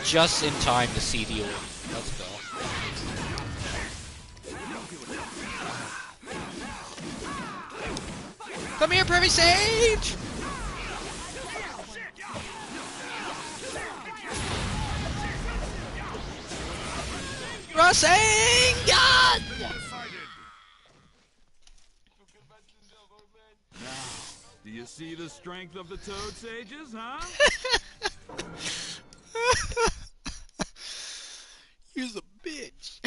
just in time to see the order. Let's go. Come here, Privy Sage! Rasengan! Do you see the strength of the Toad Sages, huh? You's a bitch.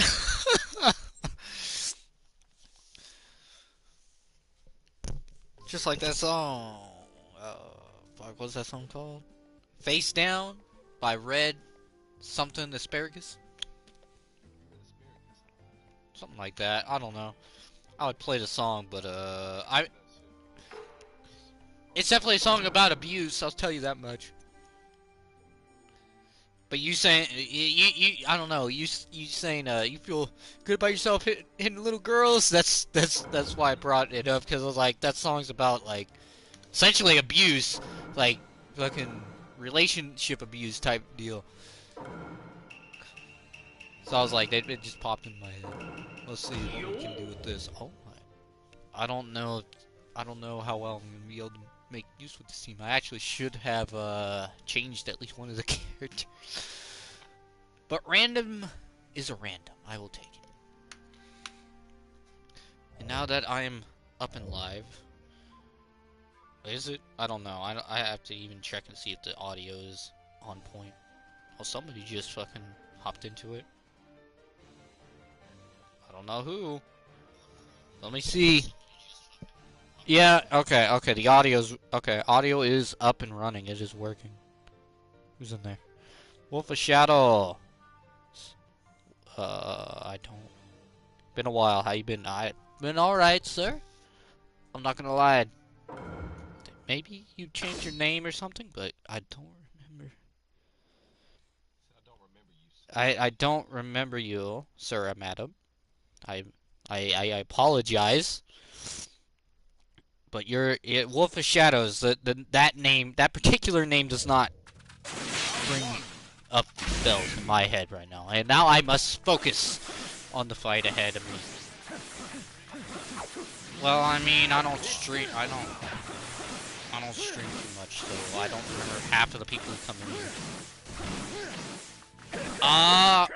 Just like that song. Fuck, what's that song called? Face Down by Red something Asparagus? Something like that. I don't know. I would play the song, but it's definitely a song about abuse, I'll tell you that much. But you saying I don't know, you saying you feel good about yourself hitting little girls, that's why I brought it up, because I was like, that song's about like essentially abuse, like fucking relationship abuse type deal. So I was like, it just popped in my head. Let's see what we can do with this. Oh my, I don't know how well I'm gonna be able to make use with this team. I actually should have changed at least one of the characters. But random is a random. I will take it. And now that I am up and live, is it? I don't know. I have to even check and see if the audio is on point. Oh, somebody just fucking hopped into it. I don't know who. Let me see. Yeah, okay, the audio's... Okay, audio is up and running. It is working. Who's in there? Wolf of Shadow. I don't... Been a while. How you been? I been alright, sir. I'm not gonna lie. Maybe you changed your name or something, but I don't remember. I don't remember you, sir or madam. I apologize. But you're Wolf of Shadows. That name, that particular name, does not bring up bells in my head right now. And now I must focus on the fight ahead of me. Well, I mean, I don't stream too much, so I don't remember half of the people who come in here. Oh.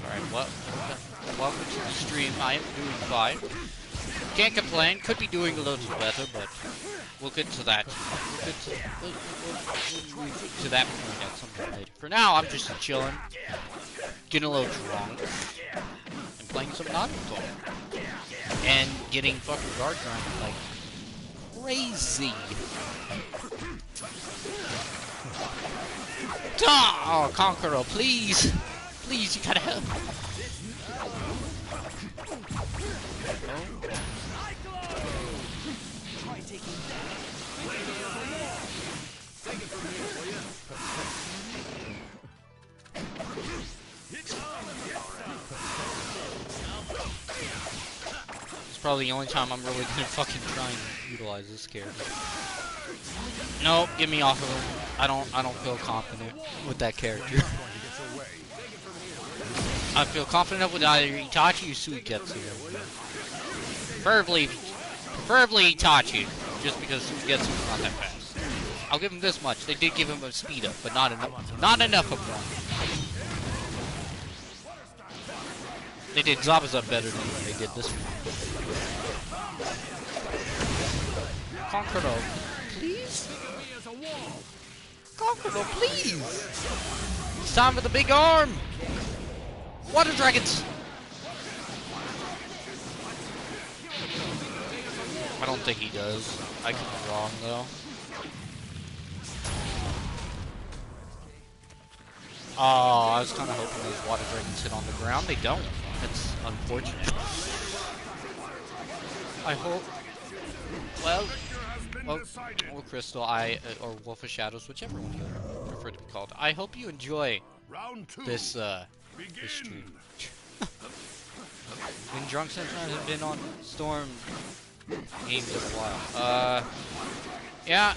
Alright, welcome to the stream. I am doing fine. Can't complain. Could be doing a little better, but we'll get to that. We'll get to that point at some point later. For now, I'm just chilling, getting a little drunk, and playing some Naruto, and getting fucking guard grinded like crazy. Oh, Conqueror, please, please, you gotta help. It's probably the only time I'm really gonna fucking try and utilize this character. Nope, get me off of him. I don't feel confident with that character. I feel confident with either Itachi or Suigetsu. Preferably Itachi, just because Suigetsu is not that fast. I'll give him this much. They did give him a speed up, but not enough. Not enough of one. They did Zabuza better than they did this one. Conqueror, please? Conqueror, please! It's time for the big arm! Water dragons! I don't think he does. I could be wrong, though. Oh, I was kind of hoping those water dragons hit on the ground. They don't. It's unfortunate. I hope... Well, Crystal, or Wolf of Shadows, whichever one you prefer to be called. I hope you enjoy this, this stream. Been drunk since I have been on Storm games in a while. Yeah,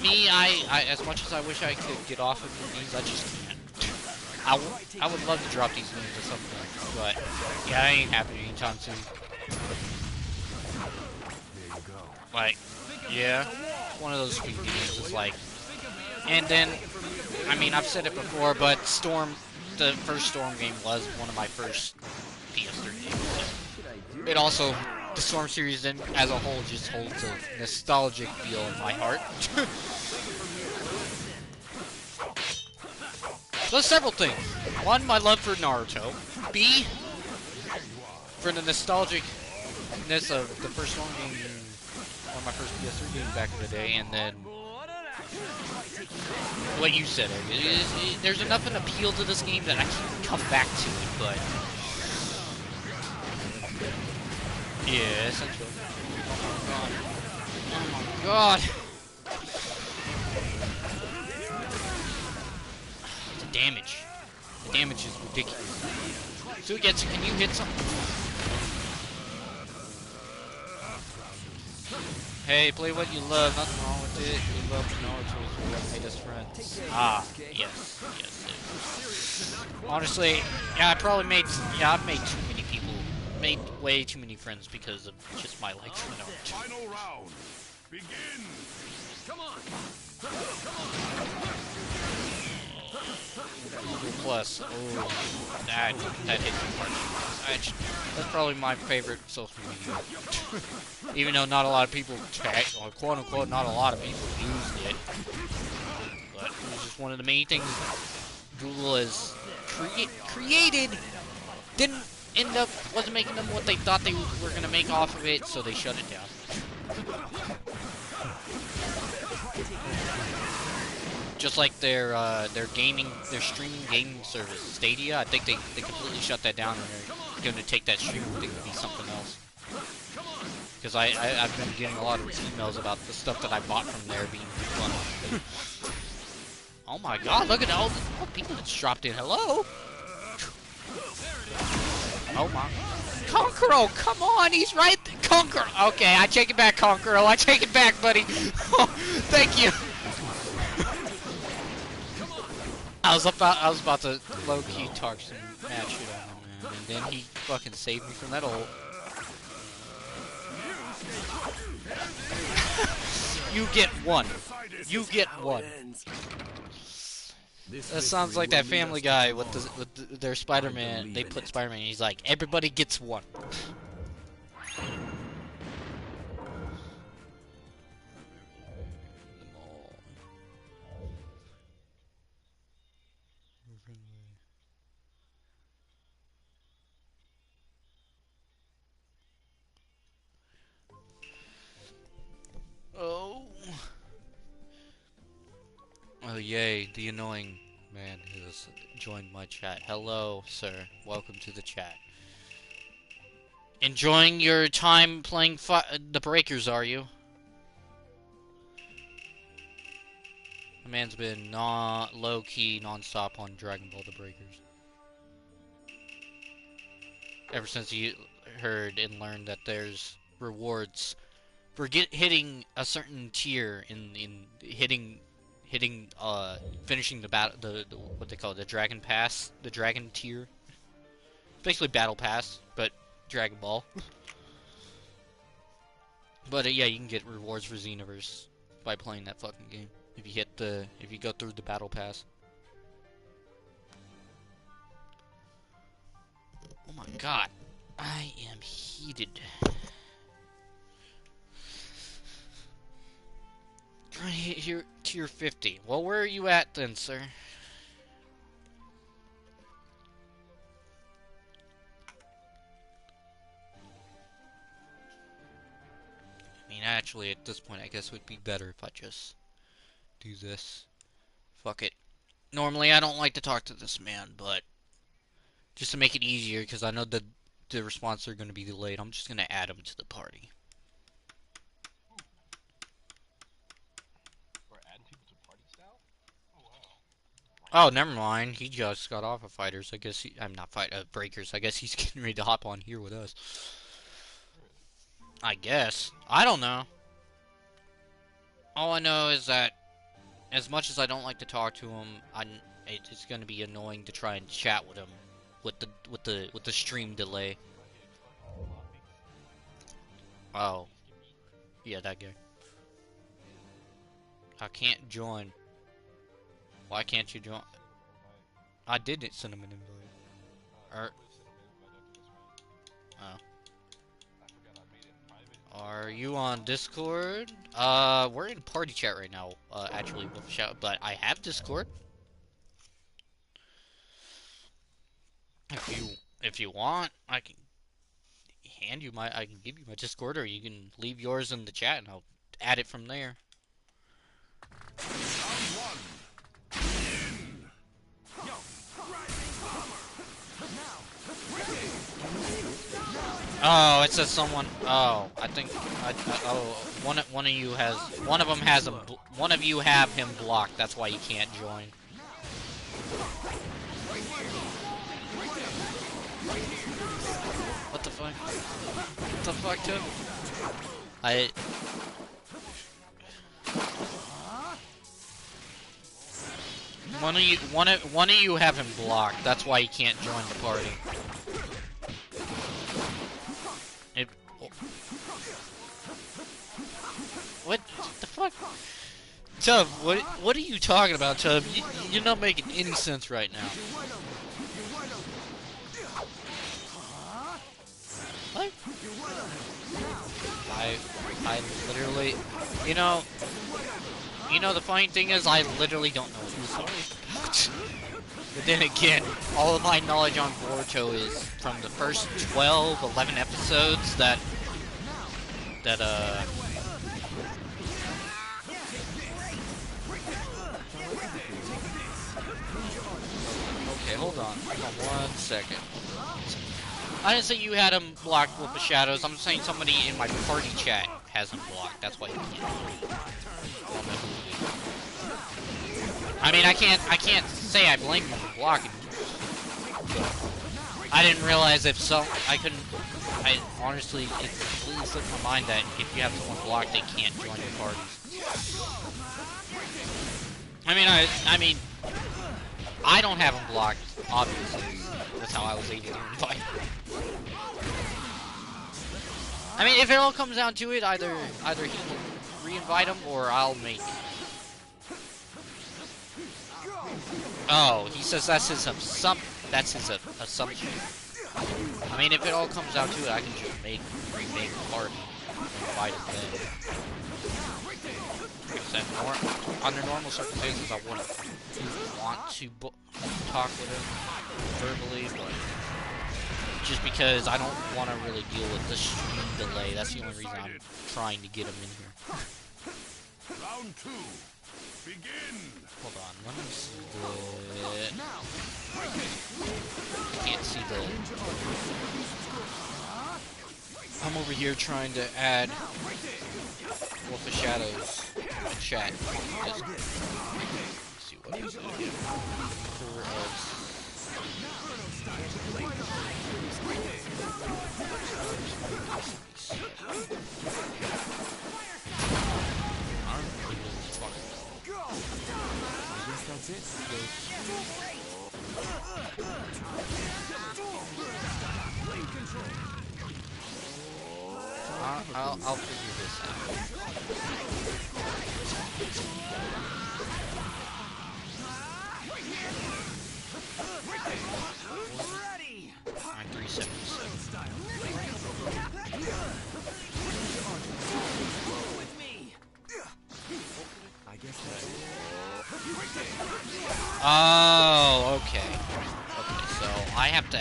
me, as much as I wish I could get off of these, I just can't. I would love to drop these games at some point, but yeah, that ain't happening anytime soon. Like, yeah, one of those few games is like, and then, I mean, I've said it before, but Storm, the first Storm game was one of my first PS3 games. It also, the Storm series then, as a whole, just holds a nostalgic feel in my heart. So several things. One, my love for Naruto. B, for the nostalgicness of the first Storm game, one of my first PS3 games back in the day, and then what you said, there's enough an appeal to this game that I can come back to it, but yeah, essentially. Oh my god. The damage. The damage is ridiculous. Suigetsu, can you hit something? Hey, play what you love, nothing wrong with it. We love Naruto is what made us friends. Ah, yes, yes. Honestly, yeah, I've made too many people, made way too many friends because of just my like for Naruto. Final round. Begin. Come on. Plus, oh, that hit me hard. That's probably my favorite social media. Even though not a lot of people, or quote unquote, not a lot of people used it. But it was just one of the main things Google has created. Didn't end up, wasn't making them what they thought they were going to make off of it, so they shut it down. Just like their streaming gaming service, Stadia. I think they completely shut that down, and they're going to take that streaming thing to be something else. Because I've been getting a lot of emails about the stuff that I bought from there being fun. Oh my god, look at all the people that dropped in. Hello? Oh my. Konkuro, come on, he's right there. Konkuro. Okay, I take it back, Konkuro. I take it back, buddy. Oh, thank you. I was about to low-key talk some mad shit on him, man. And then he fucking saved me from that old. You get one. You get one. That sounds like that Family Guy with their Spider-Man. They put Spider-Man. He's like, everybody gets one. Oh. Oh yay, the annoying man has joined my chat. Hello, sir. Welcome to the chat. Enjoying your time playing the Breakers, are you? The man's been low-key, non-stop on Dragon Ball The Breakers. Ever since he heard and learned that there's rewards for hitting a certain tier in finishing the battle, the what they call it, the Dragon Pass, the Dragon tier. Basically Battle Pass, but Dragon Ball. But yeah, you can get rewards for Xenoverse by playing that fucking game. If you go through the Battle Pass. Oh my god, I am heated. Trying to hit here tier 50. Well, where are you at then, sir? I mean, actually, at this point, I guess it would be better if I just do this. Fuck it. Normally, I don't like to talk to this man, but just to make it easier, because I know that the response are going to be delayed, I'm just going to add him to the party. We're adding people to parties now? Oh wow. Oh, never mind. He just got off of FighterZ. I guess I'm not Breakers. I guess he's getting ready to hop on here with us. I guess. I don't know. All I know is that as much as I don't like to talk to him, it's gonna be annoying to try and chat with him with the stream delay. Oh, yeah, that guy. I can't join. Why can't you join? I didn't send him an invite. Or, oh. Are you on Discord? We're in party chat right now. Actually, with shout, but I have Discord. If you want, I can give you my Discord, or you can leave yours in the chat, and I'll add it from there. Oh, it says someone. Oh, I think. Oh, one of you has. One of them has him. One of you have him blocked. That's why you can't join. What the fuck? What the fuck, too? One of you have him blocked. That's why he can't join the party. What the fuck? Tub, what are you talking about, Tub? You're not making any sense right now. What? I literally, you know, the funny thing is, I literally don't know what he's talking about. But then again, all of my knowledge on Boruto is from the first 12, 11 episodes that, Okay, hold on 1 second. I didn't say you had him blocked with the shadows. I'm saying somebody in my party chat has him blocked. That's why you can't. I mean, I can't say I blame him for blocking. I didn't realize I honestly, it completely slipped my mind that if you have someone blocked, they can't join your parties. I mean, I don't have him blocked, obviously. That's how I was able to invite him. I mean, if it all comes down to it, either he can re-invite him or I'll make it. Oh, he says that's his assumption. I mean, if it all comes down to it, I can just remake a party and invite him then. Like I said, under normal circumstances, I wouldn't want to talk with him verbally, but just because I don't want to really deal with the stream delay. That's the only reason I'm trying to get him in here. Round 2. Begin. Hold on, let me see the... Can't see the... I'm over here trying to add Wolf of Shadows in my chat. Let's see what he's gonna do. I guess that's it. I'll figure this out. Ready. 9377. With me. I guess that's it. Oh, okay. Okay, so I have to...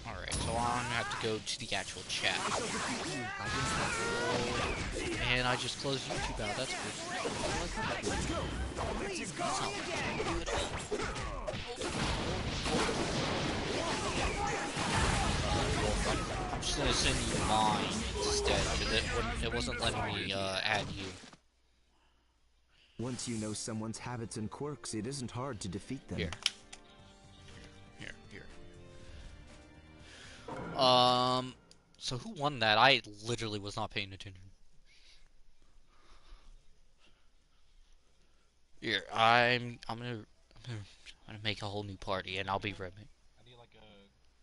Alright, so I'm gonna have to go to the actual chat. And I just closed YouTube out, that's good. I'm just gonna send you mine instead, because it wasn't letting me add you. Once you know someone's habits and quirks, it isn't hard to defeat them. Here. So who won that? I literally was not paying attention. Here, I'm gonna make a whole new party, and I'll be right back. I need like a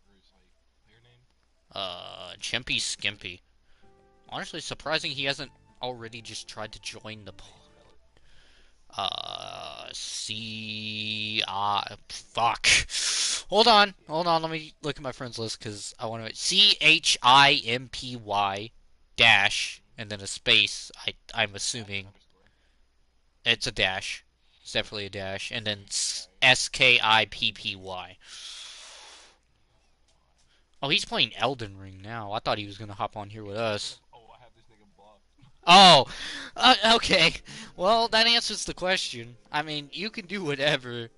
Bruce, like player name. Chimpy Skimpy. Honestly, surprising he hasn't already just tried to join the. Fuck. Hold on. Let me look at my friends list because I want to. CHIMPY dash and then a space. I'm assuming it's a dash. It's definitely a dash, and then SKIPPY. Oh, he's playing Elden Ring now. I thought he was gonna hop on here with us. Oh, I have this nigga blocked. Oh, okay. Well, that answers the question. I mean, you can do whatever.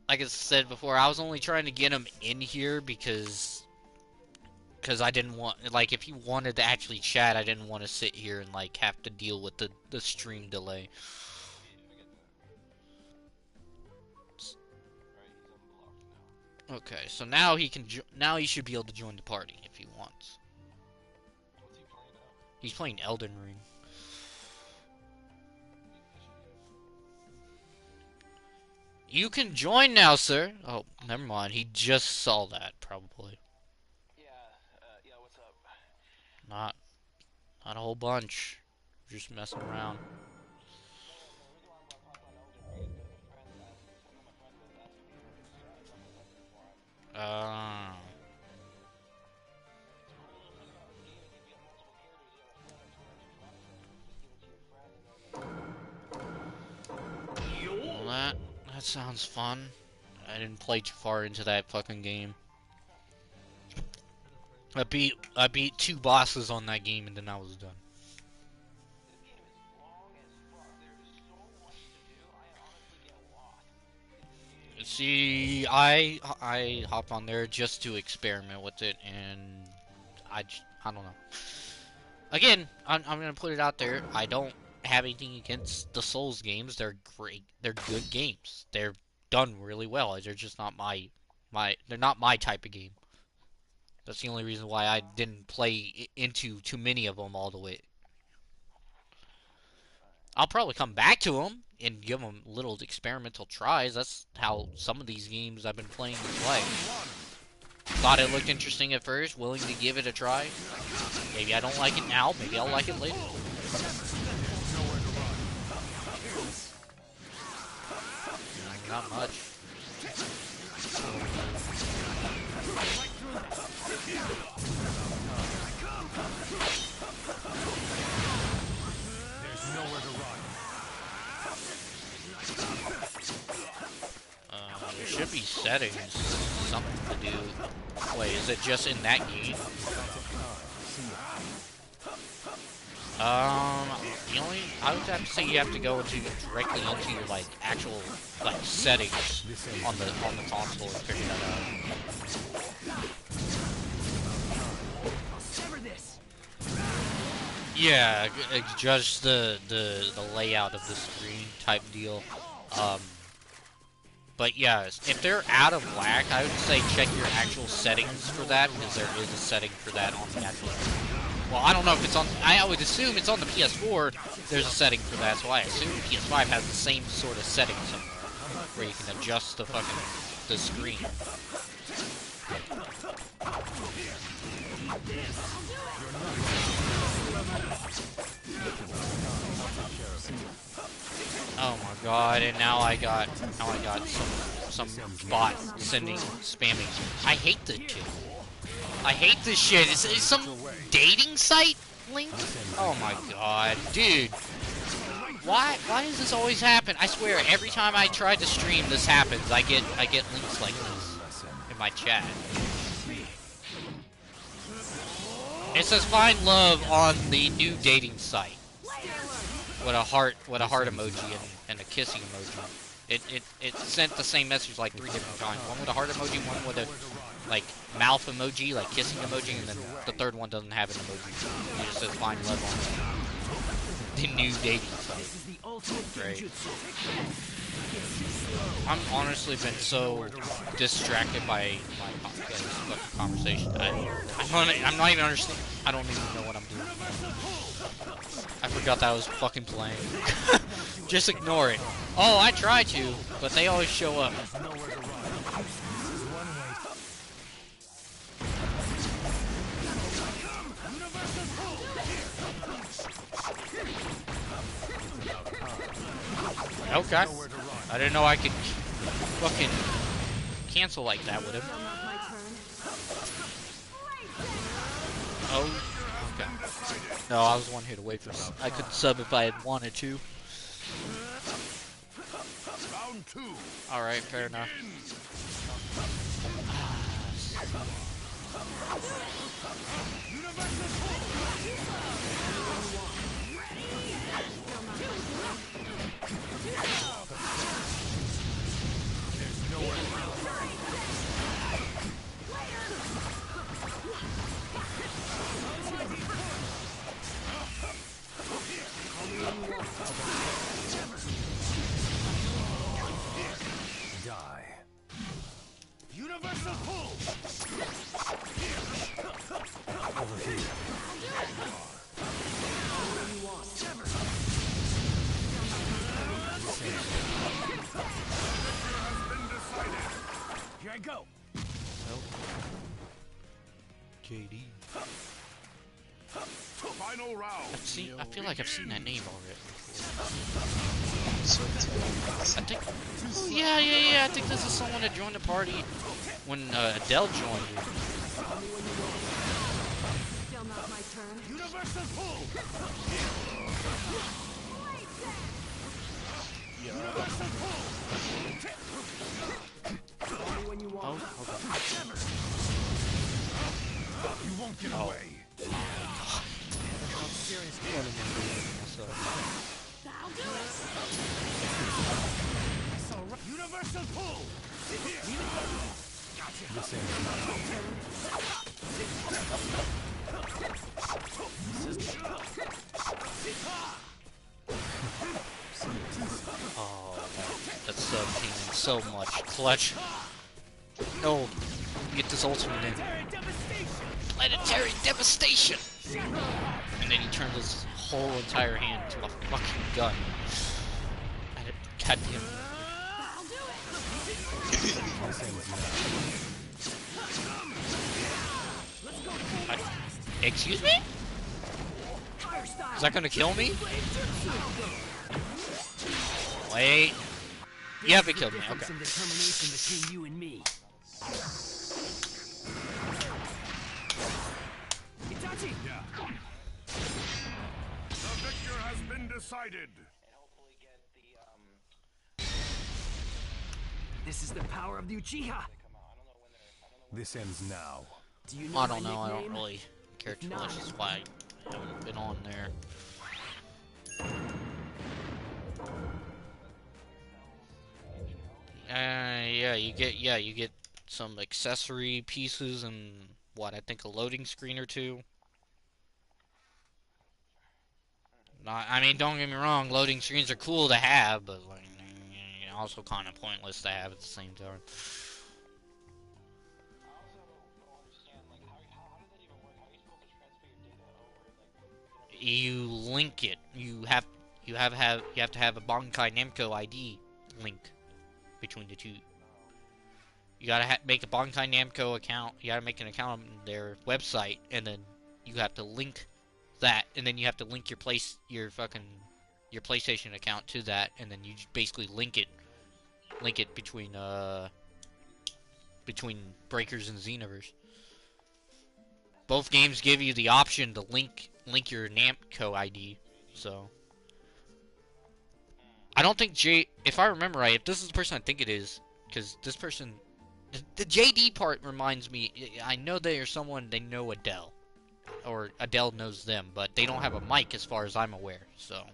Like I said before, I was only trying to get him in here because I didn't want, like, if he wanted to actually chat, I didn't want to sit here and like have to deal with the stream delay. Okay, so now he can now he should be able to join the party if he wants. What's he playing now? He's playing Elden Ring. You can join now, sir. Oh, never mind. He just saw that, probably. Yeah, what's up? Not a whole bunch. Just messing around. Uh. Well, that sounds fun. I didn't play too far into that fucking game. I beat 2 bosses on that game and then I was done. See, I hop on there just to experiment with it, and I don't know. Again, I'm gonna put it out there. I don't have anything against the Souls games. They're great. They're good games. They're done really well. They're just not they're not my type of game. That's the only reason why I didn't play into too many of them all the way. I'll probably come back to them and give them little experimental tries. That's how some of these games I've been playing play. Thought it looked interesting at first, willing to give it a try. Maybe I don't like it now, maybe I'll like it later. Not much. There's nowhere to run. There should be settings, something to do. Wait, is it just in that game? I would have to say you have to go directly into your like actual like settings on the console and figure that out. Yeah, just the layout of the screen type deal. But yeah, if they're out of whack, I would say check your actual settings for that, because there is a setting for that on the actual. Well, I don't know if it's on. I would assume it's on the PS4. There's a setting for that, so I assume PS5 has the same sort of setting somewhere where you can adjust the screen. Oh my god! And now I got some bot spamming. I hate this shit. I hate this shit. Is some dating site link? Oh my god, dude. Why does this always happen? I swear, every time I try to stream, this happens. I get links like this in my chat. It says find love on the new dating site. With a heart emoji and a kissing emoji. It sent the same message like 3 different times. One with a heart emoji, one with a like mouth emoji, like kissing emoji, and then the third one doesn't have an emoji. It just says find love on the new dating site. Great. I'm honestly been so distracted by my conversation. I'm not even understanding. I don't even know what I'm doing. I forgot that I was fucking playing. Just ignore it. Oh, I try to, but they always show up. Okay. I didn't know I could fucking cancel like that with him. Oh, okay. No, I was one hit away from him. I could sub if I had wanted to. Alright, fair enough. Universal pull. Over here. Here I go. Well, JD. Final round. I feel like I've seen that name already. So I think. Oh yeah. I think this is someone that joined the party when Adele joined you. Still not my turn. Universal pull. Universal pull. Call me when you want. Oh, okay. You won't get away. Universal pull. Gotcha. Oh, that's painting so much. Clutch. No, get this ultimate in. Planetary devastation. And then he turns his whole entire hand into a fucking gun. Goddamn. Excuse me? Is that gonna kill me? Wait. You haven't killed me, okay. Some determination between you and me. Itachi! Yeah. The victor has been decided. This is the power of the Uchiha. This ends now. Do you know I don't my know, I don't nickname? really care too much, that's why I haven't been on there. Yeah, you get some accessory pieces and what, I think a loading screen or two. Not, I mean, don't get me wrong, loading screens are cool to have, but like, also kind of pointless to have at the same time. You link it. You have to have a Bankai Namco ID link between the two. You gotta make a Bankai Namco account. You gotta make an account on their website, and then you have to link that, and then you have to link your PlayStation account to that, and then you just basically link it between Breakers and Xenoverse. Both games give you the option to link your Namco ID, so I don't think if I remember right, if this is the person I think it is, because this person, the JD part reminds me, I know they are someone, they know Adele, or Adele knows them, but they don't have a mic as far as I'm aware, so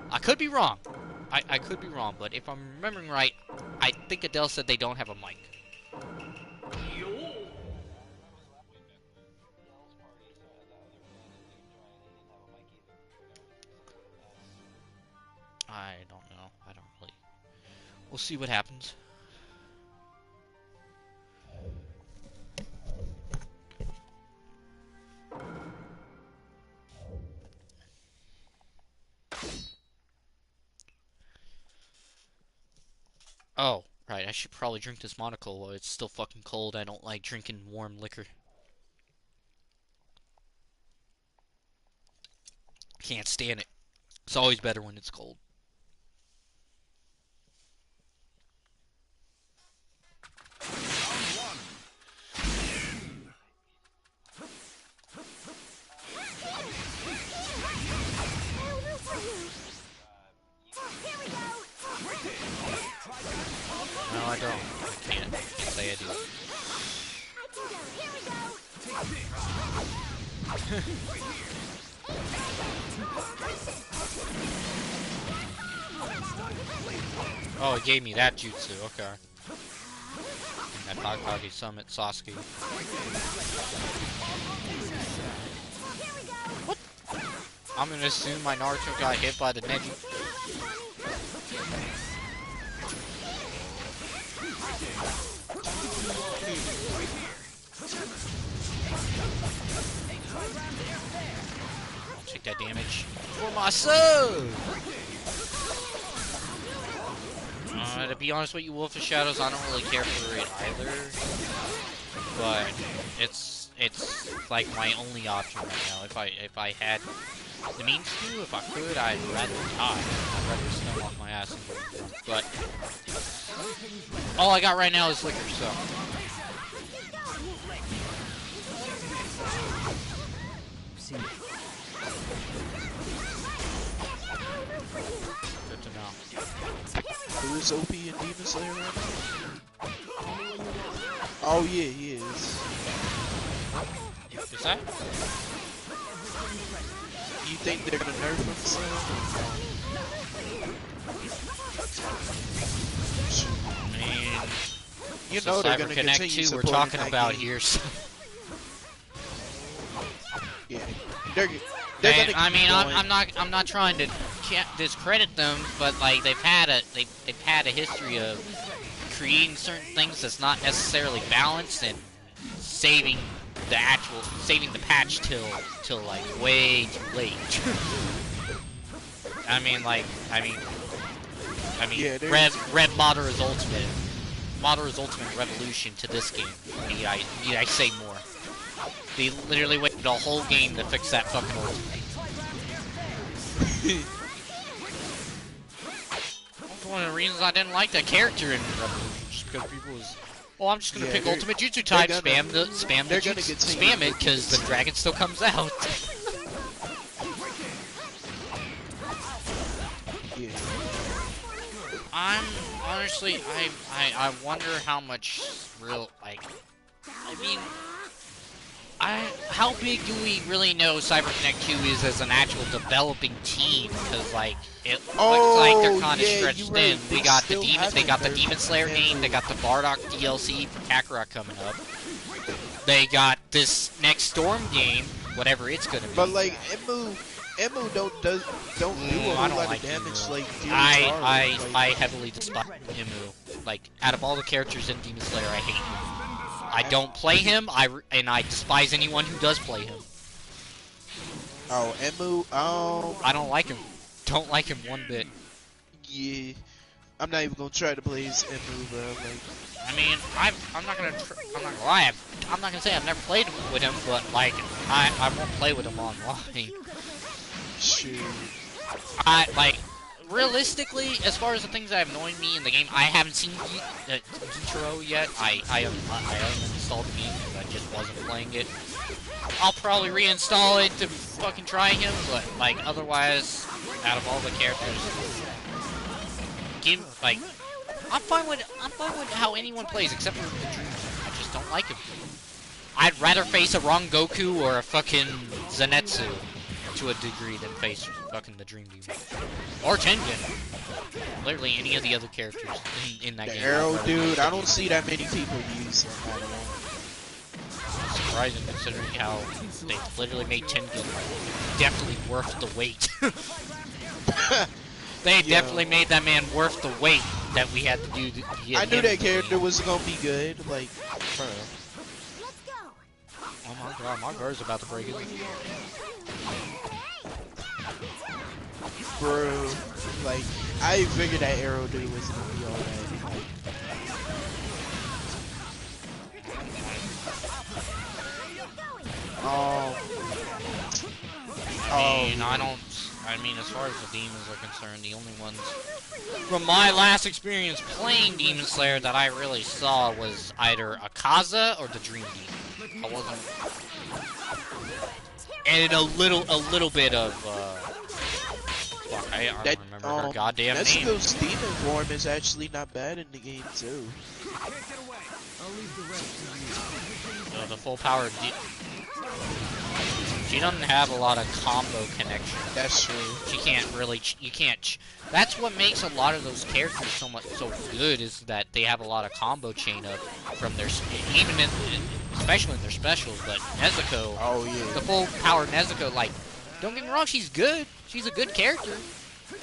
I could be wrong. I could be wrong, but if I'm remembering right, I think Adele said they don't have a mic. I don't know. I don't really. We'll see what happens. Oh, right. I should probably drink this monocle while it's still fucking cold. I don't like drinking warm liquor. Can't stand it. It's always better when it's cold. No, I don't. I can't. Can't say I do. Oh, it gave me that jutsu. Okay. And that Hokage Summit Sasuke. What? I'm gonna assume my Naruto got hit by the Neji. I'll take that damage for my son! To be honest with you, Wolf of Shadows, I don't really care for it either. But it's like my only option right now. If I had the means to, if I could, I'd rather die. I'd rather snow off my ass and go drunk. But all I got right now is liquor, so. Good to know. Who is OP in Demon Slayer right now? Oh yeah, he is. Is that? You think they're gonna nerf him soon? I mean, You know they're gonna Connect continue 2 we're supporting talking that about game. here, so. Yeah, they're And, gonna I mean, keep going. I'm not trying to discredit them, but like they've had a history of creating certain things that's not necessarily balanced and saving the patch till like way too late. I mean, Yeah, Red Madara's Ultimate Revolution to this game. Need I say more? They literally waited a whole game to fix that fucking ultimate. That's one of the reasons I didn't like that character in Revolution, just because people was, oh, I'm just gonna pick ultimate jutsu type, spam the jutsu, spam it, because the dragon still comes out. Yeah. I'm honestly, I wonder how much real, like, I mean, how big do we really know CyberConnect 2 is as an actual developing team? Because like it looks like they're kind of stretched thin. They got the Demon Slayer game. They got the Bardock DLC for Kakarot coming up. They got this next Storm game, whatever it's gonna be. But like Emu don't do a whole lot of damage like I heavily despise Emu. Like out of all the characters in Demon Slayer, I hate him. I don't play him, and I despise anyone who does play him. Oh, Emu, I don't like him. Don't like him one bit. Yeah. I'm not even gonna try to play as Emu, bro. Like, I mean, I'm not gonna lie. I'm not gonna say I've never played with him, but like, I won't play with him online. shoot. Realistically, as far as the things that have annoyed me in the game, I haven't seen Gitaro yet. I uninstalled the game because I just wasn't playing it. I'll probably reinstall it to fucking try him, but like otherwise, out of all the characters, I'm fine with how anyone plays except for the Dream. I just don't like him. I'd rather face a Wrong Goku or a fucking Zenitsu to a degree than face fucking the Dream Demon. Or Tengen. Literally any of the other characters in that game. The Arrow dude, I don't see that many people use him. Surprising considering how they literally made Tengen definitely worth the wait. They definitely made that man worth the wait that we had to do to get I knew him that character was gonna be good, like, bro. Oh my god, my guard's about to break it. Bro, like, I figured that Arrow dude was gonna be alright. I mean, as far as the demons are concerned, the only ones from my last experience playing Demon Slayer that I really saw was either Akaza or the Dream Demon. I wasn't, and a little bit of fuck, I don't remember her goddamn name. Nezuko's demon form is actually not bad in the game too. The full power. She doesn't have a lot of combo connection. That's true. She can't really. You can't. That's what makes a lot of those characters so good, is that they have a lot of combo chain up from their, especially in their specials. But Nezuko, oh yeah, the full power Nezuko. Like, don't get me wrong, she's good. She's a good character.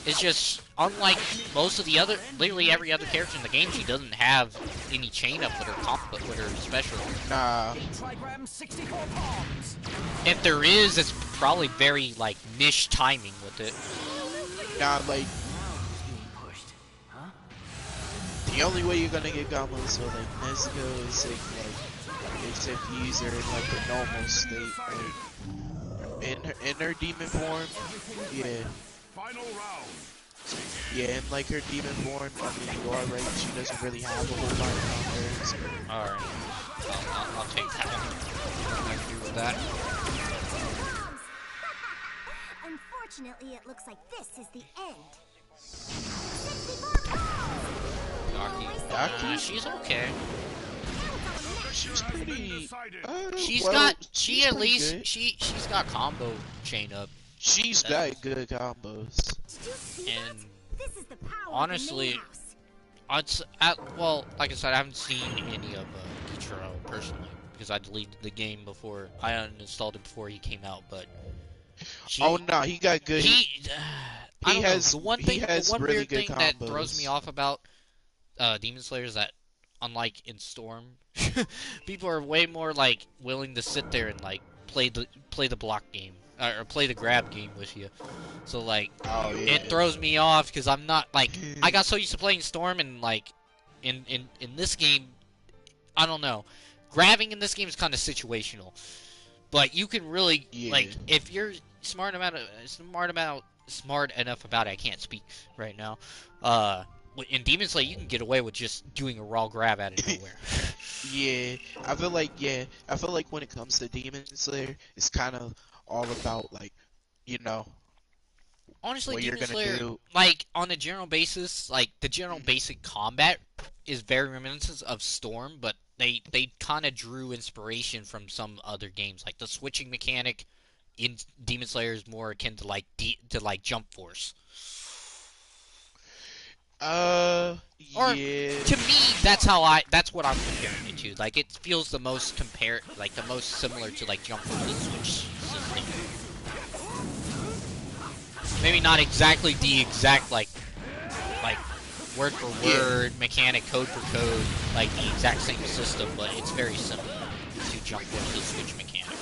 It's just, unlike most of the other, literally every other character in the game, she doesn't have any chain up with her combo, with her special. Nah. If there is, it's probably very, like, niche timing with it. Nah, like, the only way you're gonna get combos with, like, Nezuko is if you use her in, like, the normal state. Like, in her demon form, yeah. Final round. Yeah, and like her demon form, I mean, you are right, she doesn't really have a whole lot of combos. Alright. I'll take that. I agree with that. Unfortunately, it looks like this is the end. Daki? She's okay. She's pretty. She's got combo chain up. She's got good combos. And honestly, well, like I said, I haven't seen any of Kichiro personally because I deleted the game before I uninstalled it before he came out. But oh no, he got good. I don't know. The one really weird thing combos that throws me off about Demon Slayer is that, unlike in Storm, people are way more like willing to sit there and like play the block game. Or play the grab game with you. So, like, it throws me off because I'm not, like, I got so used to playing Storm, and, like, in this game, I don't know. Grabbing in this game is kind of situational. But you can really, like, if you're smart enough about it, I can't speak right now, in Demon Slayer, you can get away with just doing a raw grab out of nowhere. Yeah, I feel like when it comes to Demon Slayer, it's kind of all about, like, you know, honestly, what Demon you're gonna Slayer, do. like, on a general basis, like, the general basic combat is very reminiscent of Storm, but they kind of drew inspiration from some other games. Like, the switching mechanic in Demon Slayer is more akin to, like, Jump Force. Yeah. To me, that's what I'm comparing it to. Like, it feels the most similar to, like, Jump Force Switch system. Maybe not exactly the exact, like word for word, mechanic, code for code, like the exact same system, but it's very similar to Jump Force's Switch mechanics.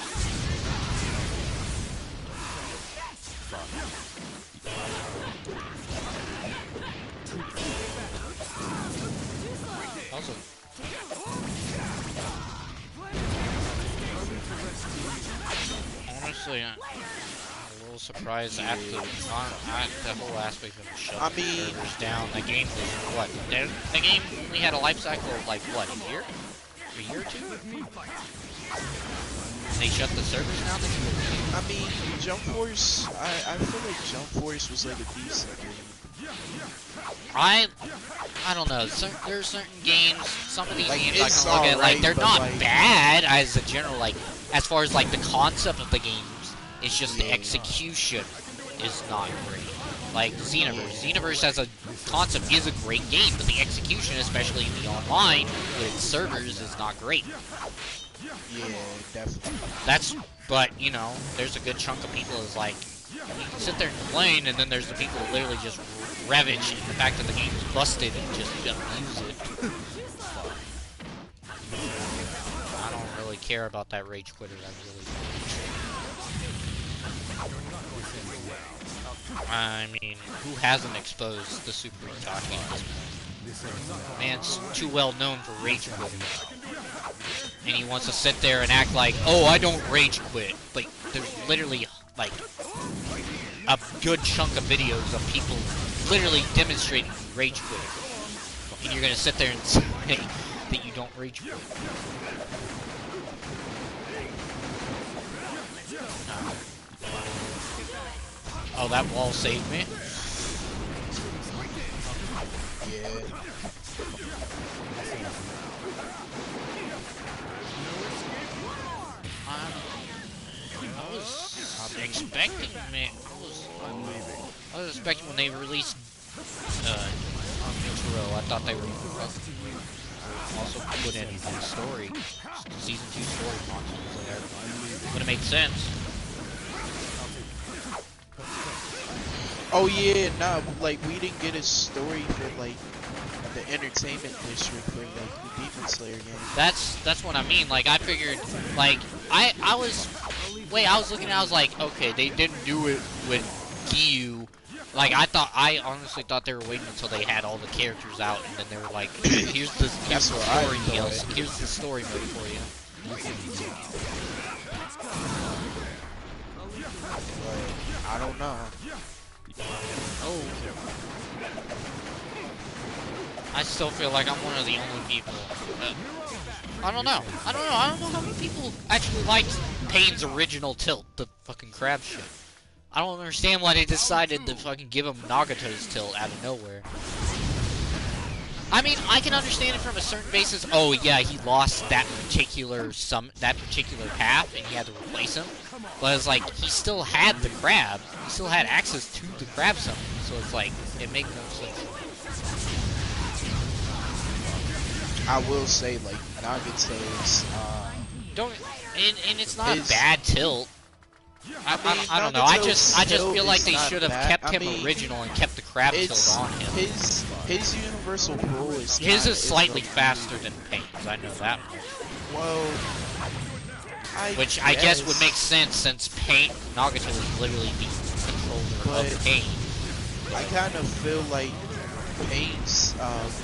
Also, honestly, I'm a little surprised after the whole aspect of the shutting servers down. The game was what? The game only had a life cycle of like what, a year or two? And they shut the servers down. I mean, Jump Force. I feel like Jump Force was like a decent game. I don't know. There are certain games. Some of these like, games I can look at, like, they're not bad as a general, like, as far as like the concept of the games. It's just the execution is not great. Like Xenoverse. Xenoverse as a concept is a great game, but the execution, especially in the online with its servers, is not great. Yeah, definitely. But you know, there's a good chunk of people is like, you can sit there and complain, and then there's the people who literally just ravage the fact that the game's busted and just abuse it. I don't really care about that rage quitters. I mean, who hasn't exposed the Super Itachi at this point? Man's too well known for rage quitting. And he wants to sit there and act like, oh, I don't rage quit. Like, there's literally, like, a good chunk of videos of people literally demonstrating rage quitting. And you're gonna sit there and say that you don't rage quit. Oh, that wall saved me. Yeah. I'm expecting, man. I was expecting when they released intro. I thought they were also put in the story, season 2 story modules there. Would have made sense. Oh yeah, nah, like we didn't get a story for like the entertainment district for like the Demon Slayer game. That's what I mean. Like I figured, like I was looking at it, I was like, okay, they didn't do it with Giyu. Like I honestly thought they were waiting until they had all the characters out, and then they were like, here's the story DLC. Here's the story mode for you. But I don't know. Oh. I still feel like I'm one of the only people. I don't know. I don't know how many people actually liked Pain's original tilt, the fucking crab shit. I don't understand why they decided to fucking give him Nagato's tilt out of nowhere. I mean, I can understand it from a certain basis. Oh yeah, he lost that particular path, and he had to replace him. But it's like he still had the crab. He still had access to the crab summon. So it's like it makes no sense. I will say like Nagato's Don't and it's not a bad tilt. I don't know. I just feel like they should have kept him original and kept the crab tilt on him. His universal pull is his is slightly faster than Pain's. I know that much. Well, which I guess would make sense since Nagato is literally the controller of Pain. I kind of feel like Pain's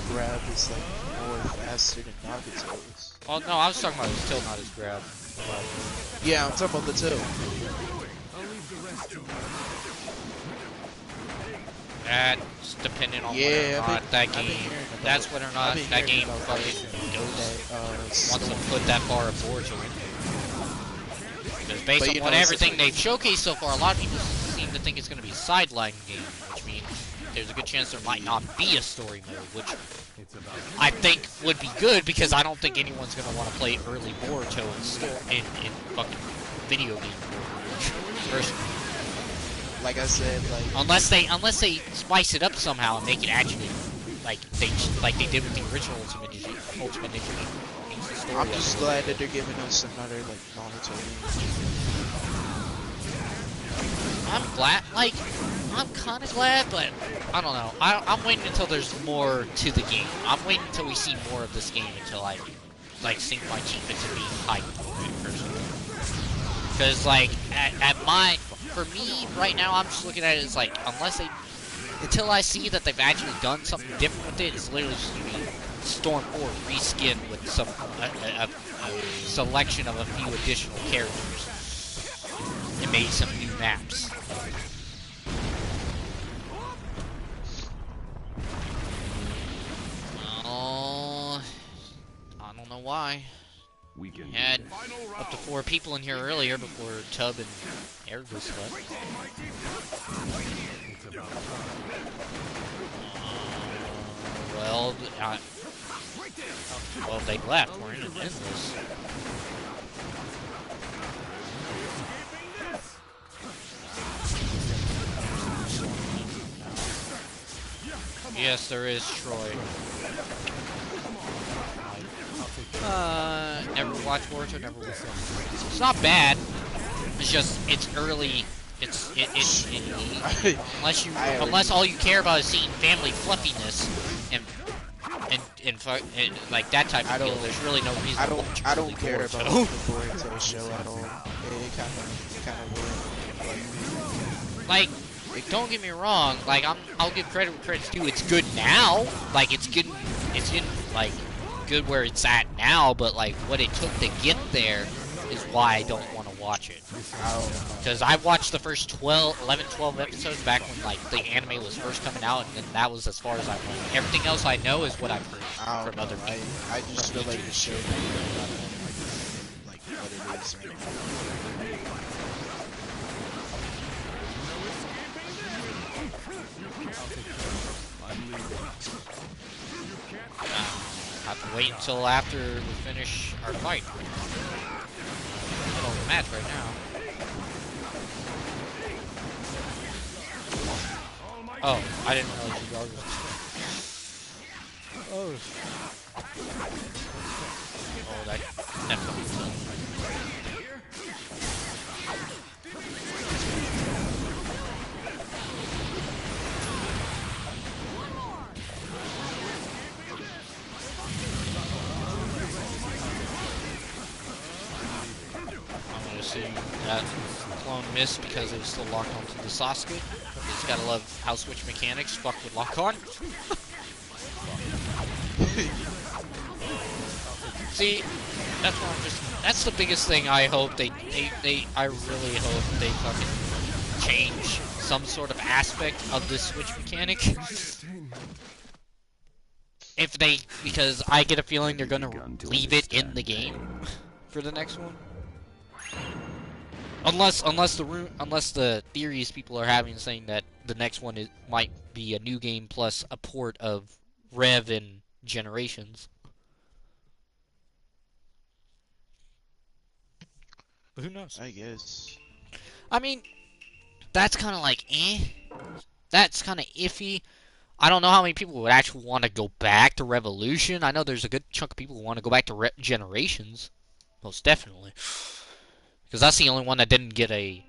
grab is like more faster than Nagato's. Oh no, I was talking about his tilt, not his grab. Yeah, I'm talking about the tilt. That's depending on whether or not that game. That's whether or not that game fucking wants to put that far aboard to it. Because based on what everything they've showcased so far, a lot of people seem to think it's going to be a sideline game, which means there's a good chance there might not be a story mode, which I think would be good because I don't think anyone's going to want to play early Boruto in fucking video game version. Like I said, like unless they spice it up somehow and make it actually like they did with the original Ultimate Ninja. I'm just glad that they're giving us another like Naruto game. I'm glad, like I'm kind of glad, but I don't know. I'm waiting until there's more to the game. I'm waiting until we see more of this game until I like sink my teeth into being hyped for it personally. Because like for me, right now, I'm just looking at it as like, until I see that they've actually done something different with it, it's literally just gonna be Storm 4 reskin with some a selection of a few additional characters and made some new maps. Oh, I don't know why. We had up to 4 people in here earlier before Tub and Ergus left. Well, they left. We're in this. Yes, there is Troy. Never watched Boruto, never watched. It's not bad. It's just it's early. Unless all you care about is seeing family fluffiness and like that type of deal. There's really no reason. I don't care about the Boruto show at all. It kind of like Like, don't get me wrong. Like, I'll give credit where credit's due. It's good now. Like, it's getting like good where it's at now. But like, what it took to get there is why I don't want to watch it. Because I watched the first 11, 12 episodes back when like the anime was first coming out, and then that was as far as I went. Everything else I know is what I've heard from other people. I just feel like the show like what it is right now. Have to wait until after we finish our fight. Middle of the match right now. Oh, I didn't realize you guys were. Oh. Oh, that definitely. That clone missed because it was still locked onto the Sasuke. You just gotta love how switch mechanics fuck with lock on. See, that's the biggest thing I hope I really hope they fucking change some sort of aspect of this switch mechanic. Because I get a feeling they're gonna leave it in the game for the next one. Unless the theories people are having saying that the next one might be a new game plus a port of Rev and Generations. But who knows? I guess. I mean, that's kind of like That's kind of iffy. I don't know how many people would actually want to go back to Revolution. I know there's a good chunk of people who want to go back to Generations. Most definitely. Because that's the only one that didn't get a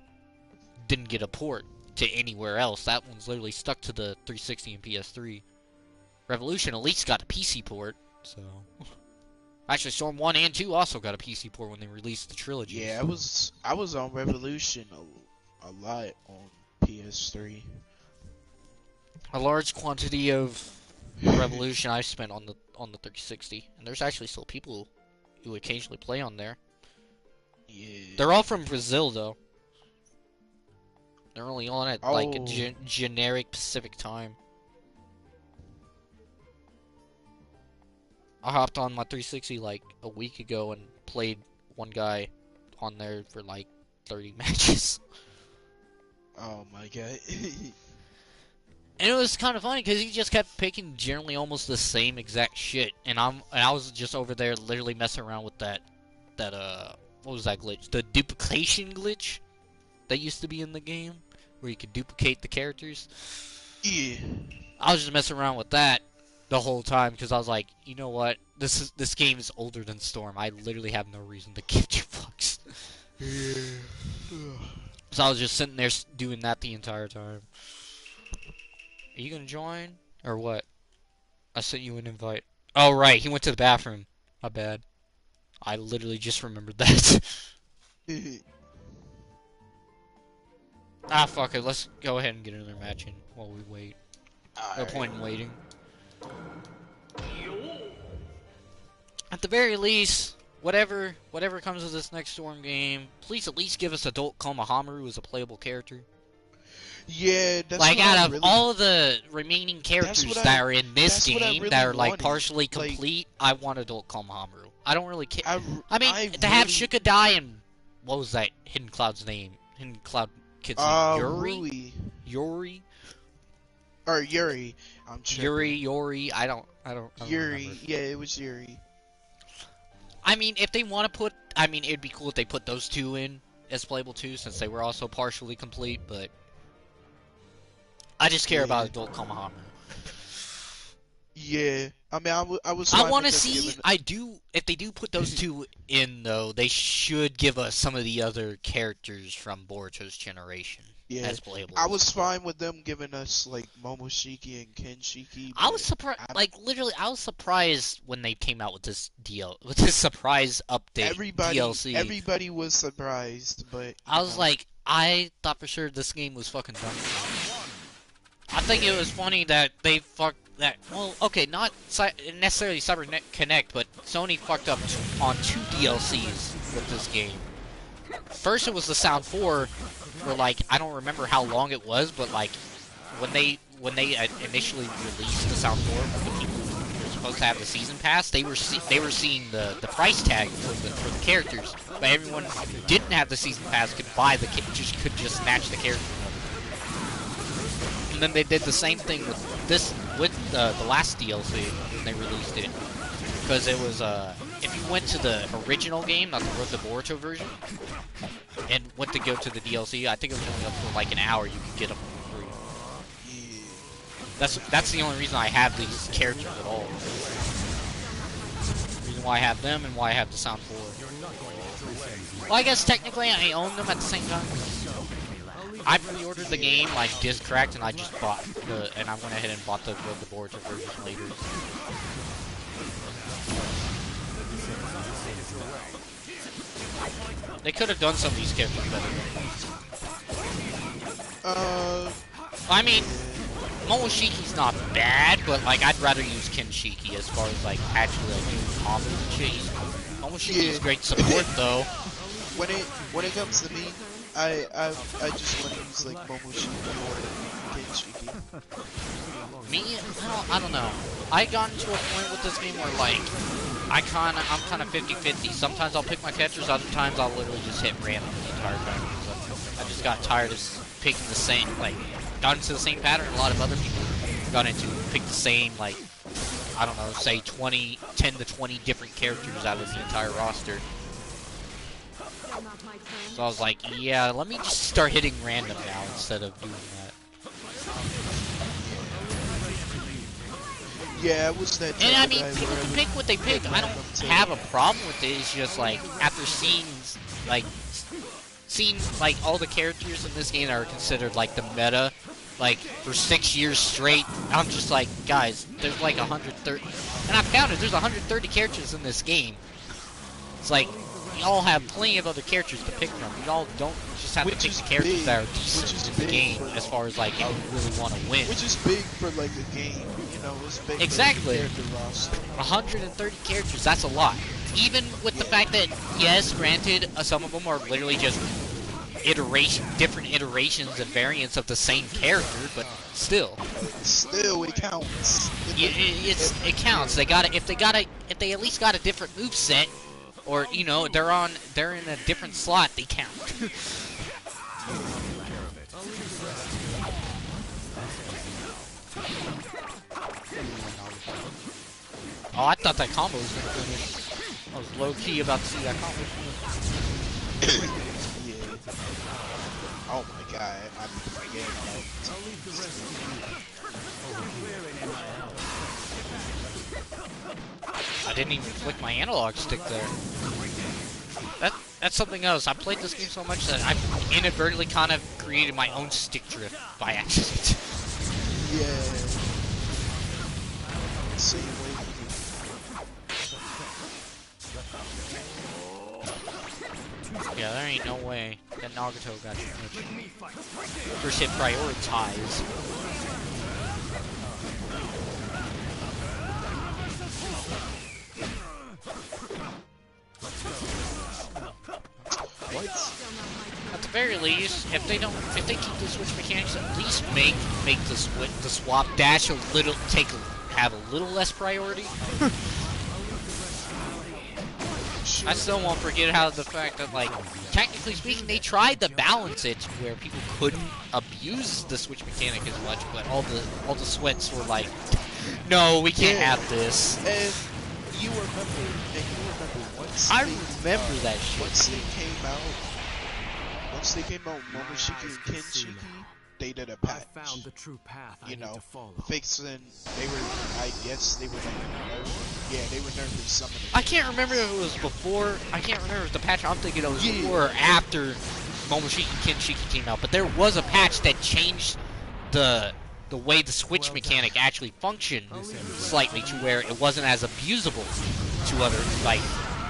port to anywhere else. That one's literally stuck to the 360 and PS3. Revolution at least got a PC port, so... Actually, Storm 1 and 2 also got a PC port when they released the trilogy. Yeah, I was on Revolution a lot on PS3. A large quantity of Revolution I spent on the 360, and there's actually still people who occasionally play on there. Yeah. They're all from Brazil, though. They're only on at like a generic Pacific time. I hopped on my 360 like a week ago and played one guy on there for like 30 matches. Oh my god. And it was kind of funny because he just kept picking generally almost the same exact shit, and I was just over there literally messing around with that what was that glitch? The duplication glitch that used to be in the game, where you could duplicate the characters. Yeah. I was just messing around with that the whole time because I was like, you know what? This game is older than Storm. I literally have no reason to give two fucks. So I was just sitting there doing that the entire time. Are you gonna join or what? I sent you an invite. Oh right, he went to the bathroom. My bad. I literally just remembered that. Ah, fuck it. Let's go ahead and get another match in while we wait. No point in waiting. At the very least, whatever comes of this next Storm game, please at least give us adult Konohamaru as a playable character. Yeah, that's like what out of all of the remaining characters that are in this game really that are like wanted. partially complete, I want adult Konohamaru. I don't really care. I mean, I to have really- Shuka die and what was that Hidden Cloud's name? Hidden Cloud kid's name? Yuri? Rui. Yuri? Or Yuri. I'm tripping. Yuri. I don't Yuri. remember. Yeah, it was Yuri. I mean, if they want to put, I mean, it'd be cool if they put those two in as playable too, since they were also partially complete. But I just care about adult Konohamaru. Yeah, I mean, I was. I want to see. I do. If they do put those two in, though, they should give us some of the other characters from Boruto's generation as playable. I was fine with them giving us like Momoshiki and Kenshiki. I was surprised. Like literally, I was surprised when they came out with this with this surprise update DLC. Everybody was surprised, but I was like, I thought for sure this game was fucking done. think it was funny that they fucked that. Well, okay, not necessarily Cyber Connect, but Sony fucked up on 2 DLCs with this game. First, it was the Sound 4, where like I don't remember how long it was, but like when they initially released the Sound 4, the people who were supposed to have the season pass, they were seeing the price tag for the characters, but everyone who didn't have the season pass could buy could just snatch the character. And then they did the same thing with the last DLC when they released it, because it was if you went to the original game, not the Boruto version, and went to go to the DLC, I think it was only up for like an hour. You could get them for free. That's the only reason I have these characters at all. The reason why I have them and why I have the Sound 4. Well, I guess technically I own them at the same time. I pre-ordered the game like disc cracked, and I just bought and I went ahead and bought the Boruto version later. They could have done some of these characters better. I mean, Momoshiki's not bad, but like I'd rather use Kenshiki as far as like actually like doing combos and shit. Momoshiki's great support though. When it comes to me, I just want to use like Momoshiki or Kenshiki. Me, I don't know. I got to a point with this game where like I'm kind of 50-50. Sometimes I'll pick my catchers, other times I'll literally just hit random the entire time. I just got tired of picking the same, like, got into the same pattern a lot of other people got into. Pick the same, like, I don't know, say 10 to 20 different characters out of the entire roster. So I was like, yeah, let me just start hitting random now instead of doing that. Yeah, it was that. And I mean, people can pick what they pick. I don't have a problem with it. It's just like after seeing like all the characters in this game that are considered like the meta, like for 6 years straight, I'm just like, guys, there's like 130, and I found it. There's 130 characters in this game. It's like you all have plenty of other characters to pick from. You all don't just have to pick the characters that are decent in the game as far as like if you really want to win. Which is big for like a game. It's big exactly. For the roster. 130 characters, that's a lot. Even with the fact that, yes, granted, some of them are literally just different iterations and variants of the same character, but still. Still, it counts. It counts. If they at least got a different moveset, or they're in a different slot, they count. Oh, I thought that combo was gonna finish. I was low-key about to see that combo finish. Yeah. Oh my god, I'm forgetting I didn't even flick my analog stick there. That's something else. I played this game so much that I inadvertently kind of created my own stick drift by accident. Yeah. Same way. Yeah, there ain't no way that Nagato got too much first hit prioritize. At the very least, if they keep the switch mechanics, at least make the swap dash have a little less priority. I still won't forget how the fact that, like, technically speaking, they tried to balance it to where people couldn't abuse the switch mechanic as much, but all the sweats were like, no, we can't have this. And you remember once I remember that shit. Once they came out, Momoshiki and Kenshiki, they did a patch. I found the true path I need to follow. Fixing. I guess they were nerfing some of them. I can't remember if it was before. I can't remember if the patch I'm thinking of was before or after Momoshiki and Kenshiki came out. But there was a patch that changed the way the switch mechanic actually functioned slightly to where it wasn't as abusable to other, like,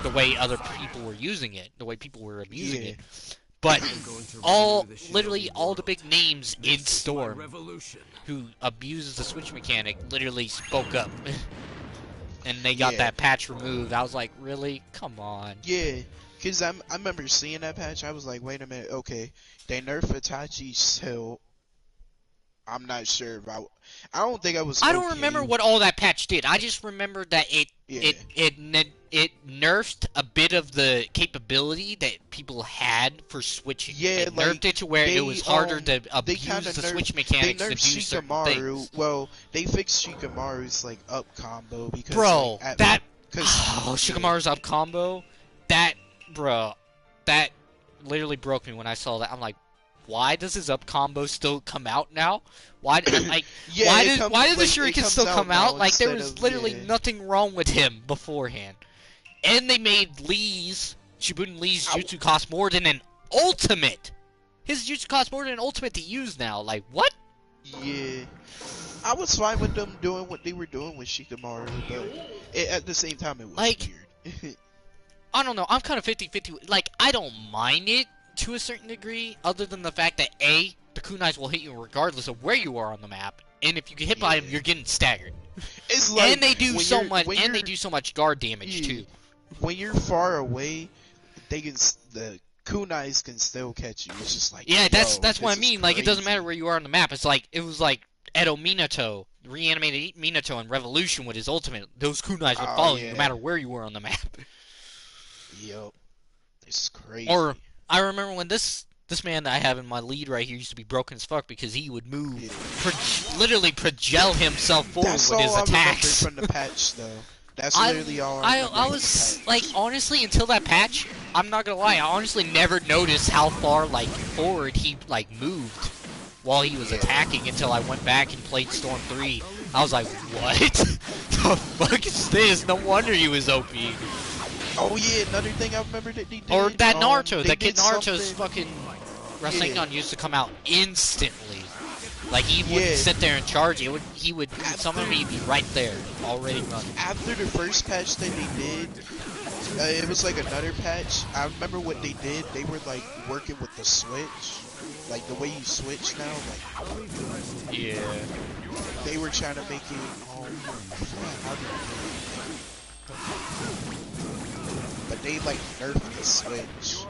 the way other people were using it, the way people were abusing it. But I'm going to all, renew the literally shinobi all the world. big names in This is my Storm revolution. who abuses the switch mechanic literally spoke up. And they got Yeah, that patch removed. I was like, really? Come on. yeah. Cause I remember seeing that patch. I was like, wait a minute, okay, they nerf Itachi, so I'm not sure about. I don't think I was I don't remember okay. what all that patch did. I just remember that Yeah, it nerfed a bit of the capability that people had for switching. yeah, It like nerfed it to where it was harder to they kind abuse of the nerfed switch mechanics to they do nerfed certain Shikamaru. things. Well, they fixed Shikamaru's like up combo because like Bro, at that because yeah, Shikamaru's up combo, that bro, that literally broke me when I saw that. I'm like, why does his up combo still come out now? Why like yeah, why it did comes why did the like it shuriken comes still out come now out? Like there instead was of literally yeah. nothing wrong with him beforehand. And they made Shibuya Lee's I- jutsu cost more than an ultimate. His jutsu costs more than an ultimate to use now. Like what? Yeah, I was fine with them doing what they were doing with Shikamaru, but at the same time it was Like, weird. I don't know. I'm kind of 50-50. Like, I don't mind it to a certain degree, other than the fact that A, the kunais will hit you regardless of where you are on the map, and if you get hit by them, Yeah. you're getting staggered. It's like And they do when so you're- much, when and they you're- do so much guard damage Yeah. too. When you're far away, they can the kunais can still catch you. It's just like Yeah, that's yo, what I this is mean. Like, it doesn't crazy. matter where you are on the map. It's like it was like Edo Minato, reanimated Minato in Revolution with his ultimate. Those kunais would Oh, follow you no yeah. matter where you were on the map. Yup, it's crazy. Or I remember when this man that I have in my lead right here used to be broken as fuck because he would move, Yeah. literally projel himself forward That's with all his I remember attacks. from the patch, though. That's I literally all I remember. I from was the patch. like, honestly, until that patch, I'm not gonna lie, I honestly never noticed how far like forward he like moved while he was attacking until I went back and played Storm 3. I was like, what? The fuck is this? No wonder he was OP. Oh yeah, another thing I remember that they did. Or that Naruto, they that kid did Naruto's something- fucking Rasengan used to come out instantly. Like he wouldn't Yeah. sit there and charge. He would summon him, he'd be right there, already running. After the first patch that they did, it was like another patch. I remember what they did. They were like working with the switch, like the way you switch now. Like Yeah. they were trying to make it. How did they do it? But they like nerfed the switch.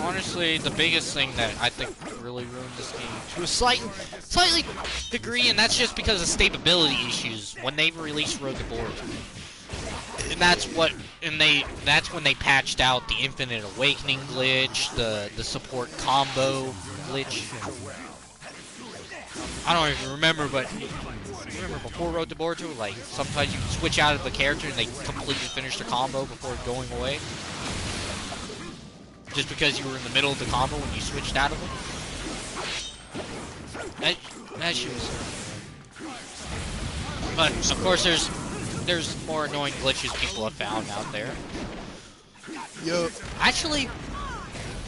Honestly, the biggest thing that I think really ruined this game to a slightly degree, and that's just because of stability issues when they released Road to Board. And that's when they patched out the Infinite Awakening glitch, the support combo glitch. I don't even remember, but remember before Road to Board 2, like sometimes you can switch out of the character and they completely finish the combo before going away. Just because you were in the middle of the combo when you switched out of it. That shit was so annoying. But of course there's more annoying glitches people have found out there. Yup. Actually,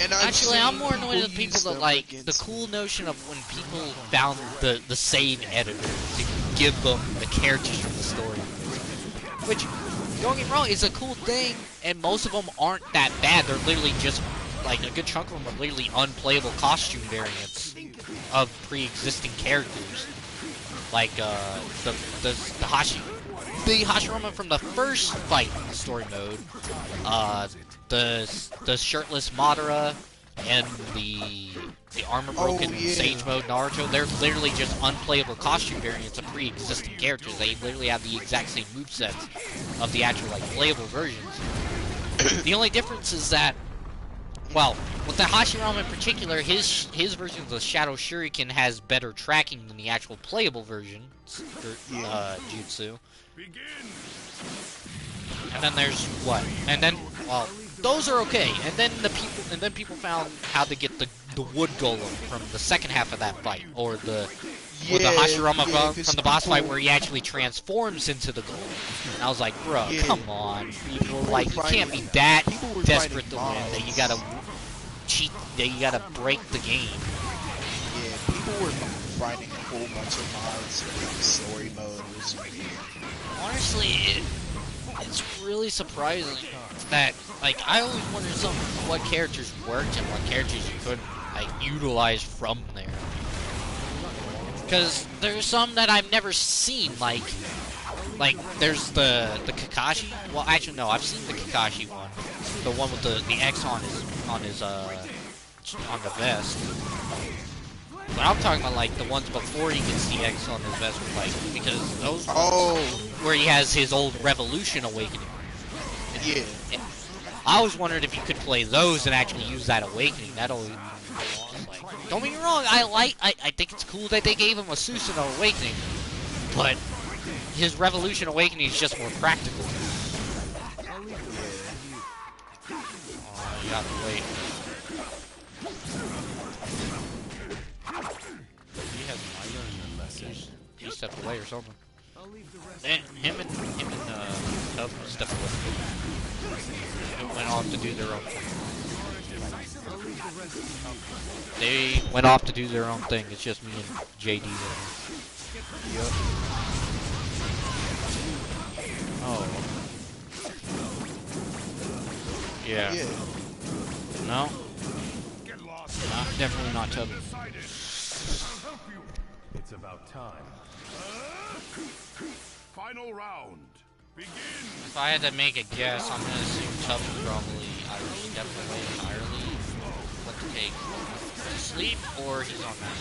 And I'm more annoyed with people use that them like the against- cool notion of when people found the save editor to give them the characters from the story. Which, don't get me wrong, is a cool thing, and most of them aren't that bad. They're literally just, like, a good chunk of them are literally unplayable costume variants of pre-existing characters. Like, the Hashirama from the first fight in the story mode, the shirtless Madara, and the armor-broken yeah. Sage Mode Naruto, they're literally just unplayable costume variants of pre-existing characters. They literally have the exact same movesets of the actual, like, playable versions. The only difference is that, well, with the Hashirama in particular, his version of the Shadow Shuriken has better tracking than the actual playable version, jutsu. And then there's what? And then, well, those are okay. And then people found how to get the wood golem from the second half of that fight, or the Hashirama from the boss fight where he actually transforms into the golem. And I was like, bro, come on, people, like, you can't be that desperate to win that you gotta cheat, that you gotta break the game. Yeah, people were finding a whole bunch of mods in the story mode. It was weird. Honestly, it's really surprising that, like, I always wondered what characters worked and what characters you couldn't, like, utilize from there. Because there's some that I've never seen, like there's the Kakashi. Well, actually, no, I've seen the Kakashi one, the one with the X on his on the vest. But I'm talking about like the ones before he gets the X on his vest, like because those ones where he has his old Revolution Awakening. Yeah. I always wondered if you could play those and actually use that Awakening. That always, like, don't get me wrong, I think it's cool that they gave him a Susanoo Awakening, but his Revolution Awakening is just more practical. Oh, you have to wait. He has he stepped away or something. And him and Tub stepped away. They went off to do their own thing. They went off to do their own thing. It's just me and JD there. Yep. Oh. Yeah. No. Definitely not Tubby. It's about time. Final round. Begin. If I had to make a guess, I'm gonna assume Tubby's probably either stepped away entirely, what to take, to sleep, or he's on that.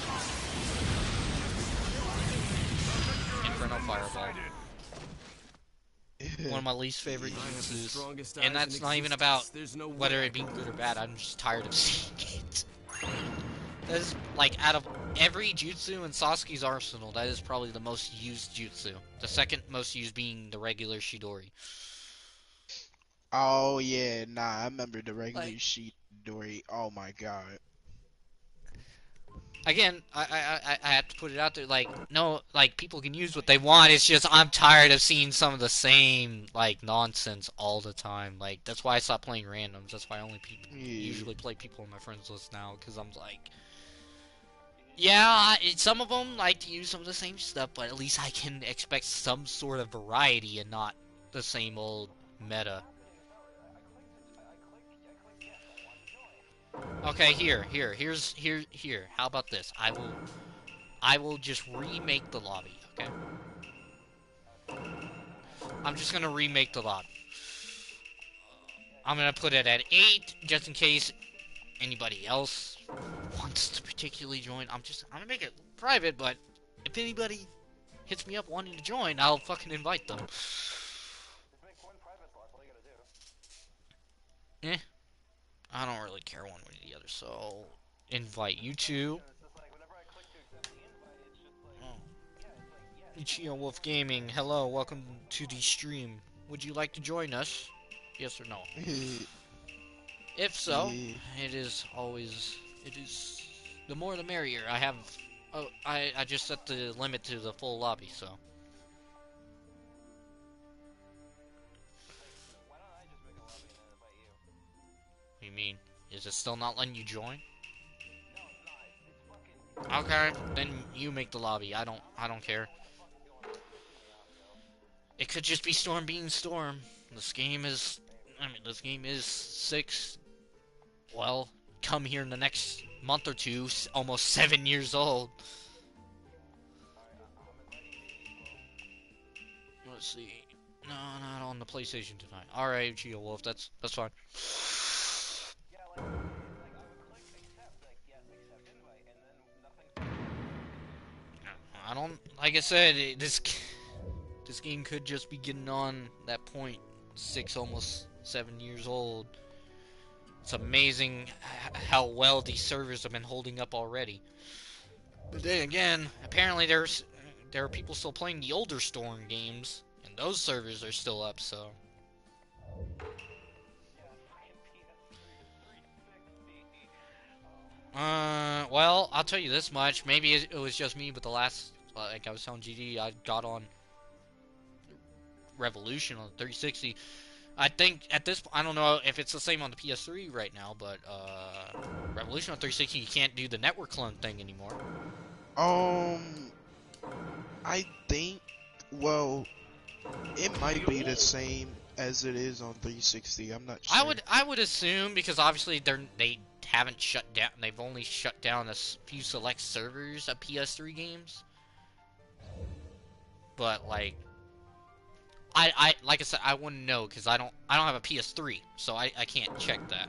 Inferno Fireball. One of my least favorite jutsus, and that's not even about whether it be good or bad. I'm just tired of seeing it. That is, like, out of every jutsu in Sasuke's arsenal, that is probably the most used jutsu. The second most used being the regular Chidori. Oh yeah, nah, I remember the regular Chidori. Oh my god. Again, I have to put it out there, like, no, like, people can use what they want, it's just, I'm tired of seeing some of the same, like, nonsense all the time. Like, that's why I stopped playing randoms, that's why I only usually play people on my friends list now, because I'm like, yeah, some of them like to use some of the same stuff, but at least I can expect some sort of variety and not the same old meta. Okay, here. How about this? I will just remake the lobby, okay? I'm just gonna remake the lobby. I'm gonna put it at 8, just in case anybody else wants to particularly join. I'm gonna make it private, but if anybody hits me up wanting to join, I'll fucking invite them. Eh. I don't really care one way or the other, so invite you two. Ichio Wolf Gaming, hello, welcome to the stream. Would you like to join us? Yes or no? If so, it is the more the merrier. I just set the limit to the full lobby, so. What do you mean? Is it still not letting you join? Okay, then you make the lobby. I don't care. It could just be Storm being Storm. This game is 6. Well, come here in the next month or two, almost 7 years old. Let's see. No, not on the PlayStation tonight. Alright, Geo Wolf, that's fine. I don't, like I said, this game could just be getting on that point, 6, almost 7 years old. It's amazing how well these servers have been holding up already. But then again, apparently there are people still playing the older Storm games, and those servers are still up, so. Well, I'll tell you this much. Maybe it was just me, but the last, like I was telling GD, I got on Revolution on the 360. I think at this, I don't know if it's the same on the PS3 right now, but Revolution on 360, you can't do the network clone thing anymore. I think, well, it might be the same as it is on 360. I'm not I sure. would assume, because obviously they haven't shut down. They've only shut down a few select servers of PS3 games. But like, like I said, I wouldn't know because I don't have a PS3, so I can't check that.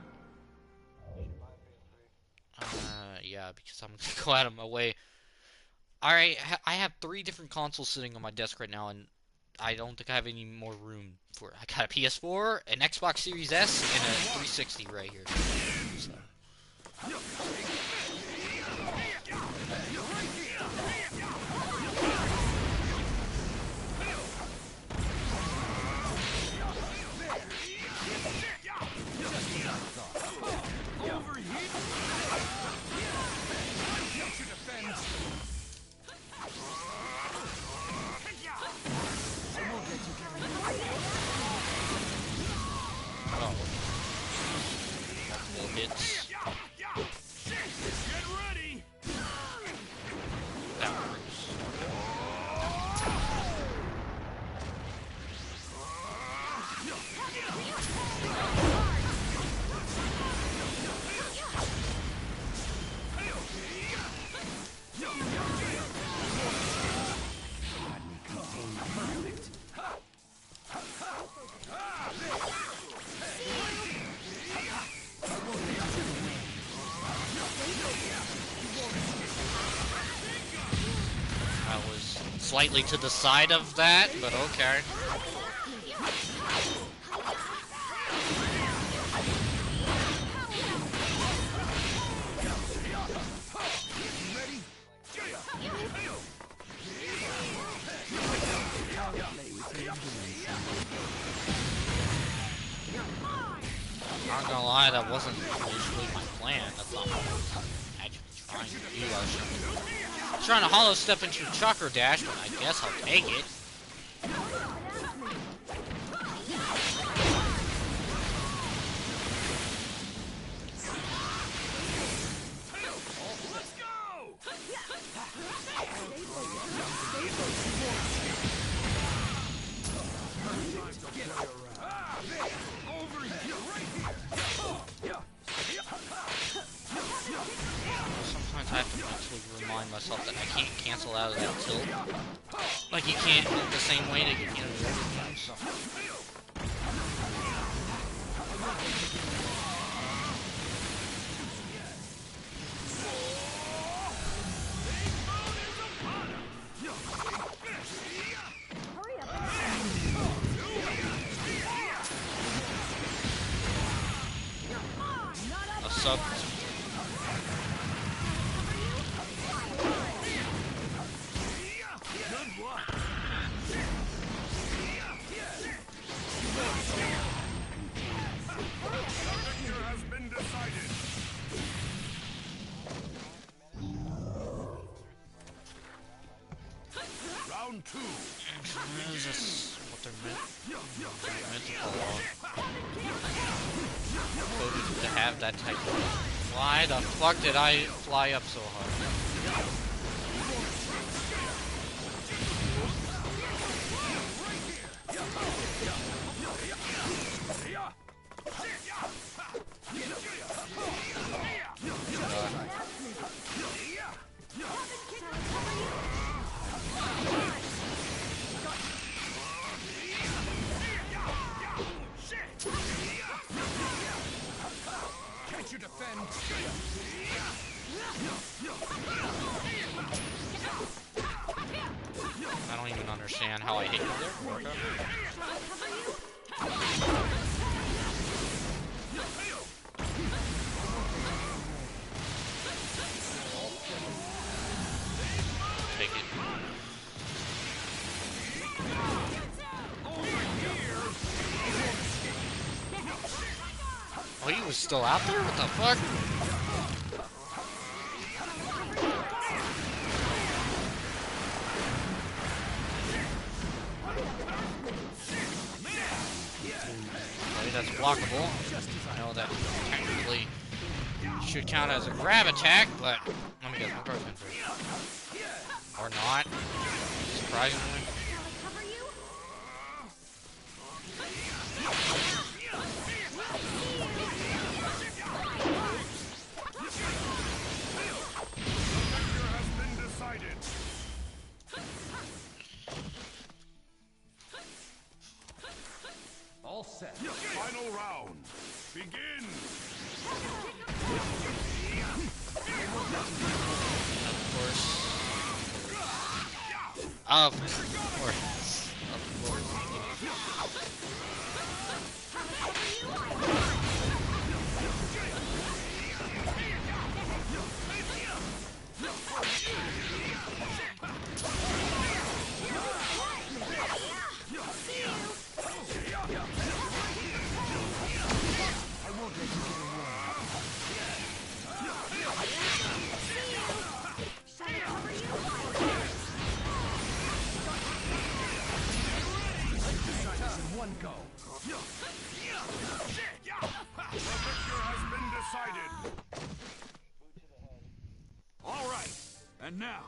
Yeah, because I'm gonna go out of my way. Alright, I have 3 different consoles sitting on my desk right now, and I don't think I have any more room for it. I got a PS4, an Xbox Series S, and a 360 right here. So. Oh. Multiple hits. Get ready! That works. I was slightly to the side of that, but okay. Not gonna lie, that wasn't initially my plan. That's not what I was actually trying to do. I was trying to hollow step into Chakra Dash, but I guess I'll take it. Let's go! Over here, right here! Sometimes I have to mentally remind myself that I can't cancel out of that tilt. Like you can't the same way that you can with everything, so. A sub. Has been decided. Round 2. Is this what they're meant to pull off? Coded to have that type of. Why the fuck did I fly up so hard? Can't you defend? I don't even understand how I hit you there. Okay. Take it. Oh, he was still out there? What the fuck? Okay, that's blockable. I know that technically should count as a grab attack, but let me guess, my card's been free. Or not, surprisingly. set. Final round. Begin. Of course. Of course. Of course. One go. The victor has been decided. All right. And now,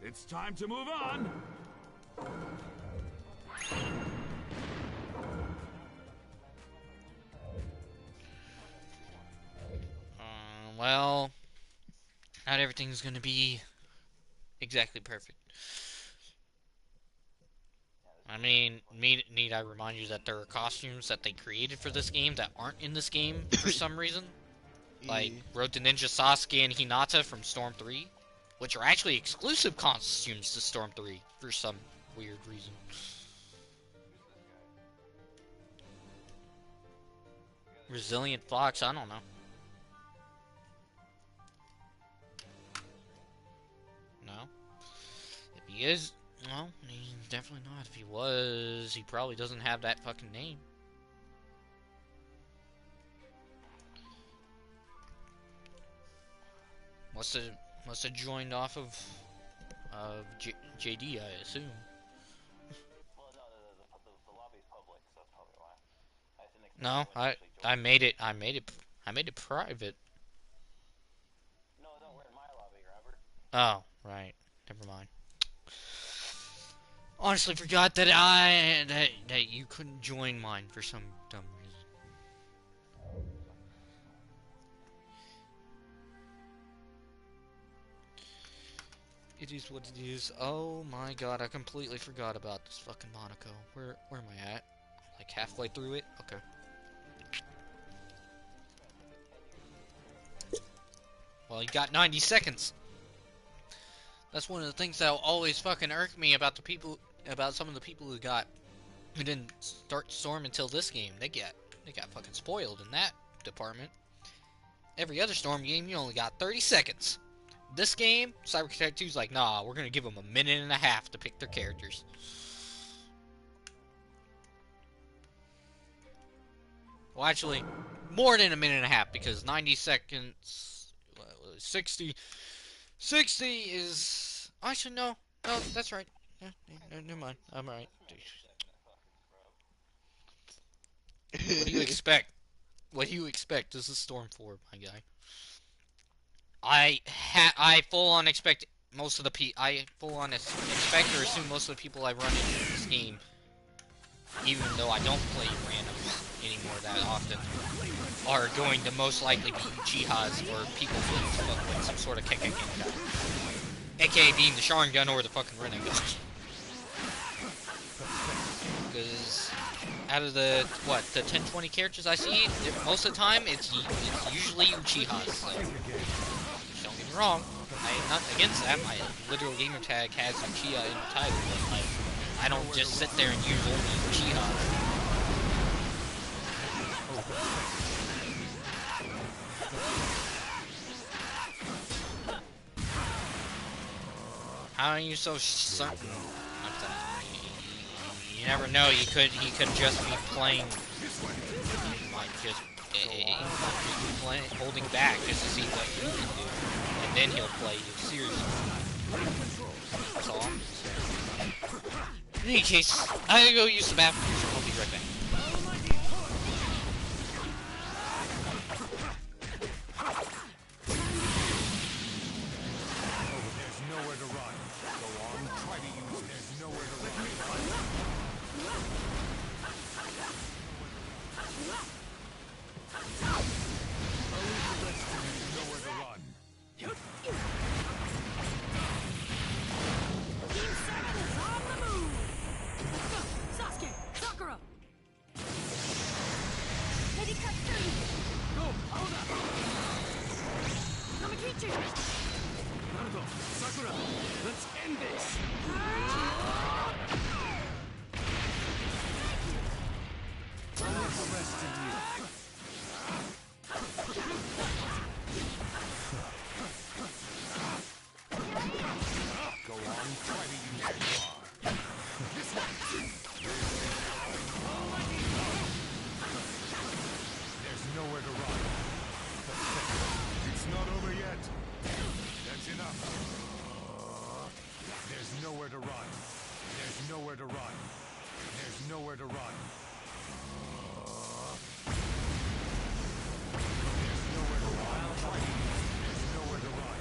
it's time to move on. Well, not everything's gonna be exactly perfect. I mean, need I remind you that there are costumes that they created for this game that aren't in this game for some reason? Like, Road to Ninja Sasuke and Hinata from Storm 3, which are actually exclusive costumes to Storm 3 for some weird reason. Resilient Fox, I don't know. No? If he is, well, he's definitely not. If he was, he probably doesn't have that fucking name. Must have joined off of JD, I assume. Well, no, the lobby's public, so that's probably why. I didn't expect No, I made it private. No, don't, we're in my lobby, remember? Oh, right. Never mind. Honestly, forgot that you couldn't join mine for some dumb reason. It is what it is. Oh my god, I completely forgot about this fucking Monaco. Where am I at? Like halfway through it? Okay. Well, you got 90 seconds. That's one of the things that'll always fucking irk me about some of the people who didn't start Storm until this game. They got fucking spoiled in that department. Every other Storm game, you only got 30 seconds. This game, Cyberprotect 2's like, nah, we're gonna give them a minute and a half to pick their characters. Well, actually, more than a minute and a half, because 90 seconds, 60 is, actually, no, that's right. Yeah, never mind, I'm right. What do you expect? What do you expect? This is Storm 4, my guy. I full on expect most of the I full on expect or assume most of the people I run into this game, even though I don't play randoms anymore that often, are going to most likely be Jihads or people with some sort of Keka Genkai, aka being the Sharingan or the fucking Renegade. Because out of the 10-20 characters I see, most of the time it's usually Uchihas. So. Don't get me wrong, I am not against that. My literal gamer tag has Uchiha in the title, but I don't just sit there and use only Uchiha. How are you so certain of that? You never know. He could just be playing. He might just holding back just to see what you can do. And then he'll play you seriously. That's all I'm saying. In any case, I gotta go use the bathroom. I'll be right back. There's nowhere to run. Go on, try to use. There's nowhere to run. Nowhere to run. Team 7 is on the move! Sasuke, nowhere to run. There's nowhere to run. There's nowhere to run. There's nowhere to run.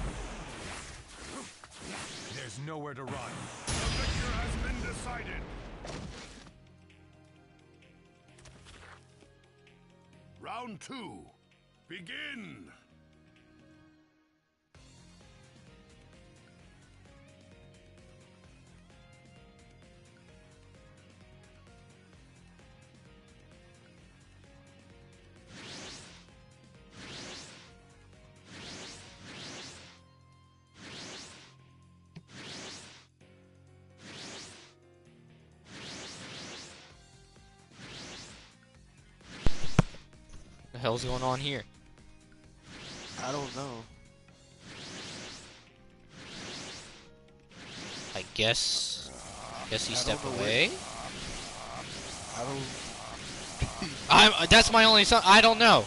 There's nowhere to run. The victor has been decided. Round 2. Begin. The hell's going on here? I don't know. I guess he stepped away. I don't. That's my only son. I don't know.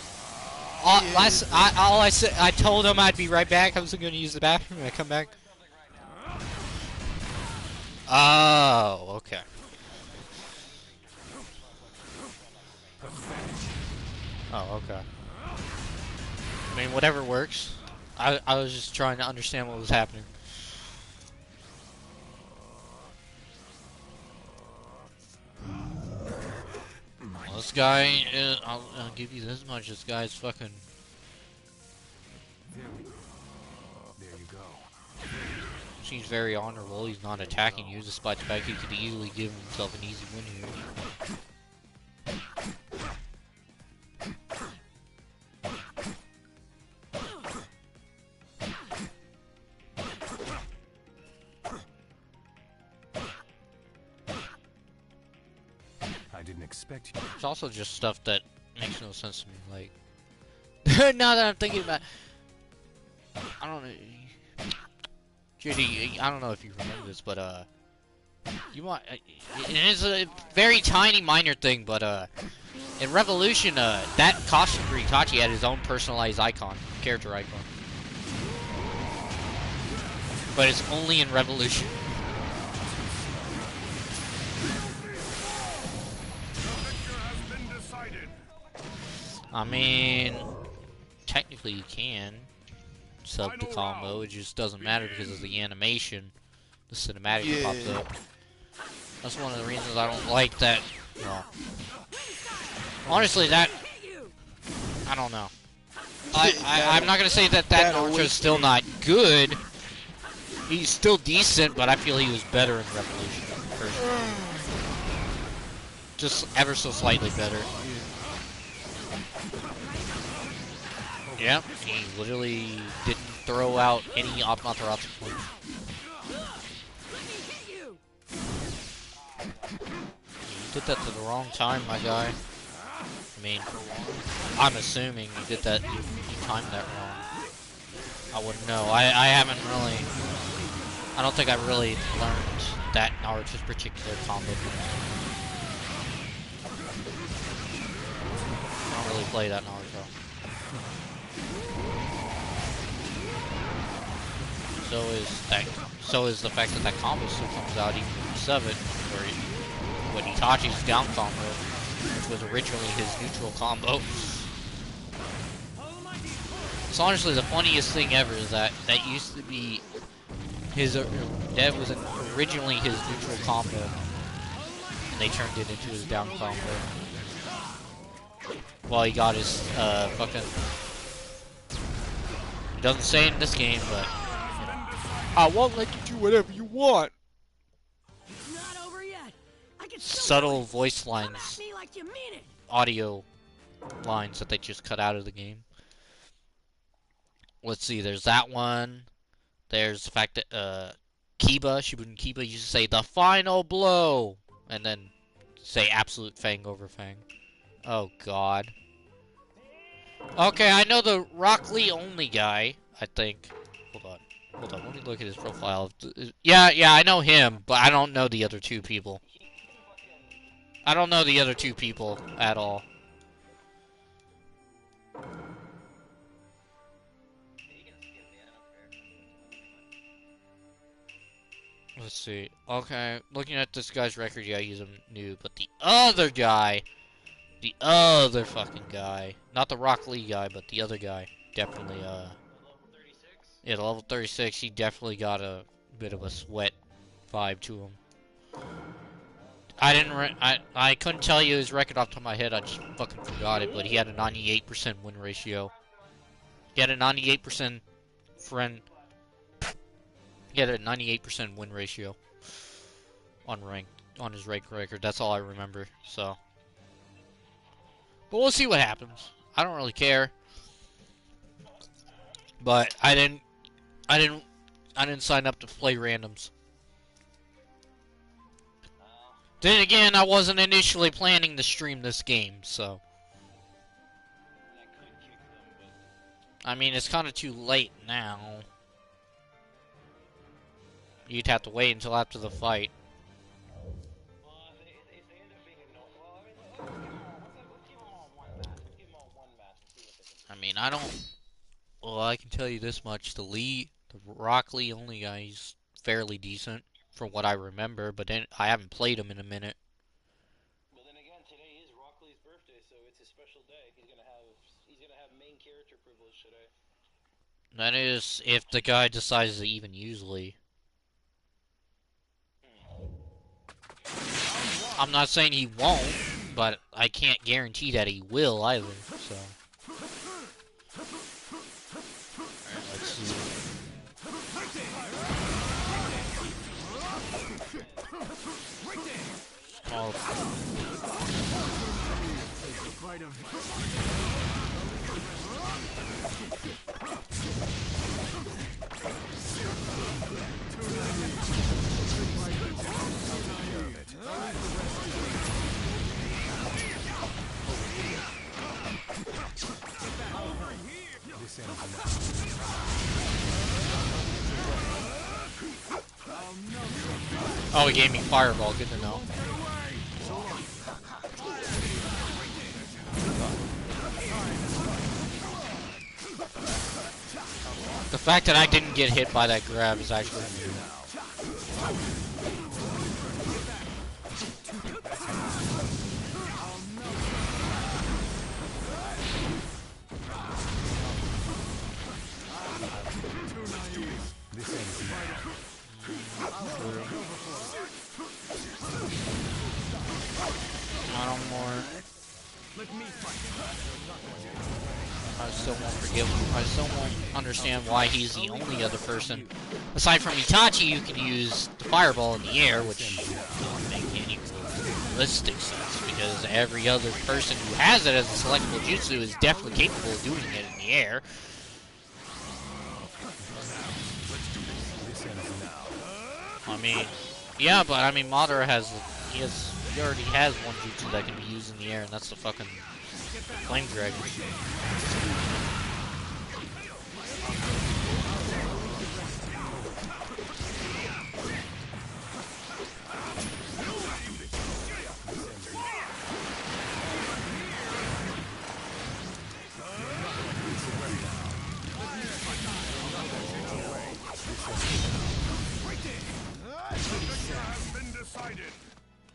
I said, I told him I'd be right back. I was going to use the bathroom and I come back. Oh, okay. Oh, okay. I mean, whatever works. I was just trying to understand what was happening. Well, this guy, I'll give you this much. This guy's fucking. There you go. Seems very honorable. He's not attacking you, despite the fact he could easily give himself an easy win here. I didn't expect you. It's also just stuff that makes no sense to me. Like, now that I'm thinking about, I don't know, JD. I don't know if you remember this, but you want. It is a very tiny, minor thing, but in Revolution, that costume for Itachi had his own personalized icon, character icon. But it's only in Revolution. I mean, technically you can sub the combo, it just doesn't matter because of the animation. The cinematic pops up. That's one of the reasons I don't like that. Well, honestly, that I don't know. I'm not gonna say that Naruto's still not good. He's still decent, but I feel he was better in Revolution. Personally. Just ever so slightly better. Yeah, he literally didn't throw out any Amaterasu points. You did that to the wrong time, my guy. I mean, I'm assuming you did that, you timed that wrong. I wouldn't know. I haven't really, I don't think I really learned that Naruto's particular combo. I don't really play that Naruto. So is the fact that that combo still comes out even in 7, where when Itachi's down combo, which was originally his neutral combo. It's honestly the funniest thing ever is that used to be his that was originally his neutral combo, and they turned it into his down combo. Well, he got his fucking. He doesn't say in this game, but. I won't let you do whatever you want. Not over yet. I can Subtle voice lines, me like you mean it. audio lines that they just cut out of the game. Let's see, there's that one. There's the fact that Kiba, Shibuya Kiba used to say the final blow, and then say absolute fang over fang. Oh god. Okay, I know the Rock Lee only guy, I think. Hold on, let me look at his profile. Yeah, I know him, but I don't know the other two people. I don't know the other two people at all. Let's see. Okay, looking at this guy's record, yeah, he's a noob. But the other guy, the other fucking guy, not the Rock Lee guy, but the other guy, definitely, yeah, the level 36, he definitely got a bit of a sweat vibe to him. I couldn't tell you his record off the top of my head, I just fucking forgot it, but he had a 98% win ratio. He had a 98% friend. He had a 98% win ratio on his rank record. That's all I remember. So, but we'll see what happens. I don't really care. But I didn't sign up to play randoms. Then again, I wasn't initially planning to stream this game, so. I mean, it's kind of too late now. You'd have to wait until after the fight. I mean, I don't. Well, I can tell you this much: the Rock Lee only guy, he's fairly decent from what I remember. But then I haven't played him in a minute. But then again, today is Rock Lee's birthday, so it's a special day. He's gonna have main character privilege today. That is, if the guy decides to even use Lee. I'm not saying he won't, but I can't guarantee that he will either. So. Alright, let's see. Oh. Oh, he gave me fireball. Good to know. The fact that I didn't get hit by that grab is actually new. I don't more. I still won't understand why he's the only other person. Aside from Itachi, you can use the fireball in the air, which doesn't make any realistic sense, because every other person who has it as a selectable jutsu is definitely capable of doing it in the air. I mean, yeah, but I mean, Madara he already has one jutsu that can be used in the air, and that's the fucking Flame Dragon.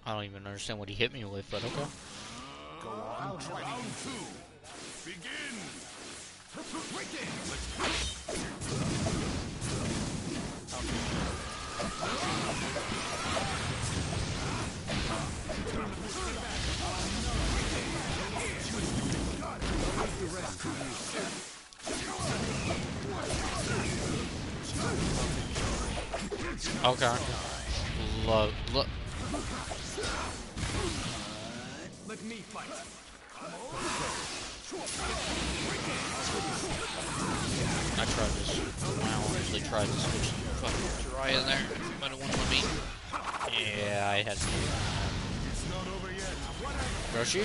I don't even understand what he hit me with, but okay. Go on, round two. Begin. Okay. Look. Let me fight. I tried this. I honestly tried to switch fucking Jiraiya there, but it wouldn't let me. Yeah, I had to. It's not over yet. Roshi?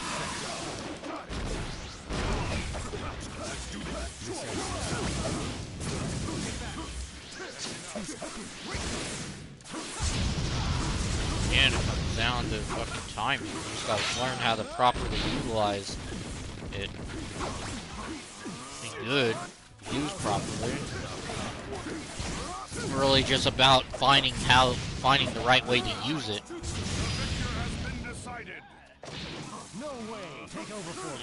And it comes down to fucking timing. You just gotta learn how to properly utilize it. Be good. Used properly. really just about finding the right way to use it.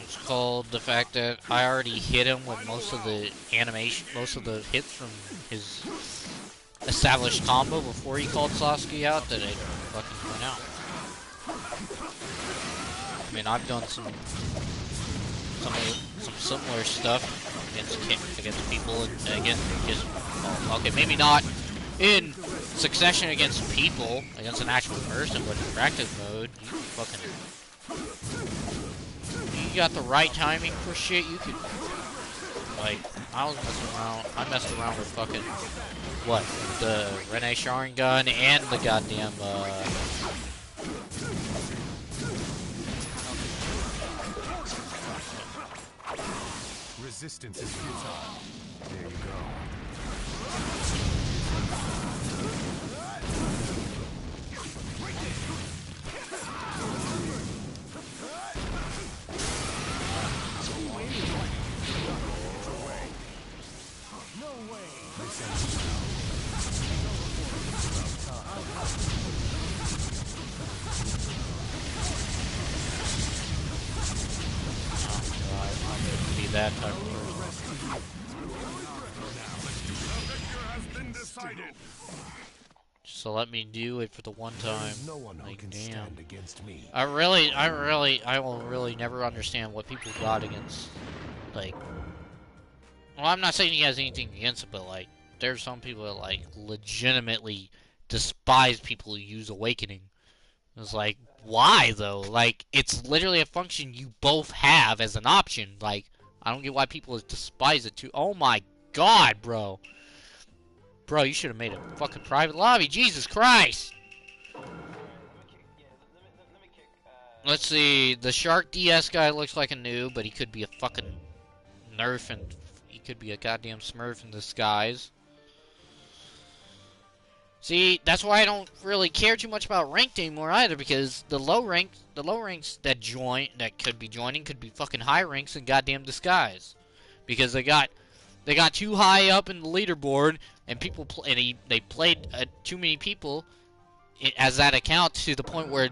It's called the fact that I already hit him with most of the animation, most of the hits from his established combo before he called Sasuke out, that it fucking went out. I mean, I've done some similar stuff against people and against well, okay, maybe not in succession against people, against an actual person, but in practice mode, you got the right timing for shit, you could, like, I messed around with fucking, what, the Rene Sharingan and the goddamn, Resistance is futile. There you go. that type of person. So let me do it for the one time. Like, damn. I will really never understand what people got against, like, well, I'm not saying he has anything against it, but, like, there's some people that, like, legitimately despise people who use Awakening. It's like, why, though? Like, it's literally a function you both have as an option. Like, I don't get why people despise it too. Oh my god, bro. Bro, you should have made a fucking private lobby. Jesus Christ! Let's see. The Shark DS guy looks like a noob, but he could be a fucking nerf, and he could be a goddamn smurf in disguise. See, that's why I don't really care too much about ranked anymore either, because the low ranks that could be joining could be fucking high ranks in goddamn disguise, because they got too high up in the leaderboard, and people they played too many people as that account to the point where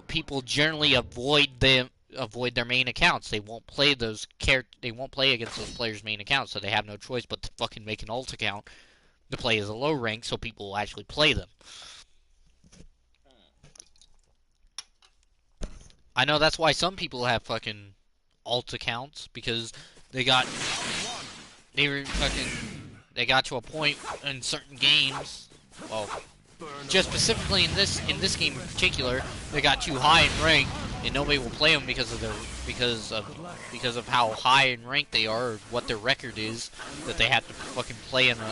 people generally avoid their main accounts. They won't play They won't play against those players' main accounts, so they have no choice but to fucking make an alt account to play as a low rank, so people will actually play them. I know that's why some people have fucking alt accounts, because they got to a point in certain games, well, just specifically in this game in particular, they got too high in rank, and nobody will play them because of how high in rank they are, or what their record is, that they have to fucking play in a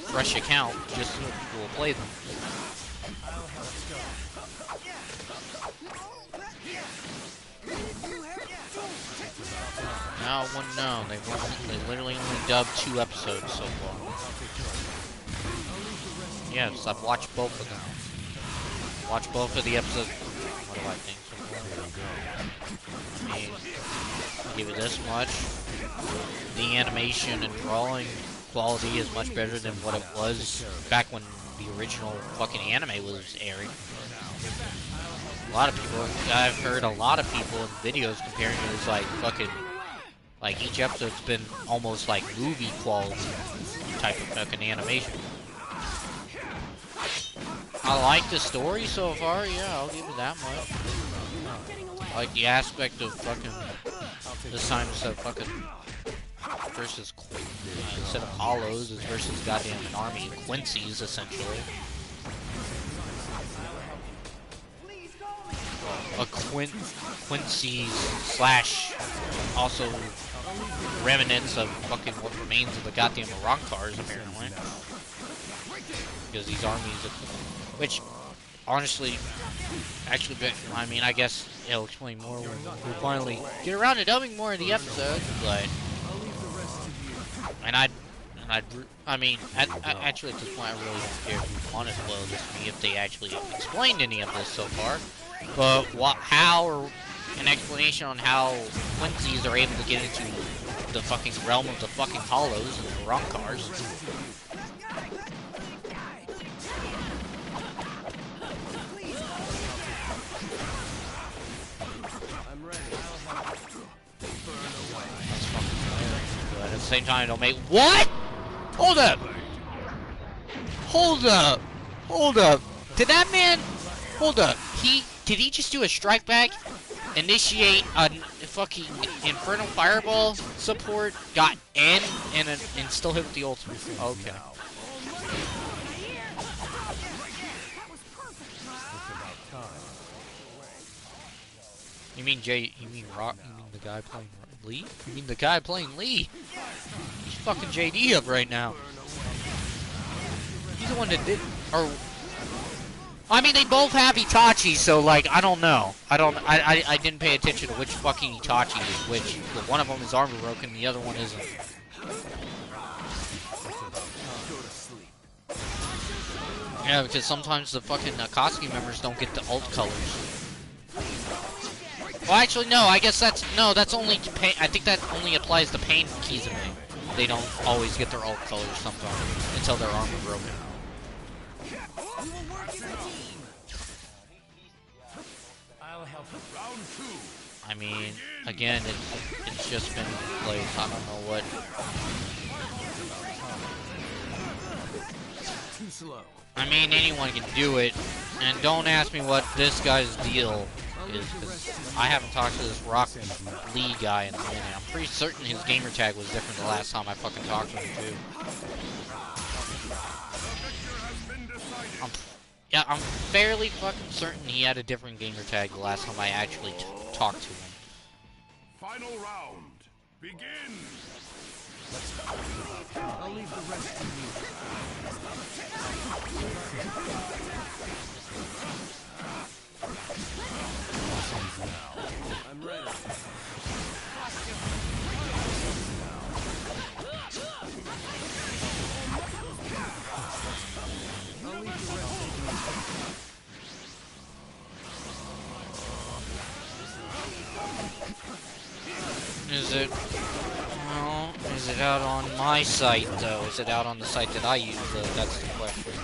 fresh account just so people will play them. Now I wouldn't know. They literally only dubbed 2 episodes so far. Yes, I've watched both of them. Watched both of the episodes. What do I think so far? I mean, I'll give it this much. The animation and drawing quality is much better than what it was back when the original fucking anime was airing. A lot of people, I've heard a lot of people in videos comparing it as like fucking, like each episode's been almost like movie quality type of fucking animation. I like the story so far, yeah, I'll give it that much. I like the aspect of fucking, this time instead of fucking versus, instead of hollows, it's versus goddamn an army of Quincy's, essentially. A Quincy slash also remnants of fucking what remains of the goddamn Arancars, apparently. Because these armies, which honestly, actually, I mean, I guess it'll explain more when we finally get around to dubbing more of the episodes, but, I mean, actually at this point, I really don't care if you want to spoil this to me if they actually explained any of this so far. But how an explanation on how Quincy's are able to get into the fucking realm of the fucking hollows and the Arancars. same time, it don't make... What? Hold up! Hold up! Hold up! Did that man... Hold up. Did he just do a strike back? Initiate a fucking Infernal Fireball support? Got N and still hit with the ultimate. Okay. You mean Rock? You mean the guy playing Lee? You mean the guy playing Lee? He's fucking JD up right now. He's the one that did, or I mean, they both have Itachi, so like I don't know. I didn't pay attention to which fucking Itachi is which. One of them is armor broken, the other one isn't. Yeah, because sometimes the fucking Akatsuki members don't get the alt colors. Well, actually, no. I guess that's only to pain. I think that only applies to pain Kizame. They don't always get their alt colors sometimes until their armor broken. I mean, again, it's just been like I don't know what. I mean, anyone can do it, and don't ask me what this guy's deal is, because I haven't talked to this Rock Lee guy in a minute. I'm pretty certain his gamer tag was different the last time I fucking talked to him, too. Yeah, I'm fairly fucking certain he had a different gamer tag the last time I actually talked to him. Final round. Begin. I'll leave the rest to you. I'm ready. I'll leave the rest to you. Is it? Well, is it out on my site though? Is it out on the site that I use though? That's the question.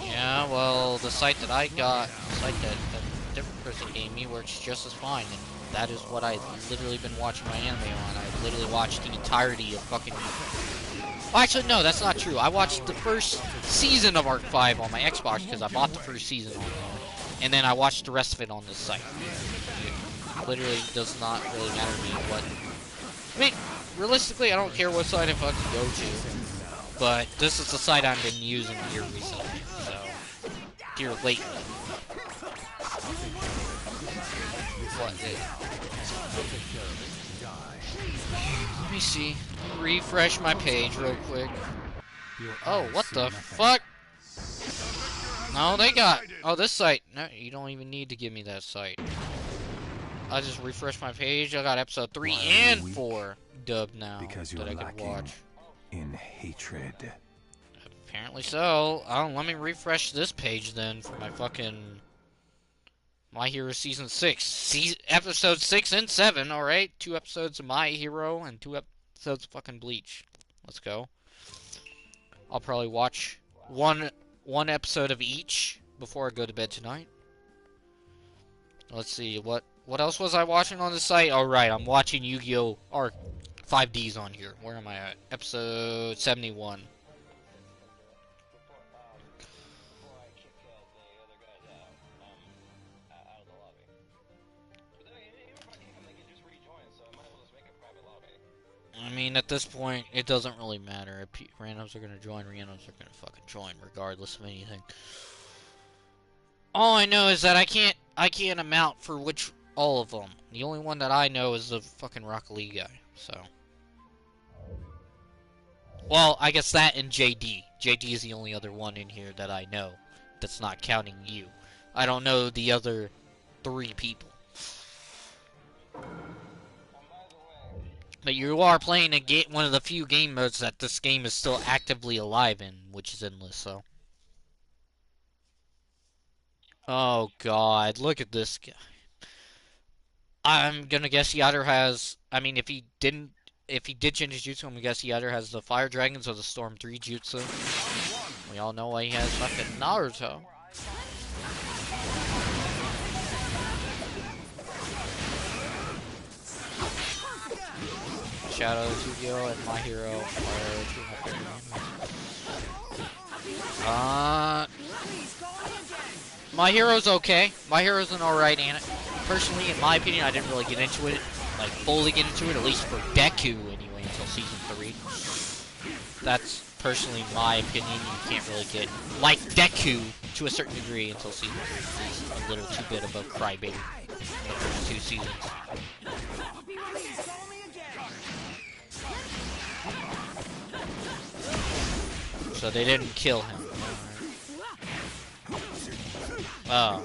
Yeah, well, the site that I got, the site that a different person gave me works just as fine, and that is what I've literally been watching my anime on. I literally watched the entirety of fucking... Well, actually, no, that's not true. I watched the first season of Arc 5 on my Xbox because I bought the first season on there. And then I watched the rest of it on this site. It literally does not really matter to me what... I mean, realistically, I don't care what site I fucking go to. But this is the site I've been using here recently, so... Here lately. What? Let me see. Refresh my page real quick. Oh, what the fuck? No, they got... Oh, this site. No, you don't even need to give me that site. I just refreshed my page. I got episode 3 and 4 dubbed now that I can watch. In hatred. Apparently so. Oh, let me refresh this page then for my fucking... My Hero Season 6. Episode 6 and 7, alright? 2 episodes of My Hero and 2 episodes of fucking Bleach. Let's go. I'll probably watch one episode of each before I go to bed tonight. Let's see, what else was I watching on the site? Alright, I'm watching Yu-Gi-Oh! Arc 5Ds on here. Where am I at? Episode 71. I mean, at this point, it doesn't really matter. If randoms are gonna join, randoms are gonna fucking join, regardless of anything. All I know is that I can't amount for all of them. The only one that I know is the fucking Rock Lee guy, so. Well, I guess that and JD. JD is the only other one in here that I know. That's not counting you. I don't know the other 3 people. But you are playing one of the few game modes that this game is still actively alive in, which is endless, so. Oh god, look at this guy. I'm gonna guess he either has... I mean, if he did change his jutsu, I'm gonna guess he either has the Fire Dragons or the Storm 3 jutsu. We all know why he has fucking Naruto. of Shadows, Yu-Gi-Oh, and My Hero are two of my favorite animes. My Hero's okay. My Hero's an alright anime. Personally, in my opinion, I didn't really get into it, like fully get into it, at least for Deku anyway, until season 3. That's personally my opinion. You can't really get like Deku to a certain degree until season 3. He's a little too bit of a crybaby in the first 2 seasons. So they didn't kill him. Oh.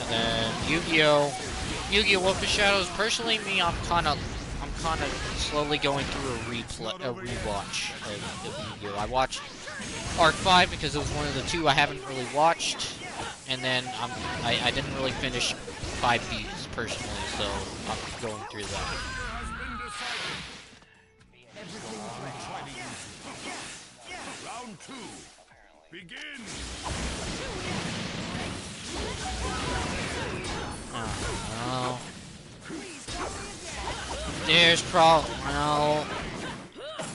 And then Yu-Gi-Oh! Yu-Gi-Oh! Wolf of Shadows. Personally, me, I'm kind of slowly going through a rewatch of Yu-Gi-Oh! I watched Arc 5 because it was one of the 2 I haven't really watched, and then I didn't really finish 5Ds personally, so I'm going through that. Round 2. Begin. Oh, there's probably, well,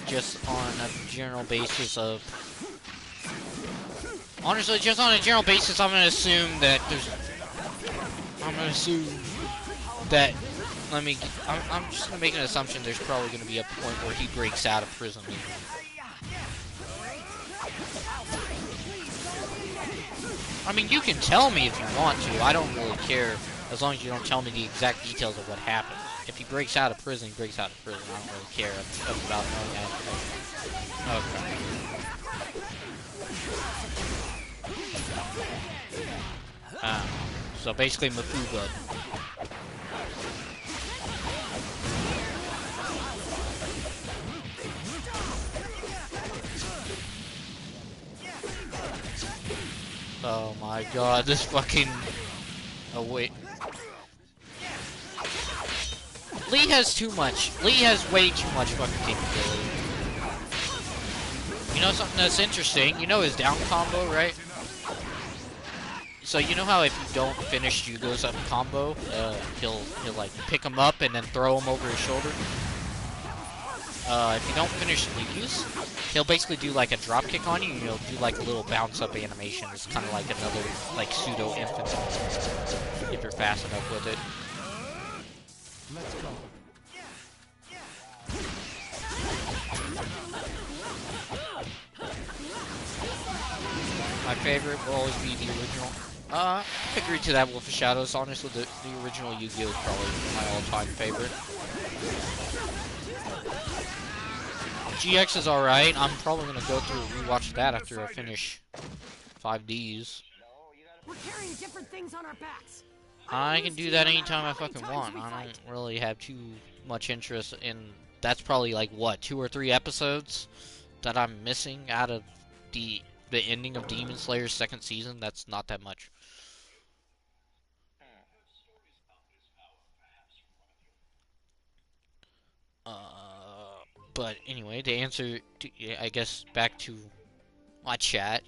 just on a general basis of, honestly, just on a general basis, I'm gonna assume that I'm just gonna make an assumption there's probably gonna be a point where he breaks out of prison. I mean, you can tell me if you want to. I don't really care, as long as you don't tell me the exact details of what happened. If he breaks out of prison, he breaks out of prison. I don't really care about knowing that information. Okay. So basically, Mafuga. Oh my god, this fucking... Oh wait. Lee has too much. Lee has way too much fucking capability. You know something that's interesting? You know his down combo, right? So you know how if you don't finish Yugo's up combo, he'll like pick him up and then throw him over his shoulder? If you don't finish Lee's, he'll basically do like a drop kick on you, and he'll do like a little bounce up animation. It's kind of like another like pseudo infinite if you're fast enough with it. Let's go. My favorite will always be the original. I agree to that, Wolf of Shadows. Honestly, the original Yu-Gi-Oh! Is probably my all-time favorite. GX is alright. I'm probably gonna go through and rewatch that after I finish 5Ds. We're carrying different things on our backs. I can do that anytime I fucking want. I don't really have too much interest in... That's probably like, what, 2 or 3 episodes that I'm missing out of the ending of Demon Slayer's 2nd season? That's not that much. But anyway, to answer, I guess, back to my chat,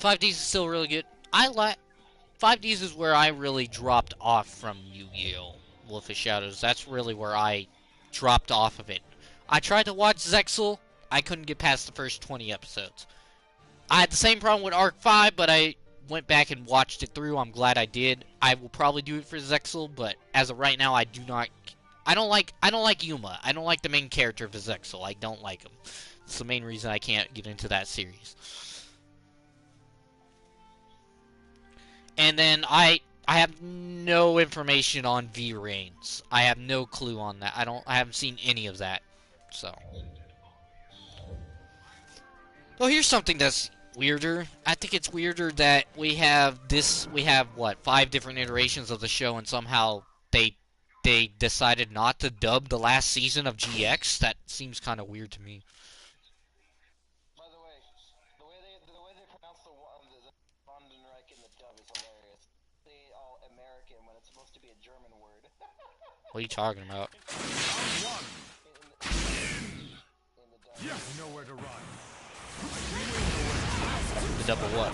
5Ds is still really good. 5Ds is where I really dropped off from Yu-Gi-Oh! Wolf of Shadows. That's really where I dropped off of it. I tried to watch Zexal. I couldn't get past the first 20 episodes. I had the same problem with Arc 5, but I went back and watched it through. I'm glad I did. I will probably do it for Zexal, but as of right now, I don't like Yuma. I don't like the main character of Zexal. I don't like him. It's the main reason I can't get into that series. And then I have no information on V-Reigns. I have no clue on that. I haven't seen any of that. So. Well, here's something that's weirder. I think it's weirder that we have what, 5 different iterations of the show, and somehow they decided not to dub the last season of GX. That seems kind of weird to me. By the way, the way they pronounce the Vandenreich in the dub is hilarious. They all American when it's supposed to be a German word. What are you talking about? In the dub. Yes, nowhere to run. The double what?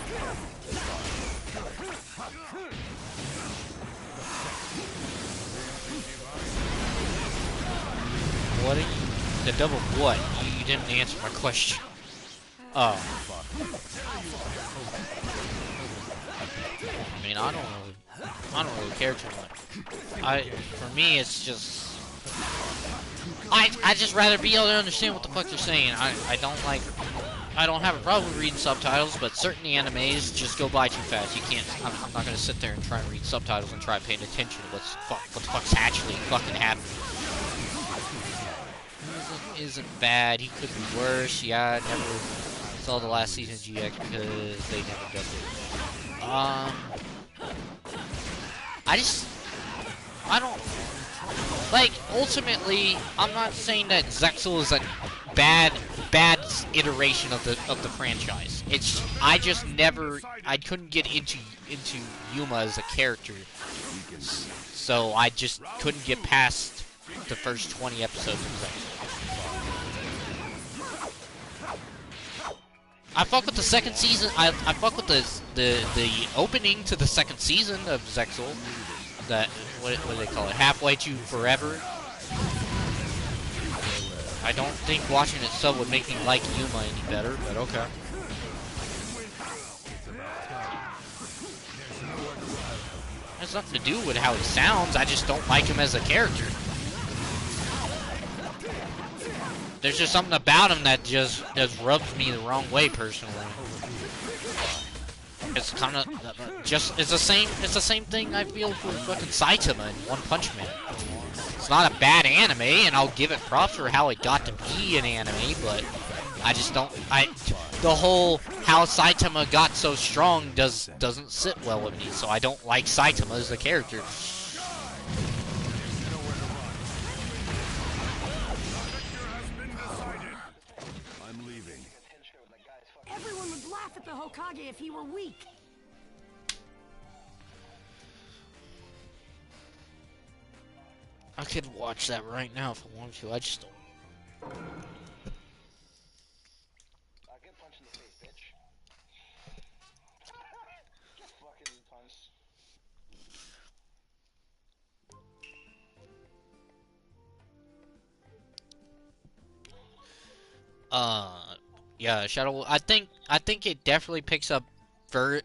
what are you? The double what? You didn't answer my question. Oh. I mean, I don't really care too much. For me, it's just, I just rather be able to understand what the fuck they're saying. I don't have a problem with reading subtitles, but certain animes just go by too fast. You can't, I'm not gonna sit there and try and read subtitles and try paying attention to what the fuck's actually fucking happening. Isn't bad, he could be worse. Yeah, I never saw the last season of GX because they never dubbed it. I don't, like, ultimately, I'm not saying that Zexal is a bad iteration of the franchise. It's, I couldn't get into Yuma as a character, so I just couldn't get past the first 20 episodes of Zexal. I fuck with the second season. I fuck with the opening to the second season of Zexal. That, what do they call it? Halfway to Forever. I don't think watching it sub would make me like Yuma any better, but okay. It has nothing to do with how he sounds. I just don't like him as a character. There's just something about him that just rubs me the wrong way personally. It's kind of it's the same thing I feel for fucking Saitama in One Punch Man. It's not a bad anime, and I'll give it props for how it got to be an anime, but I just don't, the whole how Saitama got so strong doesn't sit well with me, so I don't like Saitama as a character. Everyone would laugh at the Hokage if he were weak. I could watch that right now if I wanted to. I just don't. I'll get punched in the face, bitch. Get fucking punched. Yeah, Shadow. I think it definitely picks up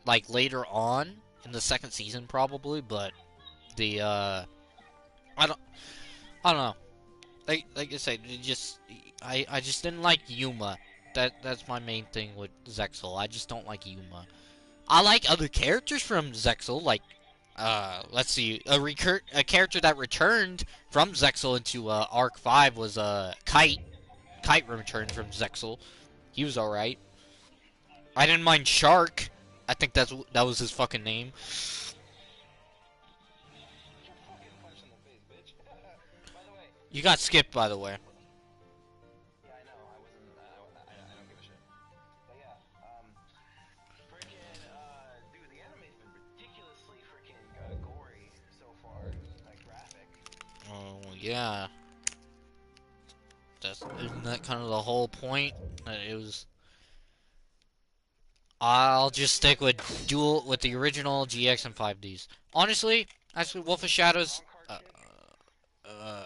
like later on in the second season probably, but the I don't know. Like I said, I just didn't like Yuma. That's my main thing with Zexal. I just don't like Yuma. I like other characters from Zexal, like let's see, a character that returned from Zexal into Arc 5 was Kite. Kite returned from Zexal. He was alright. I didn't mind Shark. I think that was his fucking name. You got skipped, by the way. Yeah, I know. I wasn't. I don't give a shit. But yeah, freaking, dude, the anime's been ridiculously freaking gory so far, like graphic. Oh yeah. Isn't that kind of the whole point? It was. I'll just stick with the original GX and 5Ds. Honestly, Wolf of Shadows.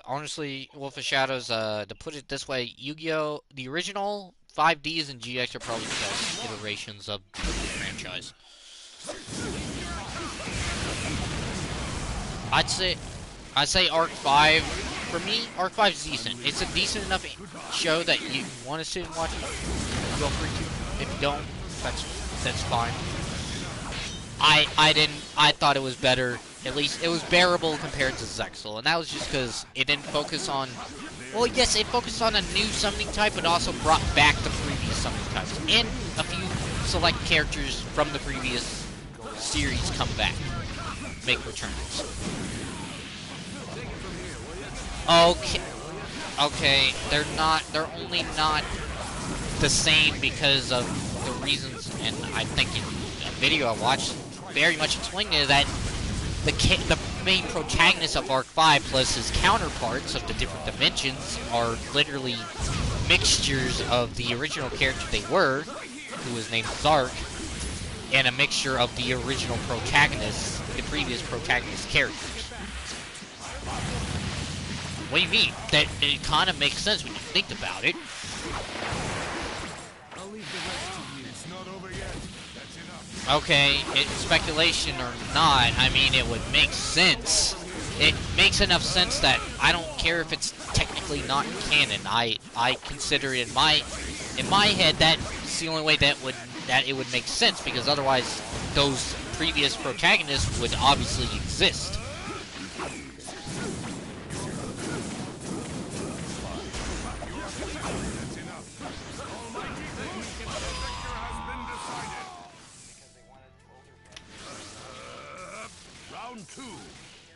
Honestly, Wolf of Shadows. To put it this way, Yu-Gi-Oh! The original 5Ds and GX are probably the best iterations of the franchise. I'd say Arc 5. For me, Arc 5 is decent. It's a decent enough show that you want to sit and watch it. Feel free to. If you don't, that's fine. I thought it was better. At least it was bearable compared to Zexal, and that was just because it didn't focus on. Well, yes, it focused on a new summoning type, but also brought back the previous summoning types, and a few select characters from the previous series come back, make returns. Okay, they're only not the same because of the reasons, and I think in a video I watched very much explained it, that the main protagonist of Arc 5 plus his counterparts of the different dimensions are literally mixtures of the original character they were, who was named Zark, and a mixture of the original protagonist, the previous protagonist characters. What do you mean? That it kind of makes sense when you think about it. I'll leave the rest to you. It's not over yet. That's enough. Okay, it's speculation or not, I mean, it would make sense. It makes enough sense that I don't care if it's technically not canon. I consider it in my head that's the only way that it would make sense, because otherwise those previous protagonists would obviously exist. Round 2.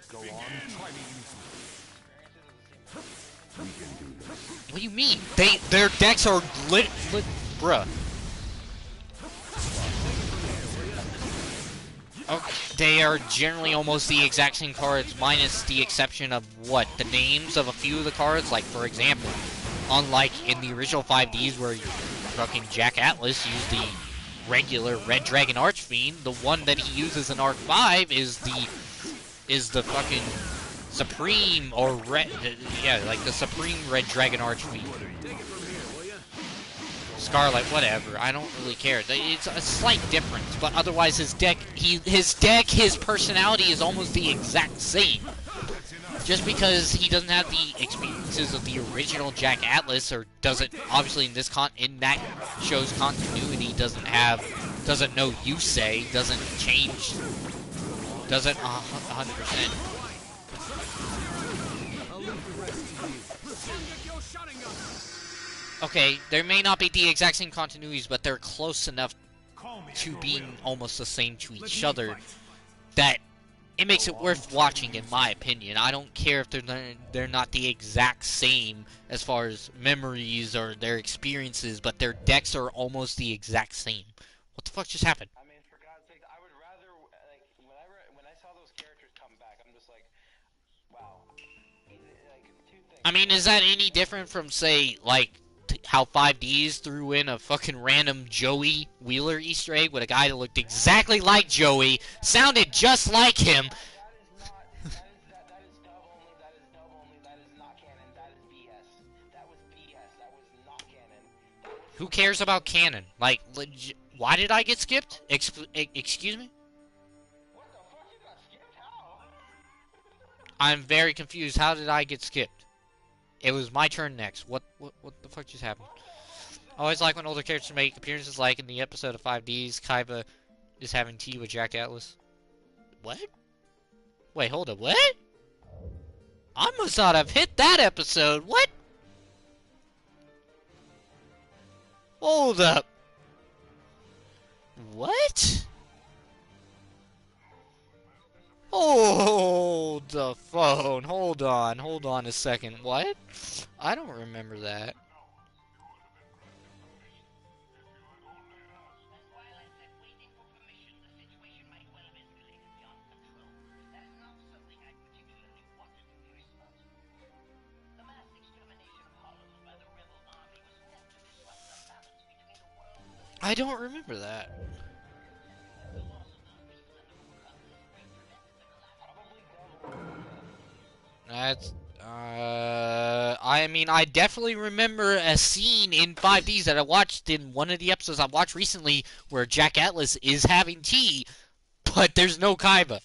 Go on, try me. What do you mean? Their decks are lit, bruh. Okay, they are generally almost the exact same cards, minus the exception of what? The names of a few of the cards? Like, for example, unlike in the original 5Ds where fucking Jack Atlas used the regular Red Dragon Archfiend, the one that he uses in Arc 5 is the fucking Supreme or Red, yeah, like the Supreme Red Dragon Archfiend. Scarlet, whatever. I don't really care. It's a slight difference, but otherwise his personality is almost the exact same. Just because he doesn't have the experiences of the original Jack Atlas, or doesn't, obviously in that show's continuity, doesn't know Yusei, doesn't change, doesn't 100%. Okay, there may not be the exact same continuities, but they're close enough to being almost the same to each other that it makes it worth watching, in my opinion. I don't care if they're not the exact same as far as memories or their experiences, but their decks are almost the exact same. What the fuck just happened? I mean, for God's sake, I would rather, like, when I saw those characters come back, I'm just like, wow. Like, two things. I mean, is that any different from, say, like, how 5Ds threw in a fucking random Joey Wheeler Easter egg with a guy that looked exactly like Joey, sounded just like him? That is dub only, that is not canon, that is BS. That was BS, that was not canon. Who cares about canon? Like, why did I get skipped? Excuse me? What the fuck, you got skipped? How? I'm very confused. How did I get skipped? It was my turn next. What the fuck just happened? I always like when older characters make appearances, like in the episode of 5Ds, Kaiba is having tea with Jack Atlas. What? Wait, hold up, what? I must not have hit that episode. What? Hold up. What? Hold the phone. Hold on a second. What? I don't remember that. I don't remember that. That's, I mean, I definitely remember a scene in 5Ds that I watched in one of the episodes I watched recently where Jack Atlas is having tea, but there's no Kaiba. By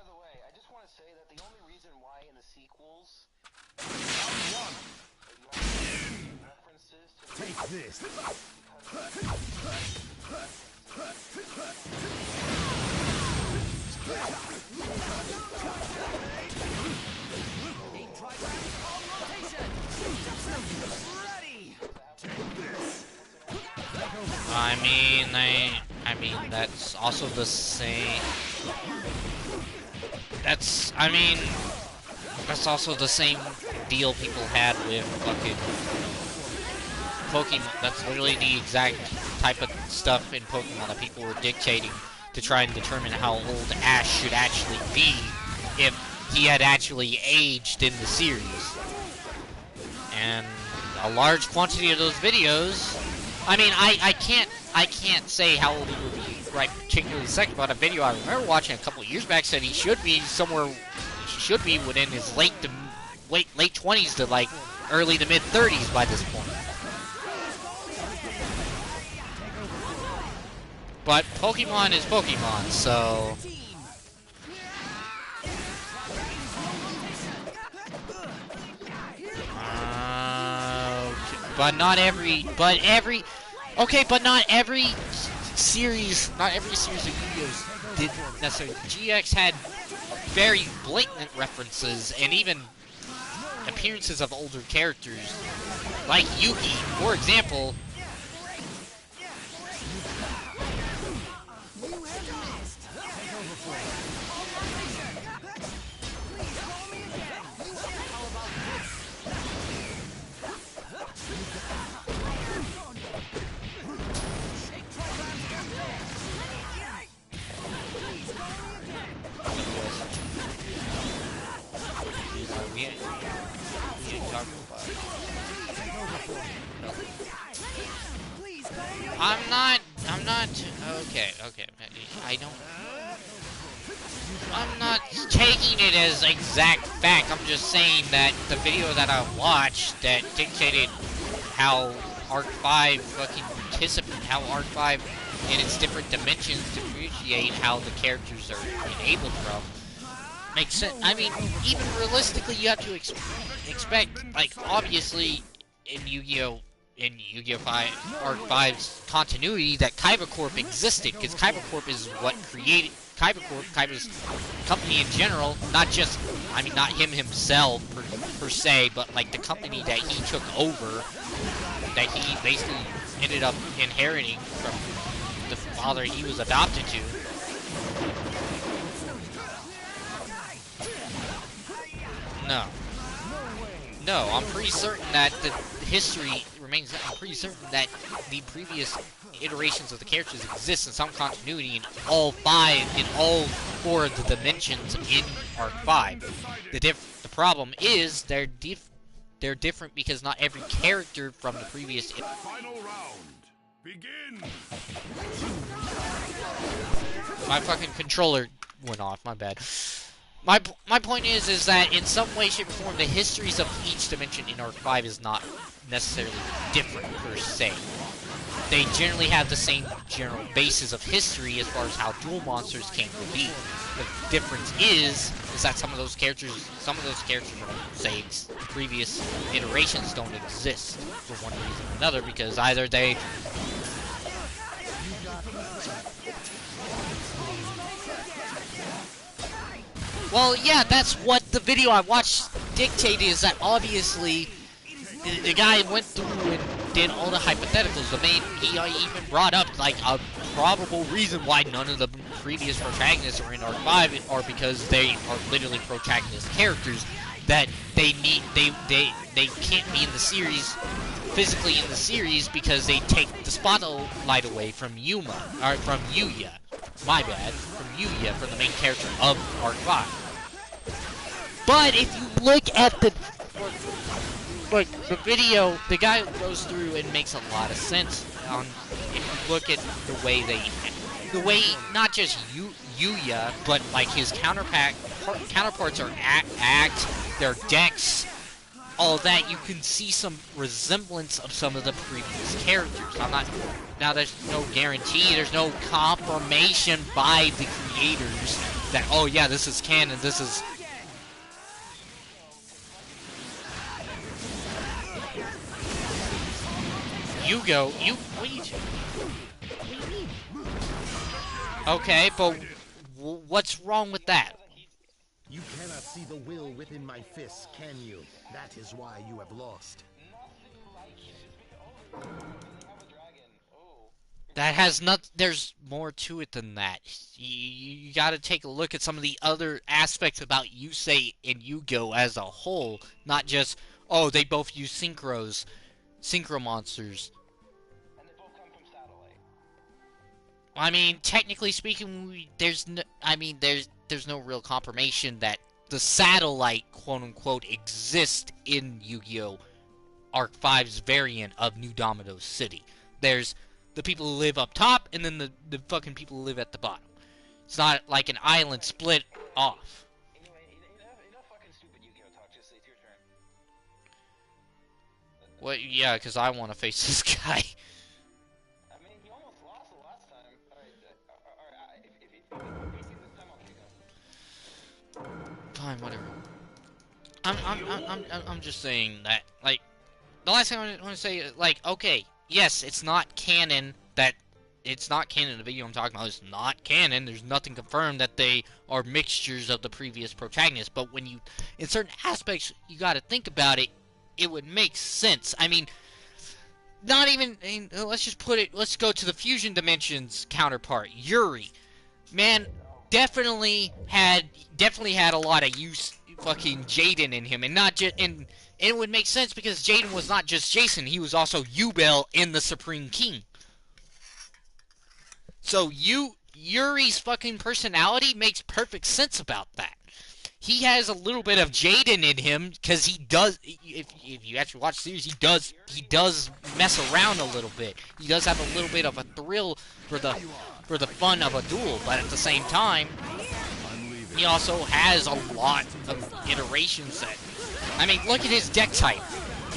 the way, I just want to say that the only reason why in the sequels, references to Take this. I mean, that's also the same. That's also the same deal people had with fucking Pokemon. That's literally the exact type of stuff in Pokemon that people were dictating to try and determine how old Ash should actually be if he had actually aged in the series. And a large quantity of those videos, I mean, I can't say how old he would be right particularly second, but a video I remember watching a couple of years back said he should be somewhere should be within his late 20s to like early to mid 30s by this point. But Pokemon is Pokemon, so but not every series of Yu-Gi-Ohs did necessarily. GX had very blatant references and even appearances of older characters, like Yugi, for example. Okay. I'm not taking it as exact fact. I'm just saying that the video that I watched that dictated how Arc 5 fucking how Arc 5 in its different dimensions differentiate how the characters are enabled from makes sense. I mean, even realistically, you have to expect, like, obviously, in Yu-Gi-Oh! In Yu-Gi-Oh! 5, Arc 5's continuity, that Kaiba Corp existed, because Kaiba Corp is what created Kaiba's company in general, not just, I mean, not him himself per se, but like the company that he took over, that he basically ended up inheriting from the father he was adopted to. No, I'm pretty certain that the history remains. I'm pretty certain that the previous iterations of the characters exist in some continuity in all 4 of the dimensions in Arc 5. The problem is they're different because not every character from the previous. Final round. Begin. My fucking controller went off. My bad. My point is that in some way, shape, or form, the histories of each dimension in Arc 5 is not necessarily different per se. They generally have the same general basis of history as far as how dual monsters came to be. The difference is that some of those characters from, say, previous iterations don't exist for one reason or another, because either they... Well, yeah, that's what the video I watched dictated, is that obviously the guy went through and did all the hypotheticals. He even brought up, like, a probable reason why none of the previous protagonists are in Arc 5 are because they are literally protagonist characters that they can't be in the series, physically in the series, because they take the spotlight away from from Yuya. My bad, from Yuya, from the main character of Arc 5. But if you look at the video, the guy goes through and makes a lot of sense on, if you look at the way not just Yuya, but like his counterparts are act, their decks, all that. You can see some resemblance of some of the previous characters. Now there's no guarantee, there's no confirmation by the creators that, oh yeah, this is canon, this is... What are you doing? Okay, but what's wrong with that? You cannot see the will within my fists, can you? That is why you have lost. That has not. There's more to it than that. You gotta take a look at some of the other aspects about Yusei and Yu-Gi-Oh! As a whole, not just, oh, they both use synchro monsters. And they both come from satellite. I mean, technically speaking, there's no real confirmation that the satellite, quote unquote, exists in Yu-Gi-Oh! Arc 5's variant of New Domino City. There's the people who live up top, and then the fucking people who live at the bottom. It's not like an island split off. Well, yeah, because I want to face this guy. I mean, he almost lost the last time. Alright, if he beats you this time, I'll kick him. Fine, whatever. I'm just saying that, like, the last thing I want to say, like, okay, yes, it's not canon that, it's not canon, the video I'm talking about is not canon, there's nothing confirmed that they are mixtures of the previous protagonists, but when you, in certain aspects, you gotta think about it, it would make sense. I mean, not even, let's just put it, let's go to the Fusion Dimensions counterpart, Yuri. Man, definitely had a lot of use fucking Jaden in him, and not just, and it would make sense because Jaden was not just Jason, he was also Yubel in the Supreme King. So Yuri's fucking personality makes perfect sense about that. He has a little bit of Jaden in him because he does. If you actually watch the series, he does mess around a little bit. He does have a little bit of a thrill for the fun of a duel, but at the same time, he also has a lot of iterations that. I mean, look at his deck type.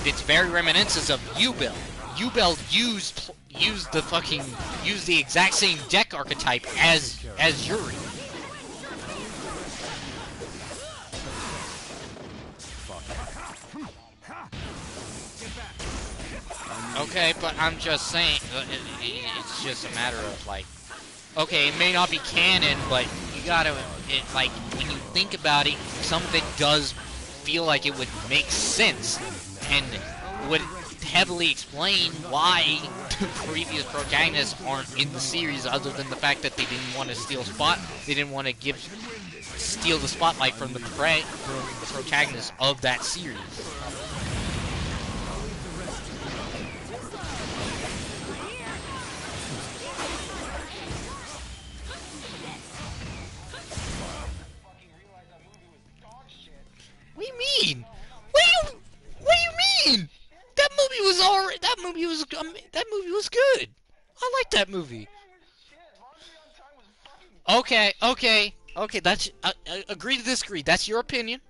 It's very reminiscent of Yubel. Yubel used the exact same deck archetype as Yuri. Okay, but I'm just saying, it's just a matter of, like, okay, it may not be canon, but you gotta, like, when you think about it, some of it does feel like it would make sense, and would heavily explain why the previous protagonists aren't in the series, other than the fact that they didn't want to steal the spotlight from the protagonists of that series. What do you mean? What do you mean? That movie was alright. That movie was good. I like that movie. Okay. That's agree to disagree. That's your opinion.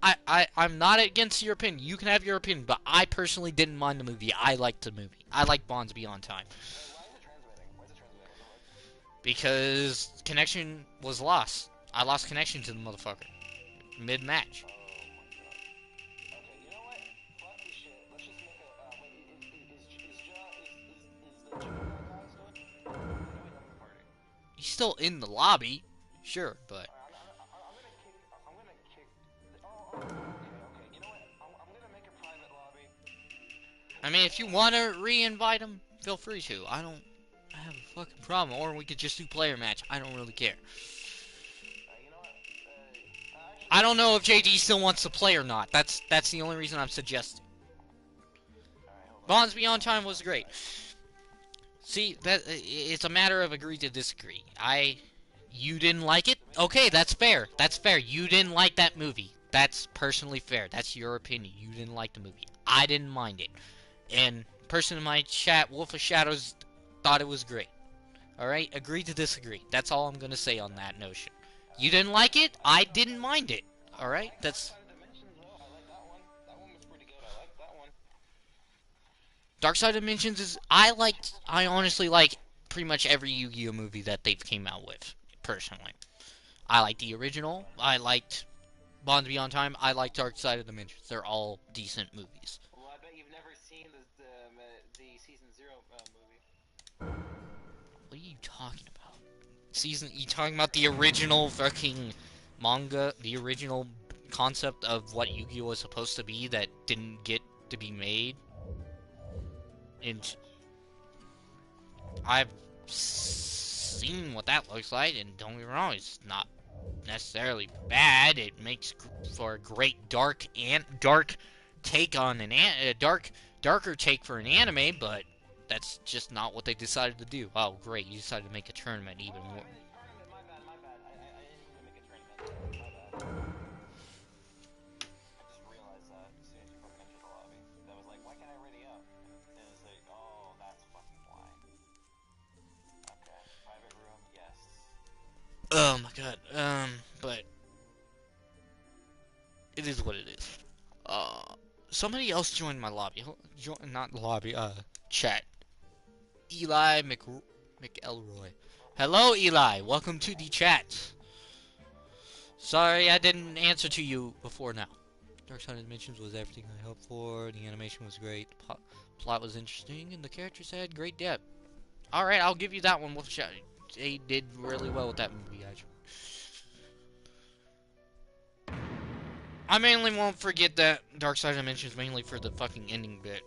I'm not against your opinion. You can have your opinion, but I personally didn't mind the movie. I liked the movie. I like Bonds Beyond Time. Because connection was lost. I lost connection to the motherfucker mid-match. He's still in the lobby, sure, but. I mean, if you want to re-invite him, feel free to. I don't have a fucking problem. Or we could just do player match. I don't really care. I don't know if JD still wants to play or not. That's the only reason I'm suggesting. Bonds Beyond Time was great. See, it's a matter of agree to disagree. You didn't like it? Okay, that's fair. That's fair. You didn't like that movie. That's personally fair. That's your opinion. You didn't like the movie. I didn't mind it. And person in my chat, Wolf of Shadows, thought it was great. Alright? Agree to disagree. That's all I'm gonna say on that notion. You didn't like it? I didn't mind it. Alright? That's... Dark Side of Dimensions is... I honestly like pretty much every Yu-Gi-Oh movie that they've came out with, personally. I like the original. I liked Bonds Beyond Time. I like Dark Side of Dimensions. They're all decent movies. Well, I bet you've never seen the Season 0 movie. What are you talking about? You talking about the original fucking manga? The original concept of what Yu-Gi-Oh was supposed to be that didn't get to be made? And I've seen what that looks like, and don't get me wrong, it's not necessarily bad. It makes for a great dark take on darker take for an anime, but that's just not what they decided to do. Oh, great, you decided to make a tournament even more. My bad. I didn't make a tournament. I just realized that as soon as you fucking entered the lobby. That was like, why can't I ready up? And it's like, oh, that's fucking why. Okay, private room, yes. Oh my god, but it is what it is. somebody else joined my lobby. Not lobby, chat. Eli McElroy. Hello, Eli. Welcome to the chat. Sorry I didn't answer to you before now. Dark Side Dimensions was everything I hoped for. The animation was great. The plot was interesting, and the characters had great depth. Alright, I'll give you that one. They did really well with that movie, actually. I mainly won't forget that Dark Side Dimensions mainly for the fucking ending bit.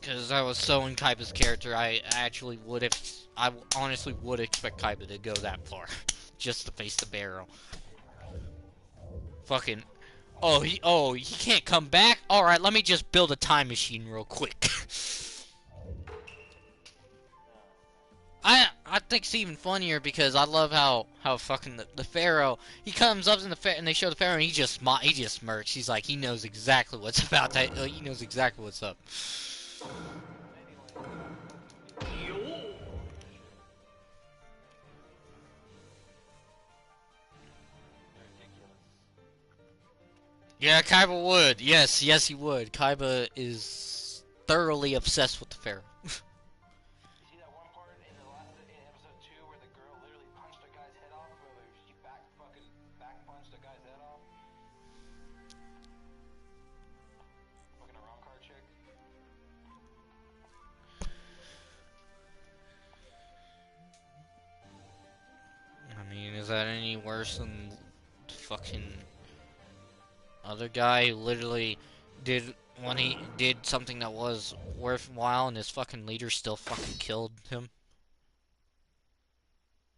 Because I was so in Kaiba's character, I actually would have... I honestly would expect Kaiba to go that far. Just to face the barrel. Fucking... Oh, he can't come back? Alright, let me just build a time machine real quick. I think it's even funnier because I love how fucking the Pharaoh, he comes up in and they show the Pharaoh and he just smirks. He's like, he knows exactly what's about that. He knows exactly what's up. Yeah, Kaiba would. Yes, he would. Kaiba is thoroughly obsessed with the Pharaoh. See that one part in episode 2 where the girl literally punched a guy's head off, or she back punched a guy's head off? Fucking a rom card chick. I mean, is that any worse than the fucking other guy who literally did when he did something that was worthwhile and his fucking leader still fucking killed him?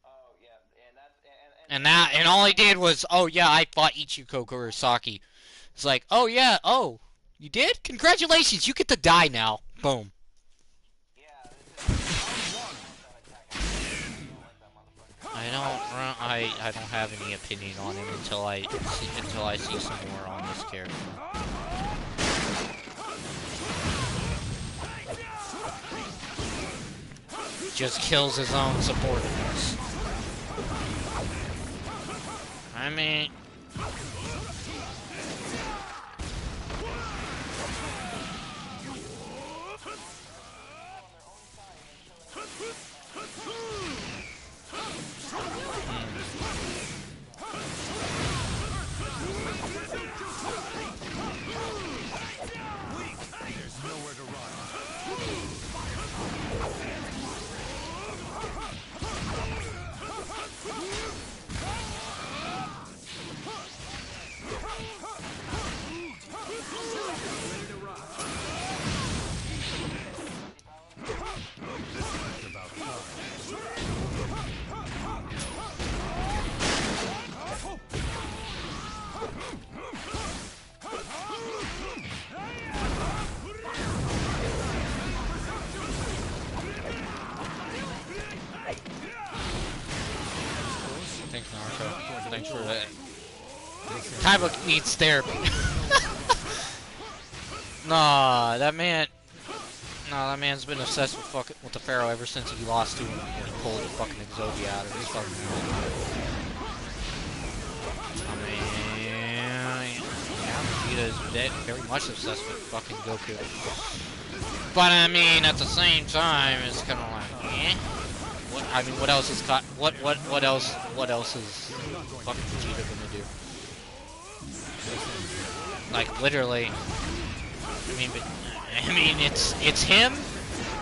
Oh yeah, And all he did was, oh yeah, I fought Ichiko Kurosaki. It's like, oh yeah, oh, you did? Congratulations, you get to die now. Boom. I don't have any opinion on him until I see some more on this character. Just kills his own supporters. I mean, thanks, Naruto. Thanks for that. Kaiba needs therapy. Nah, that man's been obsessed with the Pharaoh ever since he lost to him when he pulled the fucking Exodia out of his fucking mouth. I mean, yeah, Vegeta is very much obsessed with fucking Goku. But I mean, at the same time, it's kind of like, eh? What else is what else is fucking Vegeta gonna do? Like literally, it's him.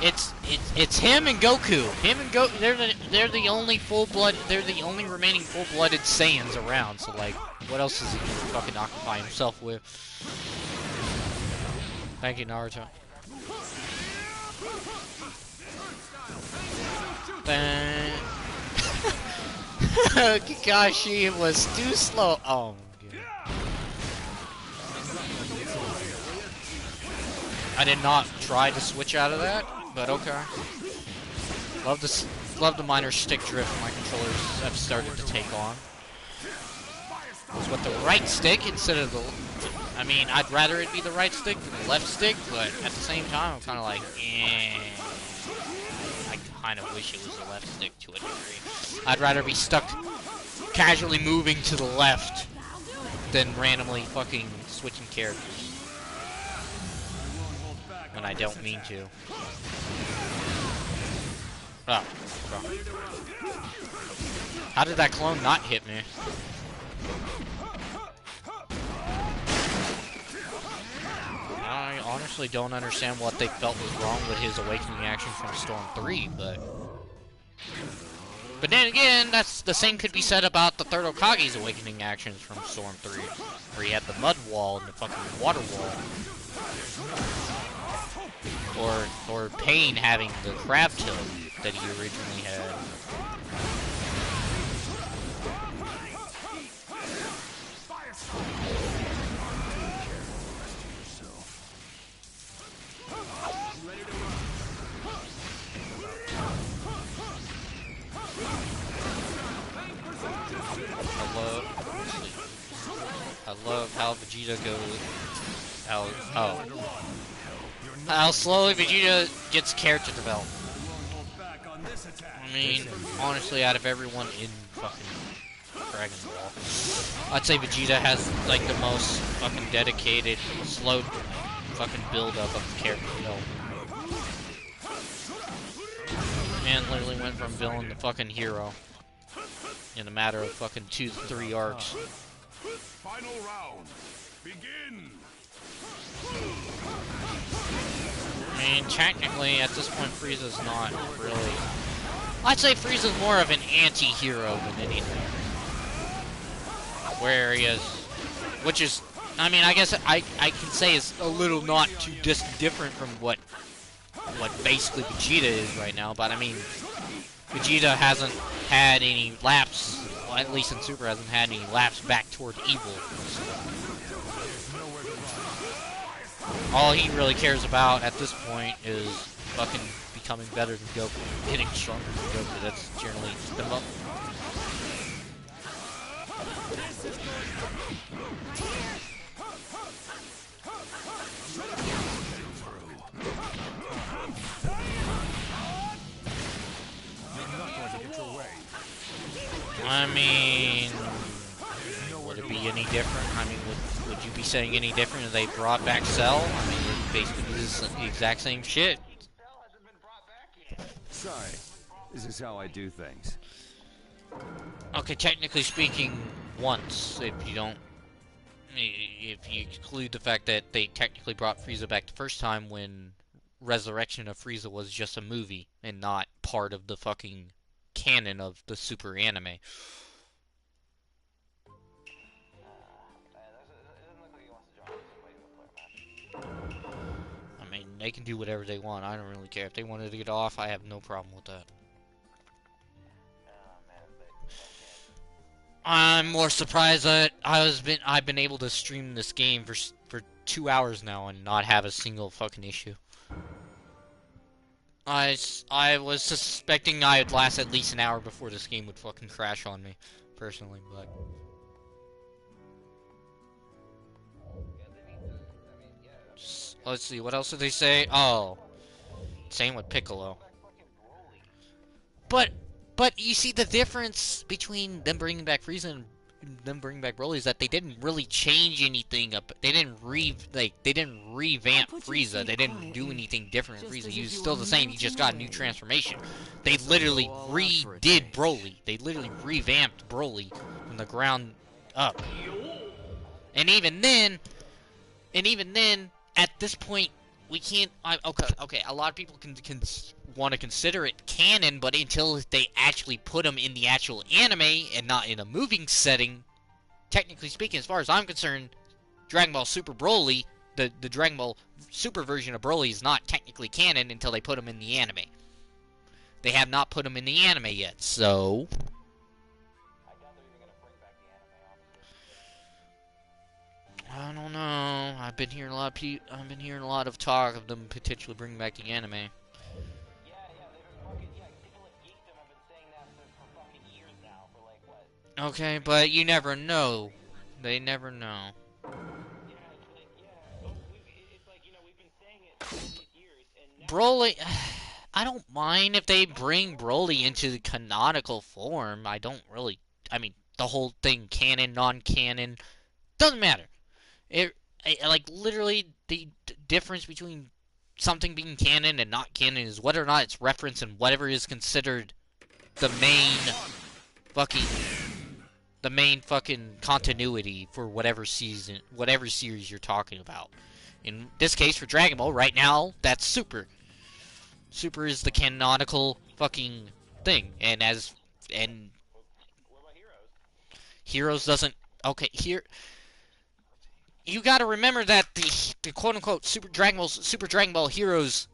It's him and Goku. They're the only they're the only remaining full-blooded Saiyans around. So like, what else is he gonna fucking occupy himself with? Thank you, Naruto. Kakashi was too slow. Oh my god. I did not try to switch out of that, but okay. Love the minor stick drift my controllers have started to take on. It's with the right stick instead of the... I mean, I'd rather it be the right stick than the left stick, but at the same time, I'm kind of like, eh. I kind of wish it was the left stick to a degree. I'd rather be stuck casually moving to the left than randomly fucking switching characters. when I don't mean to. Oh, wrong. How did that clone not hit me? I honestly don't understand what they felt was wrong with his awakening action from Storm 3, but then again, that's the same could be said about the third Hokage's awakening actions from Storm 3, where he had the mud wall and the fucking water wall. Or Pain having the crab tilt that he originally had. I love how Vegeta goes. How slowly Vegeta gets character development. I mean, honestly, out of everyone in fucking Dragon Ball, I'd say Vegeta has like the most fucking dedicated, slow fucking build-up of character development. Man literally went from villain to fucking hero in a matter of fucking 2 to 3 arcs. Final round. Begin. I mean, technically, at this point, Frieza's not really... I'd say Frieza's more of an anti-hero than anything. Where he is... Which is... I mean, I guess I can say is a little not too different from what basically Vegeta is right now, but I mean... Vegeta hasn't had any lapse, well, at least in Super, hasn't had any lapse back toward evil. All he really cares about at this point is fucking becoming better than Goku, getting stronger than Goku. That's generally the most. I mean, would it be any different? I mean, would you be saying any different if they brought back Cell? I mean, it basically is the exact same shit. Sorry, this is how I do things. Okay, technically speaking, once, if you exclude the fact that they technically brought Frieza back the first time when Resurrection of Frieza was just a movie and not part of the fucking canon of the Super anime. I mean, they can do whatever they want. I don't really care. If they wanted to get off, I have no problem with that. I'm more surprised that I've been able to stream this game for 2 hours now and not have a single fucking issue. I was suspecting I'd last at least an hour before this game would fucking crash on me, personally, but... Let's see, what else did they say? Oh, same with Piccolo. But you see the difference between them bringing back Frieza and them bringing back Broly is that they didn't really change anything up. They didn't revamp Frieza. They didn't do anything different with Frieza. He was still the same. He just got a new transformation. They literally redid Broly. They literally revamped Broly from the ground up. And even then, at this point, we can't. Okay. A lot of people can want to consider it canon, but until they actually put them in the actual anime and not in a moving setting, technically speaking, as far as I'm concerned, Dragon Ball Super Broly, the Dragon Ball Super version of Broly is not technically canon until they put him in the anime. They have not put him in the anime yet, so... I don't know. I've been hearing a lot of talk of them potentially bringing back the anime. Yeah, people at Geekdom have been saying that for fucking years now, for like, what? Okay, but you never know. They never know. It's like, we've been saying it for these years, and now... Broly... I don't mind if they bring Broly into the canonical form. I don't really... I mean, the whole thing, canon, non-canon, doesn't matter. Like, literally, the difference between something being canon and not canon is whether or not it's referenced in whatever is considered the main fucking continuity for whatever season, whatever series you're talking about. In this case, for Dragon Ball, right now, that's Super. Super is the canonical fucking thing, and What about Heroes? Heroes doesn't. Okay, here you got to remember that the quote unquote Super Dragon Ball Heroes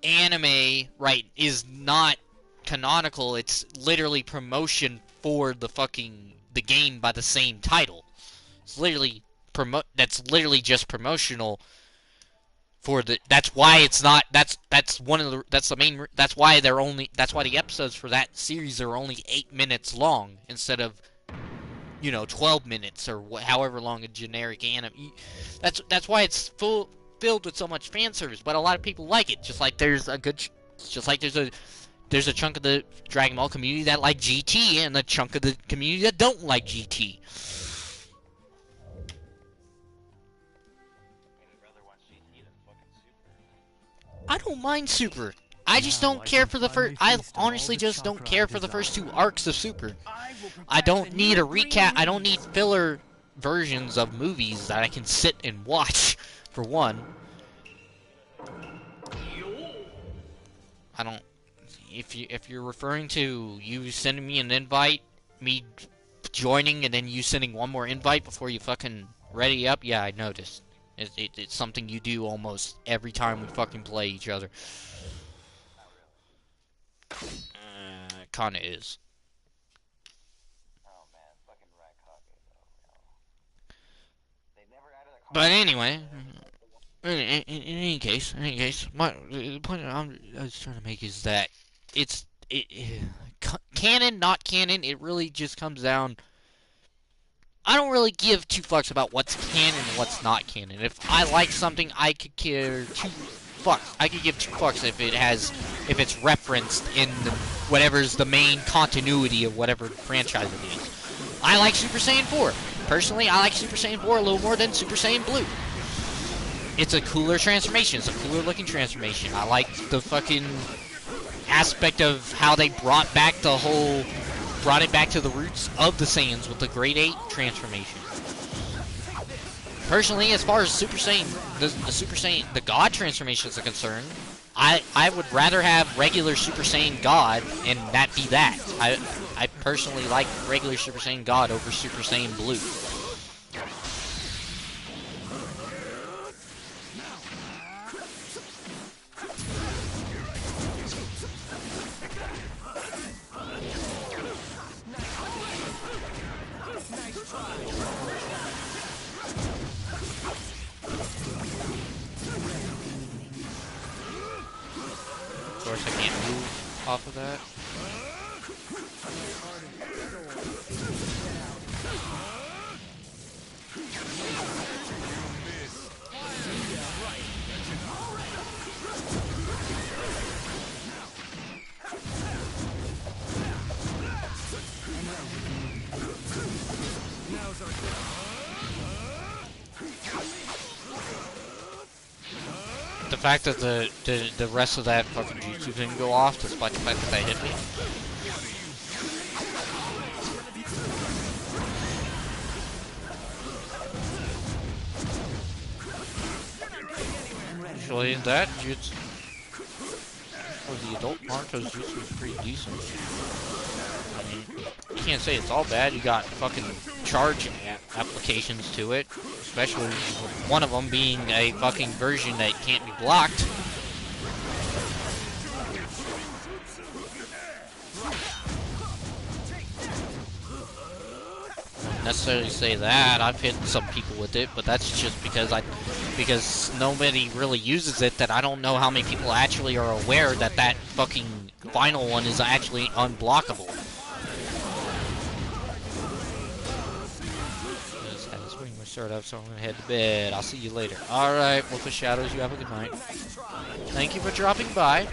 anime, right, is not canonical. It's literally promotion for the game by the same title. It's literally that's literally just promotional for the. That's why it's not. That's one of the. That's the main. That's why the episodes for that series are only 8 minutes long instead of 12 minutes or however long a generic anime. That's why it's filled with so much fan service. But a lot of people like it. Just like there's a chunk of the Dragon Ball community that like GT and a chunk of the community that don't like GT. I'd rather watch GT than fucking Super. I don't mind Super. I just don't care for the first. I honestly just don't care for the first 2 arcs of Super. I don't need a recap. I don't need filler versions of movies that I can sit and watch. For one, I don't. If you're referring to you sending me an invite, me joining, and then you sending one more invite before you fucking ready up, yeah, I noticed. It's something you do almost every time we fucking play each other. Kinda is. Oh man, fucking Raikage though. They never added a. But anyway, in any case, the point I was trying to make is that canon, not canon. It really just comes down. I don't really give 2 fucks about what's canon and what's not canon. If I like something, I could care 2 fucks. I could give 2 fucks if it's referenced in whatever's the main continuity of whatever franchise it is. I like Super Saiyan 4. Personally, I like Super Saiyan 4 a little more than Super Saiyan Blue. It's a cooler transformation. It's a cooler looking transformation. I like the fucking aspect of how they brought it back to the roots of the Saiyans with the Grade 8 transformation. Personally, as far as Super Saiyan, the God transformations are concerned, I would rather have regular Super Saiyan God and that be that. I personally like regular Super Saiyan God over Super Saiyan Blue. Of course, I can't move off of that. The fact that the rest of that fucking jutsu didn't go off, despite the fact that they hit me. Actually, that jutsu, for the adult Naruto's jutsu was pretty decent. I mean, you can't say it's all bad. You got fucking charge applications to it, especially with one of them being a fucking version that can't be blocked. Wouldn't necessarily say that. I've hit some people with it, but that's just because nobody really uses it. That I don't know how many people actually are aware that that fucking final one is actually unblockable. Start up, so I'm gonna head to bed. I'll see you later. Alright, Wolf of Shadows, you have a good night. Thank you for dropping by.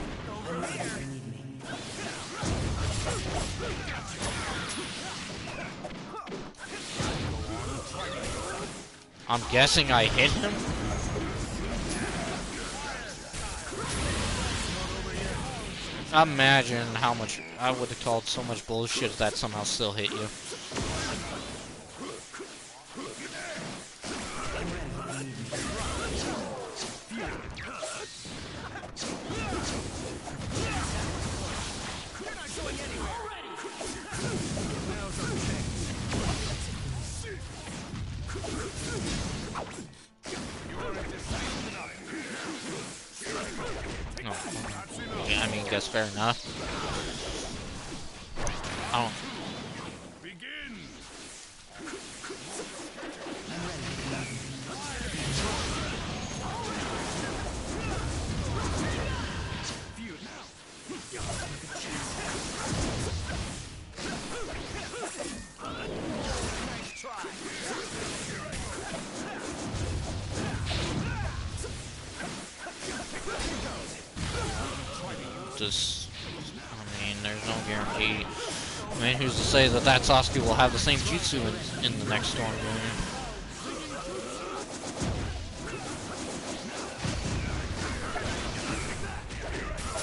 I'm guessing I hit him? Imagine how much I would have called so much bullshit if that somehow still hit you. Oh, yeah, I mean, guess fair enough. I don't. Begin. Just, I mean, there's no guarantee. I mean, who's to say that Sasuke will have the same jutsu in the next Storm game?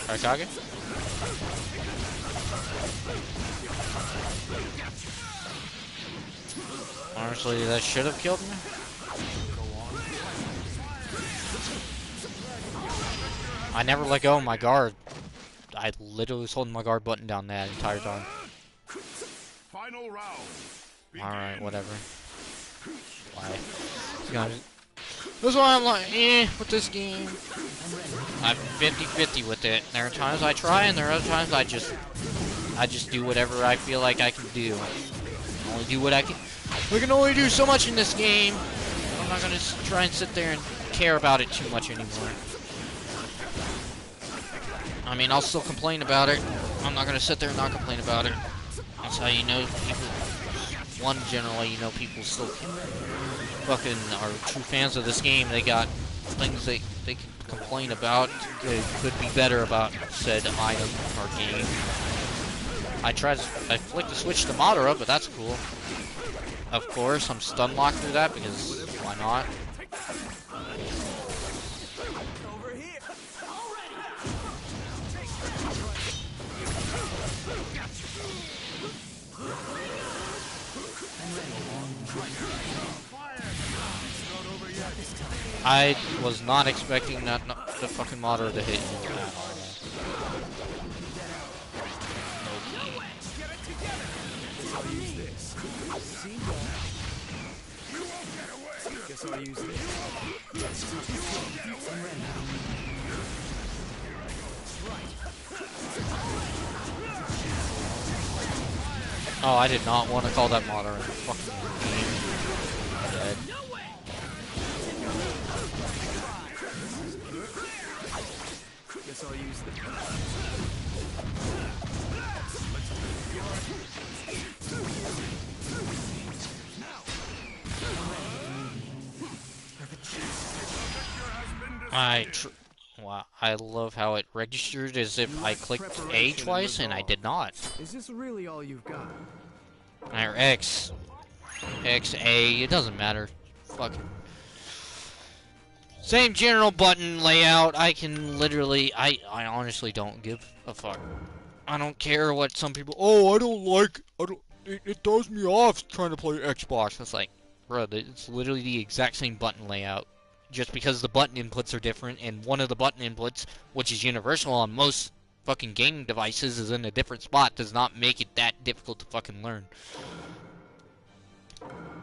Arikage? Honestly, that should have killed me. I never let go of my guard. I literally was holding my guard button down that entire time. Final round. Alright, whatever. Why? That's why I'm like, with this game. I'm 50-50 with it. There are times I try, and there are other times I just do whatever I feel like I can do. I only do what I can. We can only do so much in this game. I'm not gonna try and sit there and care about it too much anymore. I mean, I'll still complain about it. I'm not gonna sit there and not complain about it. That's how you know people. One, generally, you know people still fucking are true fans of this game. They got things they can complain about. They could be better about said item or game. I flicked the switch to Madara, but that's cool. Of course, I'm stun locked through that because why not? I was not expecting the fucking Madara to hit you at all. Oh, I did not want to call that Madara in the fucking game. Dead. Guess I'll use this. Wow, I love how it registered as if I clicked A twice and I did not. Is this really all you've got? Or X. X, A, it doesn't matter. Fuck it. Same general button layout. I can literally, I honestly don't give a fuck. I don't care what some people, it throws me off trying to play Xbox. It's like, bro, it's literally the exact same button layout. Just because the button inputs are different, and one of the button inputs, which is universal on most fucking gaming devices, is in a different spot, does not make it that difficult to fucking learn.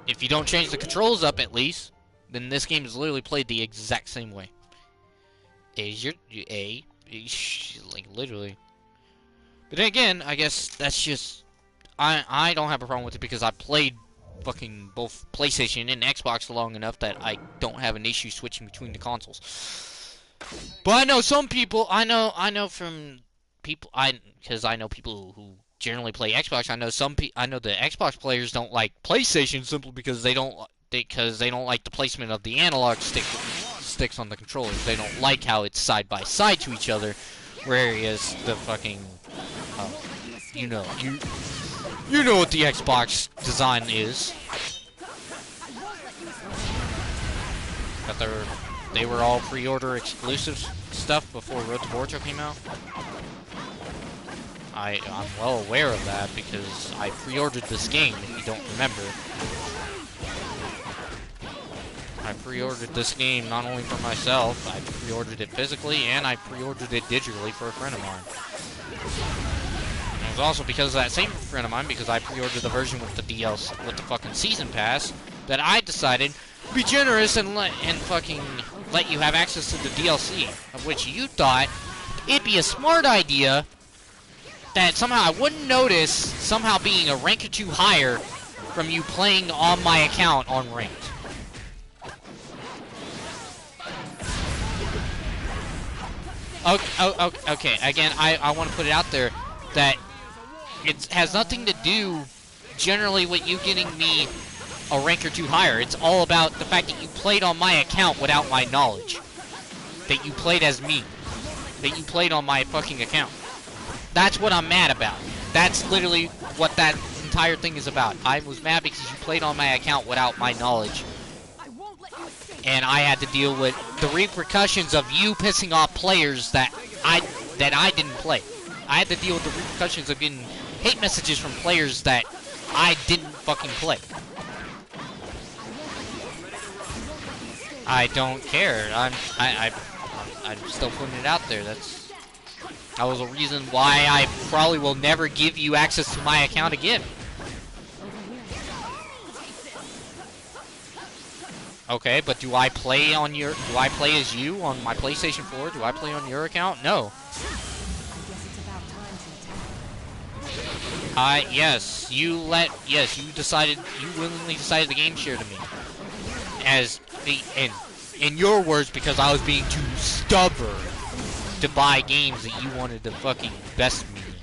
If you don't change the controls up at least, then this game is literally played the exact same way. Like literally. But then again, I guess that's just, I don't have a problem with it because I played fucking both PlayStation and Xbox long enough that I don't have an issue switching between the consoles. But I know some people, I know from people, because I know people who generally play Xbox. I know the Xbox players don't like PlayStation simply because they don't like the placement of the analog sticks on the controllers. They don't like how it's side by side to each other, whereas the fucking, you know what the Xbox design is. That they were all pre-order exclusive stuff before Road to Boruto came out. I'm well aware of that because I pre-ordered this game, if you don't remember. I pre-ordered this game not only for myself, I pre-ordered it physically, and I pre-ordered it digitally for a friend of mine. And it was also because of that same friend of mine, because I pre-ordered the version with the DLC, with the fucking season pass, that I decided to be generous and fucking let you have access to the DLC, of which you thought it'd be a smart idea that somehow I wouldn't notice somehow being a rank or two higher from you playing on my account on ranked. Okay, again, I want to put it out there that it has nothing to do generally with you getting me a rank or two higher. It's all about the fact that you played on my account without my knowledge. That you played as me. That you played on my fucking account. That's what I'm mad about. That's literally what that entire thing is about. I was mad because you played on my account without my knowledge. And I had to deal with the repercussions of you pissing off players that I didn't play. I had to deal with the repercussions of getting hate messages from players that I didn't fucking play. I don't care. I'm still putting it out there. That was a reason why I probably will never give you access to my account again. Okay, but do I play as you on my PlayStation 4? Do I play on your account? No. Yes, you willingly decided the game share to me. In your words, because I was being too stubborn to buy games that you wanted to fucking best me in.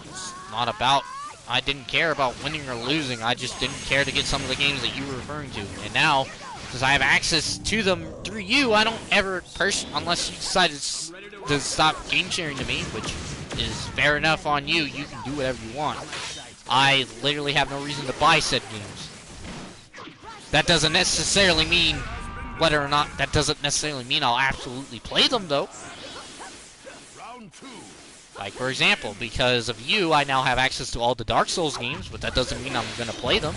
It's not about, I didn't care about winning or losing, I just didn't care to get some of the games that you were referring to. And now, since I have access to them through you, I don't ever, unless you decided to stop game sharing to me, which is fair enough on you, you can do whatever you want. I literally have no reason to buy said games. That doesn't necessarily mean I'll absolutely play them, though. Like, for example, because of you, I now have access to all the Dark Souls games, but that doesn't mean I'm gonna play them.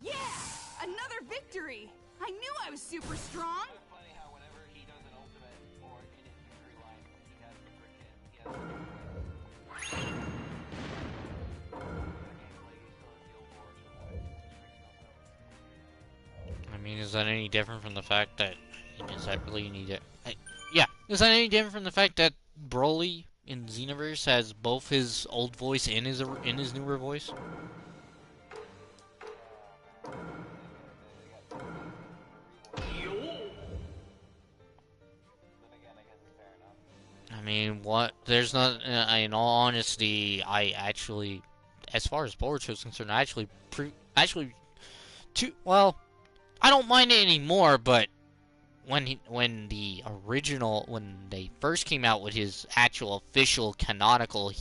Yeah! Another victory! I knew I was super strong! Funny how whenever he does an ultimate or in his victory line, he has the frickin', I mean, is that any different from the fact that, is that really needed? Yeah, is that any different from the fact that Broly in Xenoverse has both his old voice and his newer voice? I mean, what? There's not. In all honesty, I actually, as far as Boruto is concerned, I well, I don't mind it anymore. But when they first came out with his actual official canonical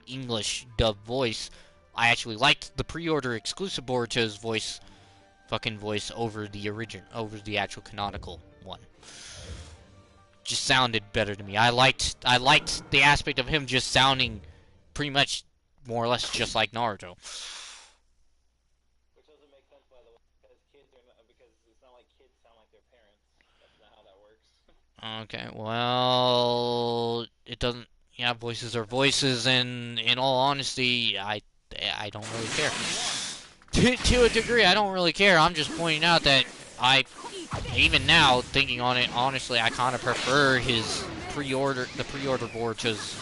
English dubbed voice, I actually liked the pre-order exclusive Boruto's voice over the actual canonical one. Just sounded better to me. I liked the aspect of him just sounding pretty much more or less just like Naruto. which doesn't make sense by the way, because kids are not, because Okay, well, it doesn't. Yeah, voices are voices, and in all honesty, I don't really care. To a degree, I don't really care. I'm just pointing out that I, even now, thinking on it, honestly, I kind of prefer his the pre-order Boruto's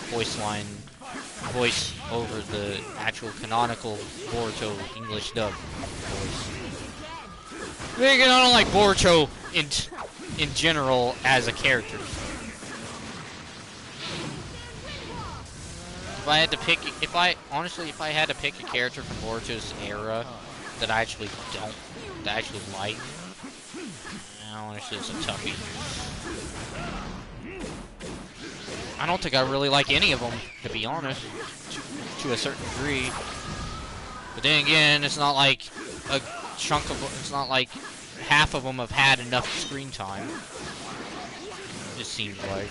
voice over the actual canonical Boruto English dub voice. I don't like Boruto in general as a character. If I had to pick, if I had to pick a character from Boruto's era that I actually like, honestly, it's a toughie. I don't think I really like any of them, to be honest, to a certain degree. But then again, it's not like a chunk of, it's not like half of them have had enough screen time. It seems like.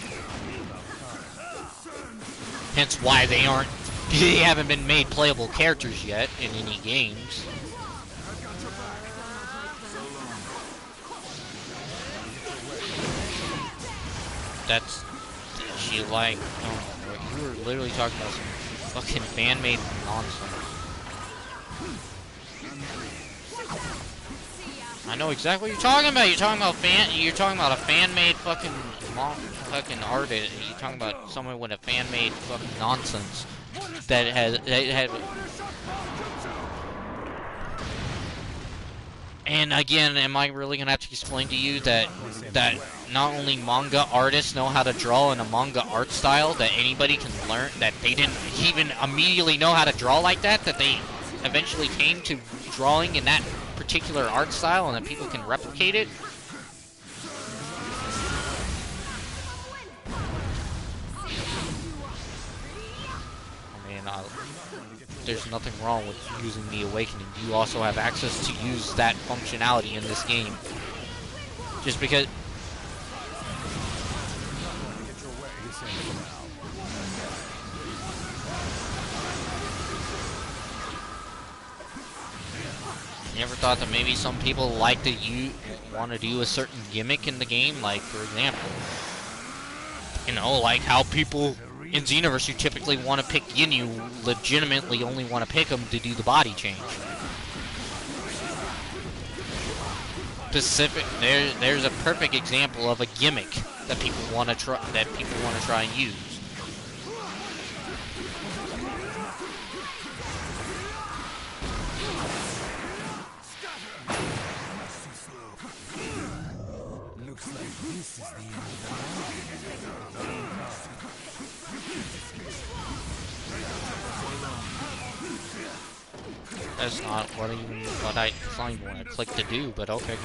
Hence why they haven't been made playable characters yet in any games. That's, she like, oh, you were literally talking about some fucking fan-made nonsense. I know exactly what you're talking about. You're talking about a fan-made fucking artist. You're talking about someone with a fan-made fucking nonsense that had. And again, am I really gonna have to explain to you that not only manga artists know how to draw in a manga art style, that anybody can learn, that they didn't even immediately know how to draw like that, that they eventually came to drawing in that particular art style, and that people can replicate it? I mean, there's nothing wrong with using the Awakening. You also have access to use that functionality in this game. Just because... You ever thought that maybe some people like to want to do a certain gimmick in the game? Like, for example, like how people in Xenoverse, you typically want to pick Yin, you legitimately only want to pick them to do the body change. There's a perfect example of a gimmick that people want to try and use. Looks like this is the end of the line. That's not what it's not even what I clicked to do, but okay.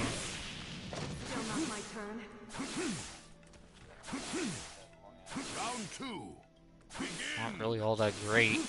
Still not my turn. Round two. Begin. Not really all that great.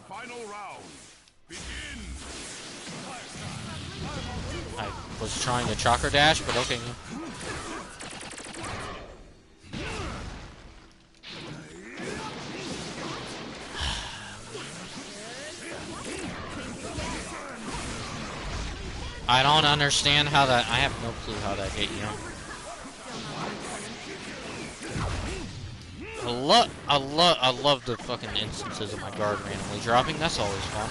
Final round. Begin. I was trying to chakra dash, but okay. I don't understand how that. I have no clue how that hit you. I love the fucking instances of my guard randomly dropping. That's always fun.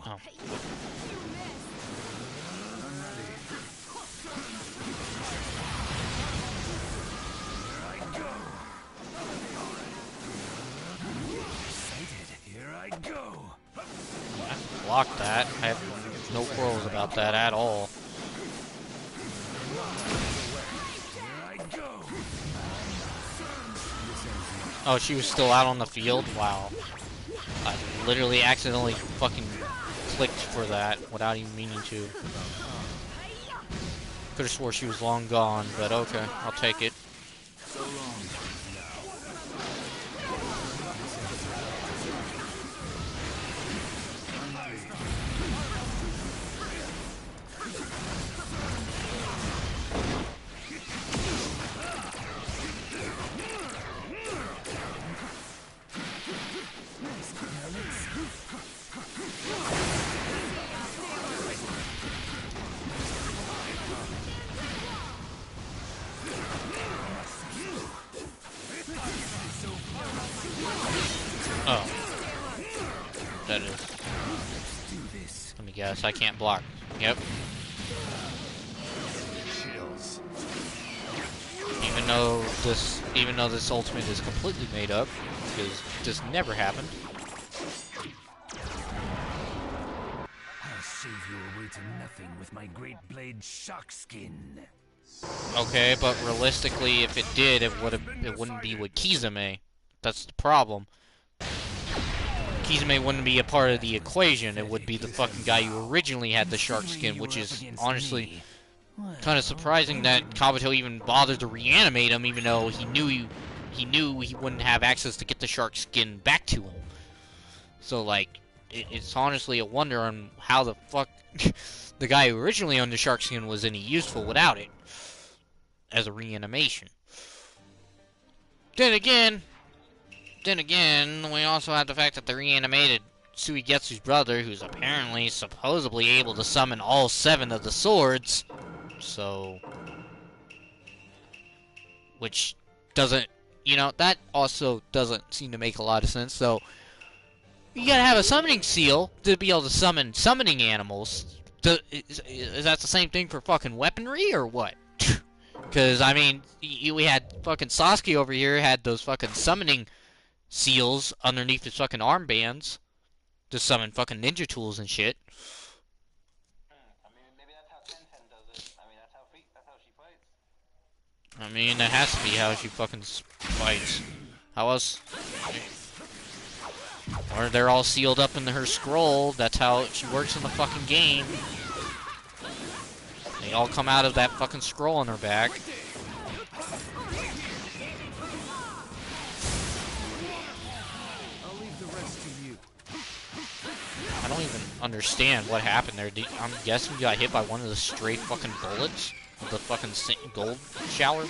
Oh. Here I go. I blocked that. I have no quarrels about that at all. Oh, she was still out on the field? Wow. I literally accidentally fucking clicked for that without even meaning to. Could have swore she was long gone, but okay, I'll take it. So long. Oh. That is. Let me guess, I can't block. Yep. Even though this ultimate is completely made up, because this never happened. I'll save you away to nothing with my great blade shark skin. Okay, but realistically, if it did, it wouldn't be with Kizame. That's the problem. Kizame wouldn't be a part of the equation. It would be the fucking guy who originally had the shark skin, which is honestly kind of surprising that Kabuto even bothered to reanimate him, even though he knew he wouldn't have access to get the shark skin back to him. So like, it's honestly a wonder on how the fuck the guy who originally owned the shark skin was any useful without it as a reanimation. Then again, we also have the fact that they reanimated Suigetsu's brother, who's apparently, supposedly able to summon all 7 of the swords. So, which doesn't, that also doesn't seem to make a lot of sense. So, you gotta have a summoning seal to be able to summon summoning animals. Is that the same thing for fucking weaponry, or what? Because, I mean, we had fucking Sasuke over here had those fucking summoning seals underneath his fucking armbands to summon fucking ninja tools and shit. I mean, maybe that's how Tenten does it. I mean, that's how she fights. I mean, that has to be how she fucking fights. How else? Or they're all sealed up in her scroll. That's how she works in the fucking game. They all come out of that fucking scroll on her back. I don't even understand what happened there. I'm guessing you got hit by one of the stray fucking bullets of the fucking gold shower.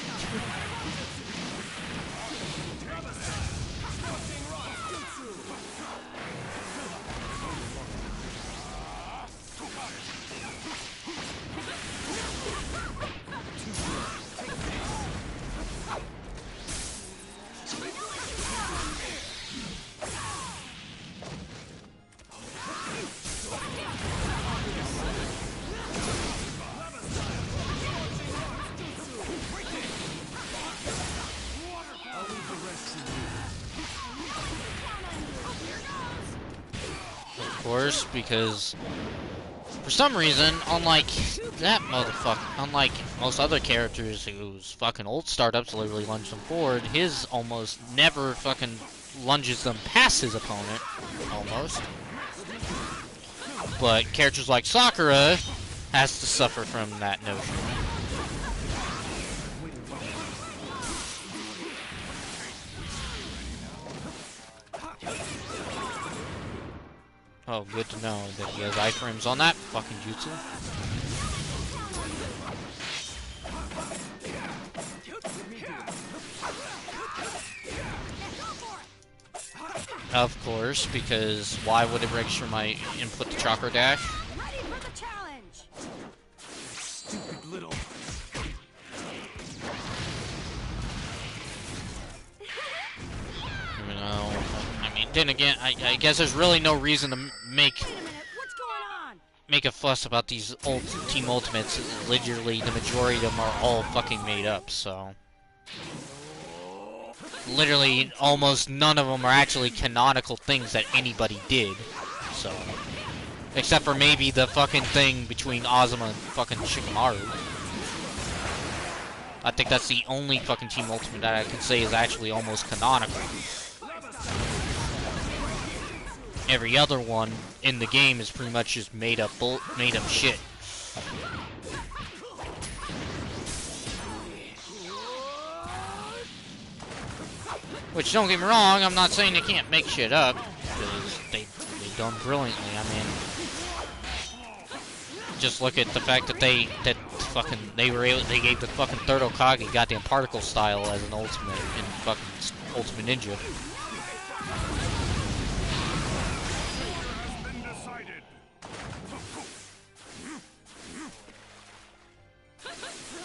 Course, because for some reason, unlike that motherfucker, unlike most other characters whose fucking old startups literally lunge them forward, his almost never fucking lunges them past his opponent, almost. But characters like Sakura has to suffer from that notion. Oh, good to know that he has iframes on that fucking jutsu. Of course, because why would it register my input to chakra dash? Ready for the challenge. Stupid little. You know, I mean, then again, I guess there's really no reason to make Wait a minute, what's going on? a fuss about these old Team Ultimates. Literally, the majority of them are all fucking made up, so. Literally, almost none of them are actually canonical things that anybody did, so. Except for maybe the fucking thing between Azuma and fucking Shikamaru. I think that's the only fucking Team Ultimate that I can say is actually almost canonical. every other one in the game is pretty much just made up shit. Which, don't get me wrong, I'm not saying they can't make shit up, because they done brilliantly. I mean, just look at the fact that they gave the fucking third Hokage goddamn particle style as an ultimate in fucking Ultimate Ninja.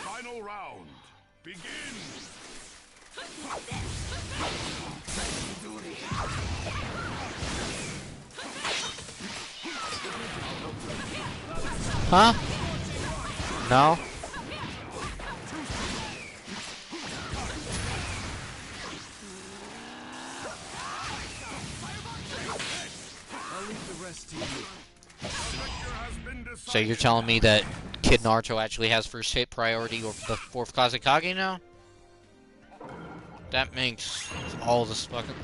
Final round. Begin. Huh? No? So you're telling me that Kid Naruto actually has first hit priority over the fourth Kazekage now? That makes all this fucking...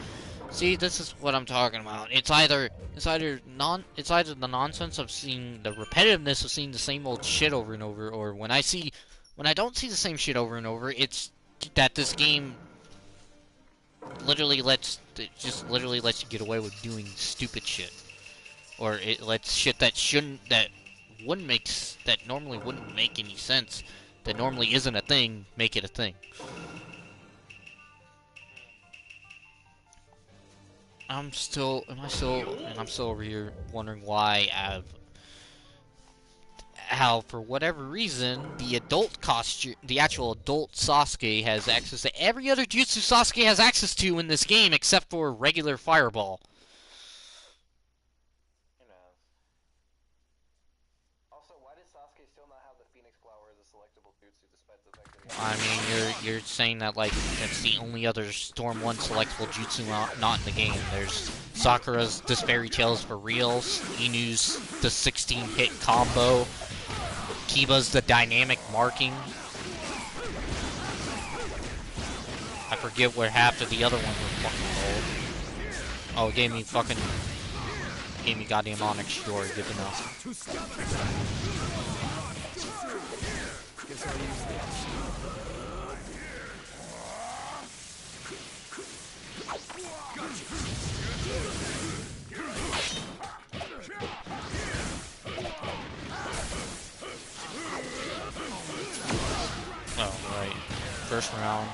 See, this is what I'm talking about. It's either the nonsense of seeing the repetitiveness of seeing the same old shit over and over, or when I don't see the same shit over and over, it's that this game literally lets you get away with doing stupid shit, or it lets shit that normally wouldn't make any sense, that normally isn't a thing, make it a thing. I'm still over here wondering why how for whatever reason the actual adult Sasuke has access to every other jutsu Sasuke has access to in this game except for regular fireball. Who knows? Also, why does Sasuke still not have the Phoenix Flower as a selectable jutsu despite the fact that he I mean, you're saying that like it's the only other Storm 1 selectable jutsu not in the game. There's Sakura's This Fairy Tale's for reals, Inu's the 16-hit combo, Kiba's the dynamic marking. I forget where half of the other ones were fucking old. Oh, it gave me goddamn Onyx Shore, good enough. Oh, right. First round,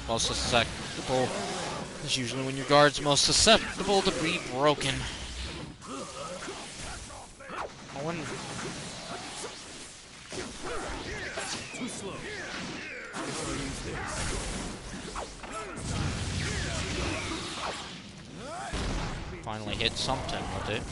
most susceptible is usually when your guard's most susceptible to be broken. I wouldn't... Too slow. Finally hit something with it.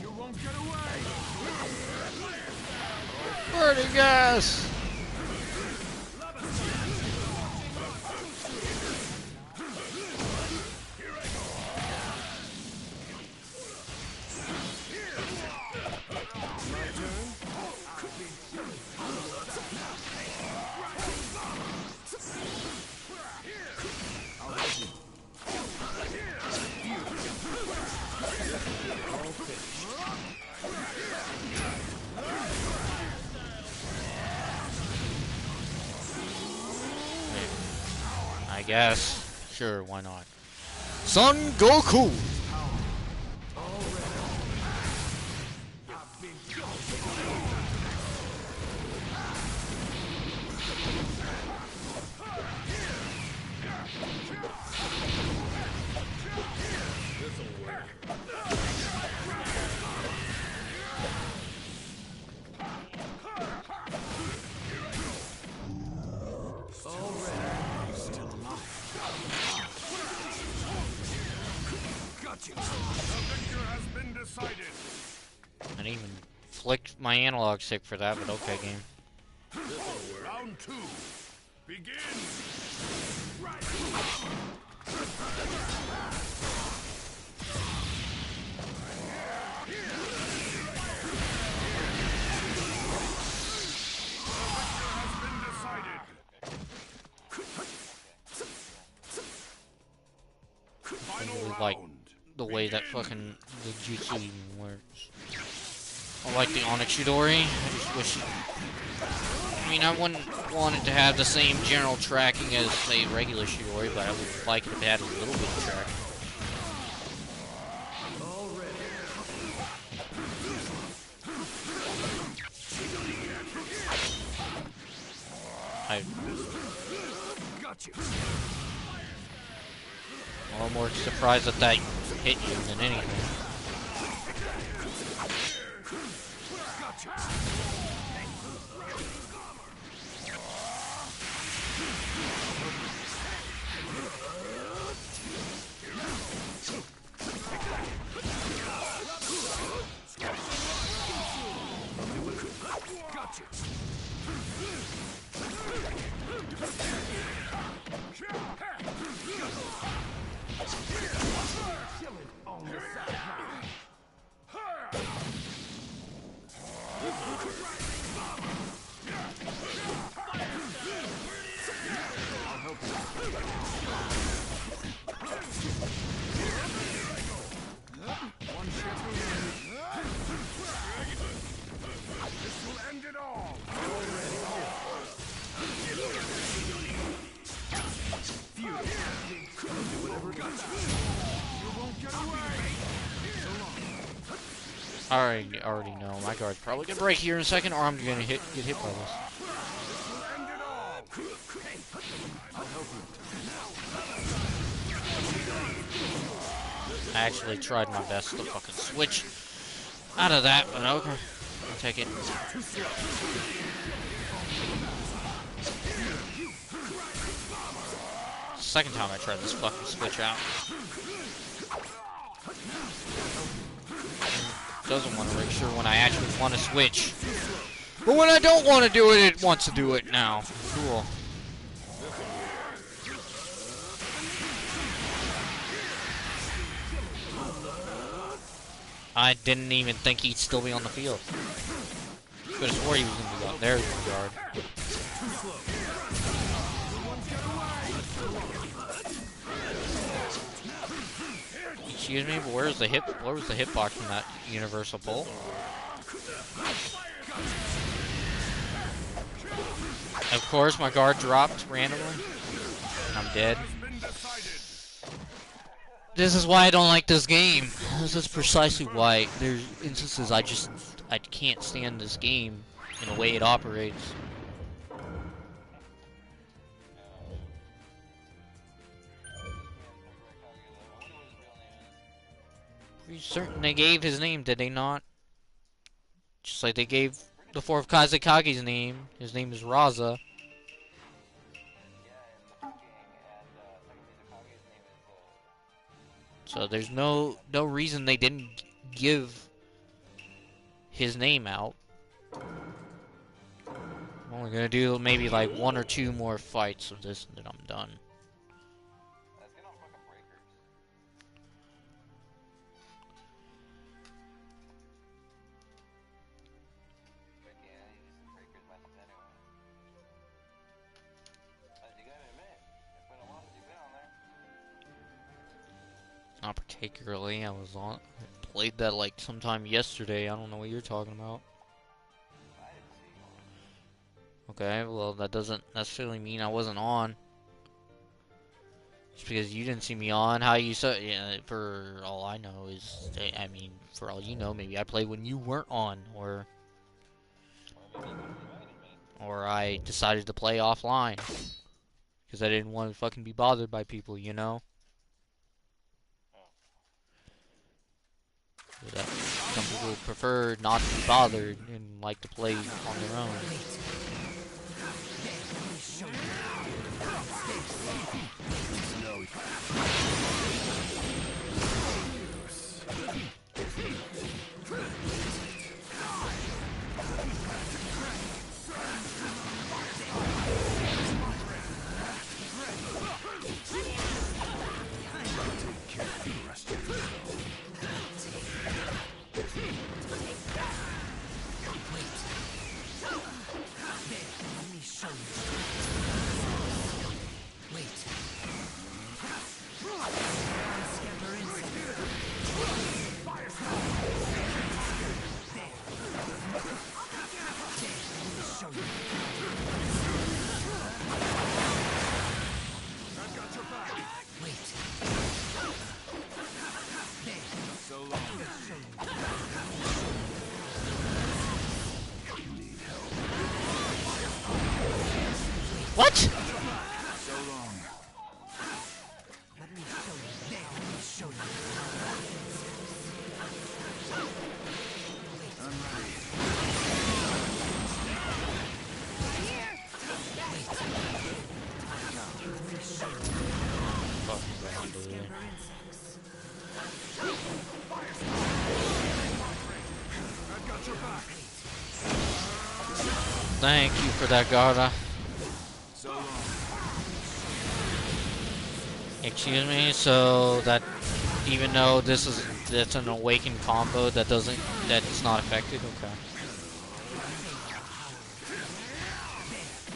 You won't get away. Burning gas! I guess. Sure, why not? Son Goku! flicked my analog stick for that, but okay, game. Round 2. Begin. I really like the way that fucking the jutsu even works. I like the Onyx Chidori. I just wish it, I mean, I wouldn't want it to have the same general tracking as, say, regular Chidori, but I would like it if it had a little bit of tracking. I'm a little more surprised that that hit you than anything. I already know my guard's probably gonna break here in a second, or I'm gonna get hit by this. I actually tried my best to fucking switch out of that, but okay, I'll take it. Second time I tried this fucking switch out. Doesn't want to make sure when I actually want to switch. But when I don't want to do it, it wants to do it now. Cool. I didn't even think he'd still be on the field. Could have swore he was going to be out. There's the guard. Excuse me, but where's the hitbox from that universal pull? Of course, my guard dropped randomly, and I'm dead. This is why I don't like this game. This is precisely why there's instances I can't stand this game in the way it operates. Pretty certain they gave his name, did they not? Just like they gave the fourth Kazekage's name. His name is Raza. So there's no reason they didn't give his name out. I'm only gonna do maybe like 1 or 2 more fights of this, and then I'm done. Not particularly. I played that like sometime yesterday. I don't know what you're talking about. Okay, well that doesn't necessarily mean I wasn't on. Just because you didn't see me on, how you saw? Yeah, for all I know is, I mean, for all you know, maybe I played when you weren't on, or I decided to play offline because I didn't want to fucking be bothered by people, you know. That some people prefer not to be bothered and like to play on their own. What? So long. Let me show you. There, let me show you. I'm ready. Fucking ground, dude. I've got your back. Thank you for that, Garda. So long. Excuse me, so that even though that's an awakened combo that's not affected, okay.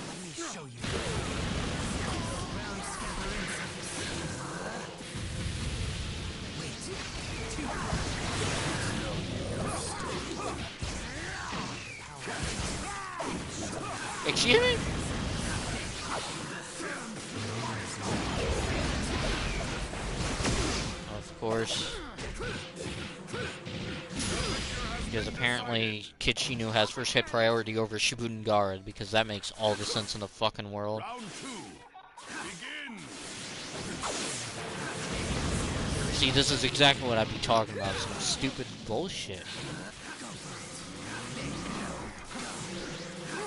Let me show you. Excuse me? Of course. Because apparently Kid has first hit priority over Shippuden Gara, because that makes all the sense in the fucking world. Round 2. Begin. See, this is exactly what I'd be talking about, some stupid bullshit.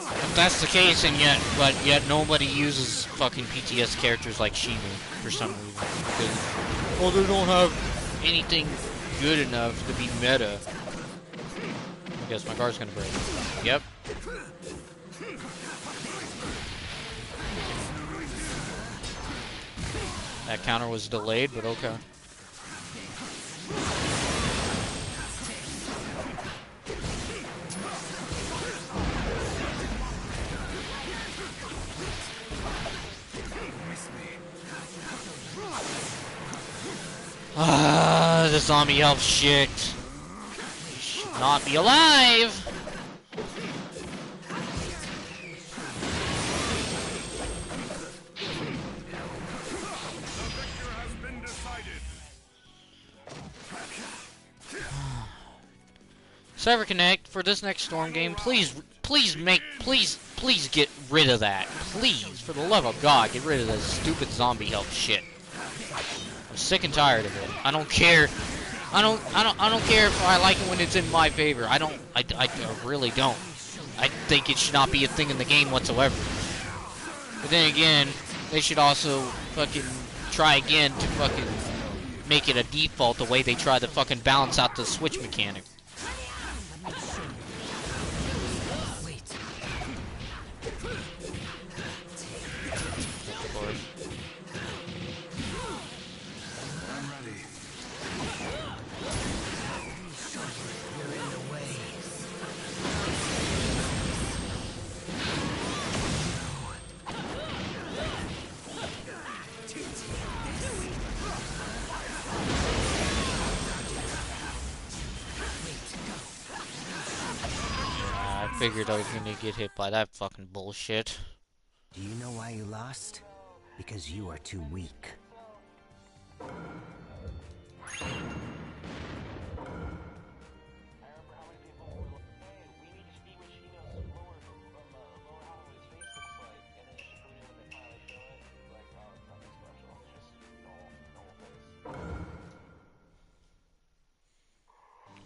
If that's the case, and yet nobody uses fucking PTS characters like Shinu for some reason. Because, well, they don't have anything good enough to be meta. I guess my guard's gonna break. Yep. That counter was delayed, but okay. Ah, the zombie elf shit. You should not be alive. Server Connect, for this next Storm game, please get rid of that. Please, for the love of God, get rid of this stupid zombie elf shit. I'm sick and tired of it. I don't care. I don't care if I like it when it's in my favor. I really don't. I think it should not be a thing in the game whatsoever. But then again, they should also fucking try again to fucking make it a default the way they try to fucking balance out the switch mechanic. I'm ready. I figured I was gonna get hit by that fucking bullshit. Do you know why you lost? Because you are too weak.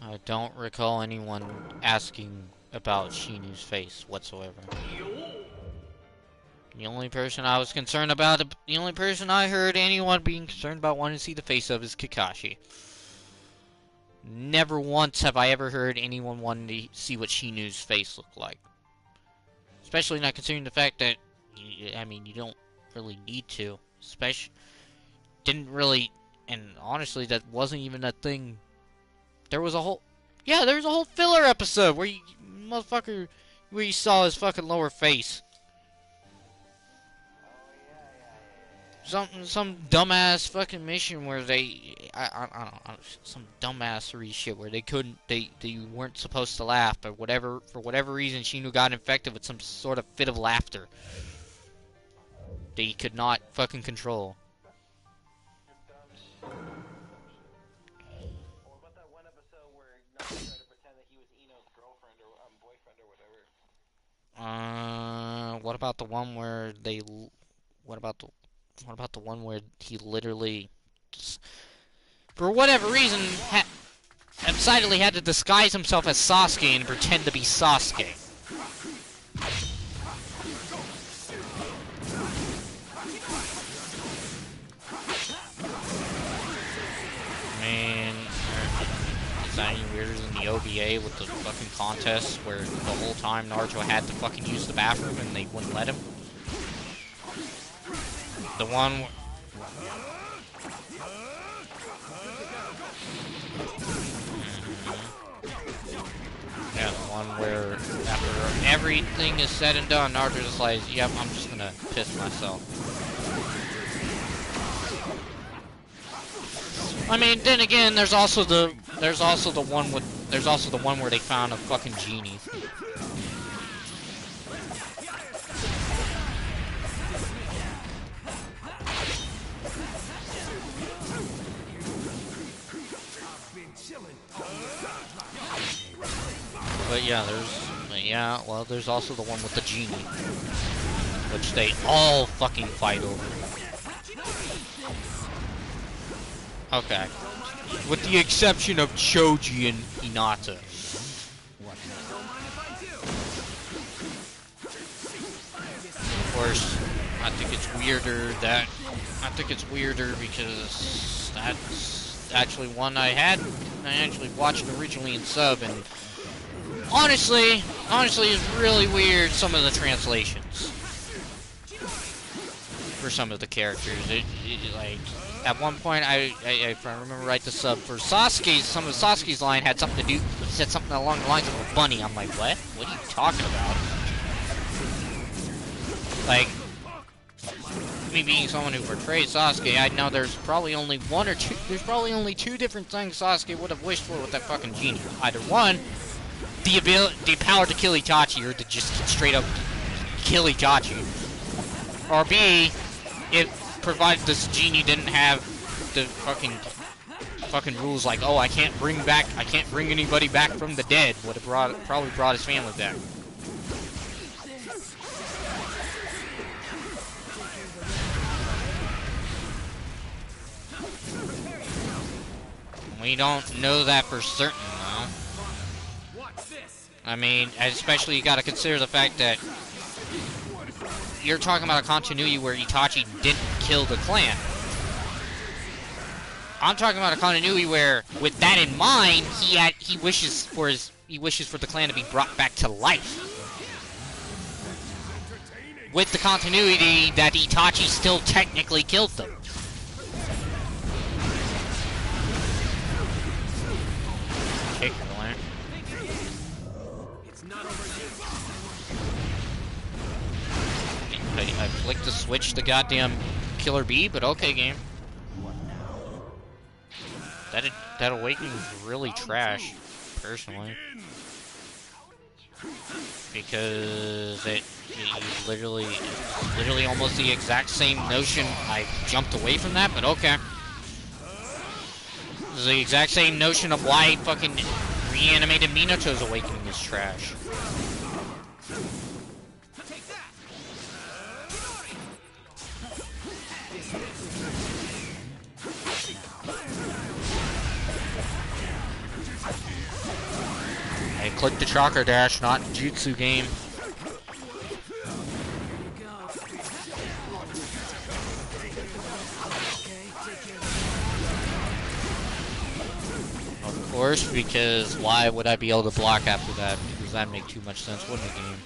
I don't recall anyone asking about Shinu's face whatsoever. The only person I was concerned about, the only person I heard anyone being concerned about wanting to see the face of is Kakashi. Never once have I ever heard anyone wanting to see what Shinu's face looked like. Especially not considering the fact that, I mean, you don't really need to. Didn't really, and honestly, that wasn't even a thing. There was a whole filler episode where where you saw his fucking lower face. Some dumbass fucking mission where I don't know, some dumbassery shit where they weren't supposed to laugh, but for whatever reason Shinu got infected with some sort of fit of laughter that he could not fucking control. what about the one where they? What about the one where he literally, for whatever reason, decidedly had to disguise himself as Sasuke and pretend to be Sasuke? Man, is that any weirder than the OVA with the fucking contest where the whole time Naruto had to fucking use the bathroom and they wouldn't let him? The one... Yeah, the one where after everything is said and done, Naruto's just like, yep, I'm just gonna piss myself. I mean, then again, there's also the one where they found a fucking genie. But yeah, there's also the one with the genie, which they all fucking fight over. Okay. With the exception of Choji and Hinata. Of course, I think it's weirder because that's actually one I actually watched originally in sub, and honestly, it's really weird, some of the translations for some of the characters. Like, at one point, if I remember right, the sub for Sasuke's, some of Sasuke's line had something to do, he said something along the lines of a bunny. I'm like, what? What are you talking about? Like, me being someone who portrays Sasuke, I know there's probably only two different things Sasuke would have wished for with that fucking genie. Either one, the power to kill Itachi, or to just straight up kill Itachi. Or B, if provided this genie didn't have the fucking rules like, oh, I can't bring anybody back from the dead, would have probably brought his family back. We don't know that for certain, though. I mean, especially you gotta consider the fact that you're talking about a continuity where Itachi didn't kill the clan. I'm talking about a continuity where, with that in mind, he wishes for the clan to be brought back to life. With the continuity that Itachi still technically killed them. Kick the land. I flicked to switch the goddamn Killer Bee, but okay, game. That awakening is really trash, personally, because it literally almost the exact same notion. I jumped away from that, but okay. It's the exact same notion of why fucking reanimated Minato's awakening is trash. I clicked the chakra dash, not jutsu game. Of course, because why would I be able to block after that? Because that'd make too much sense, wouldn't it, game?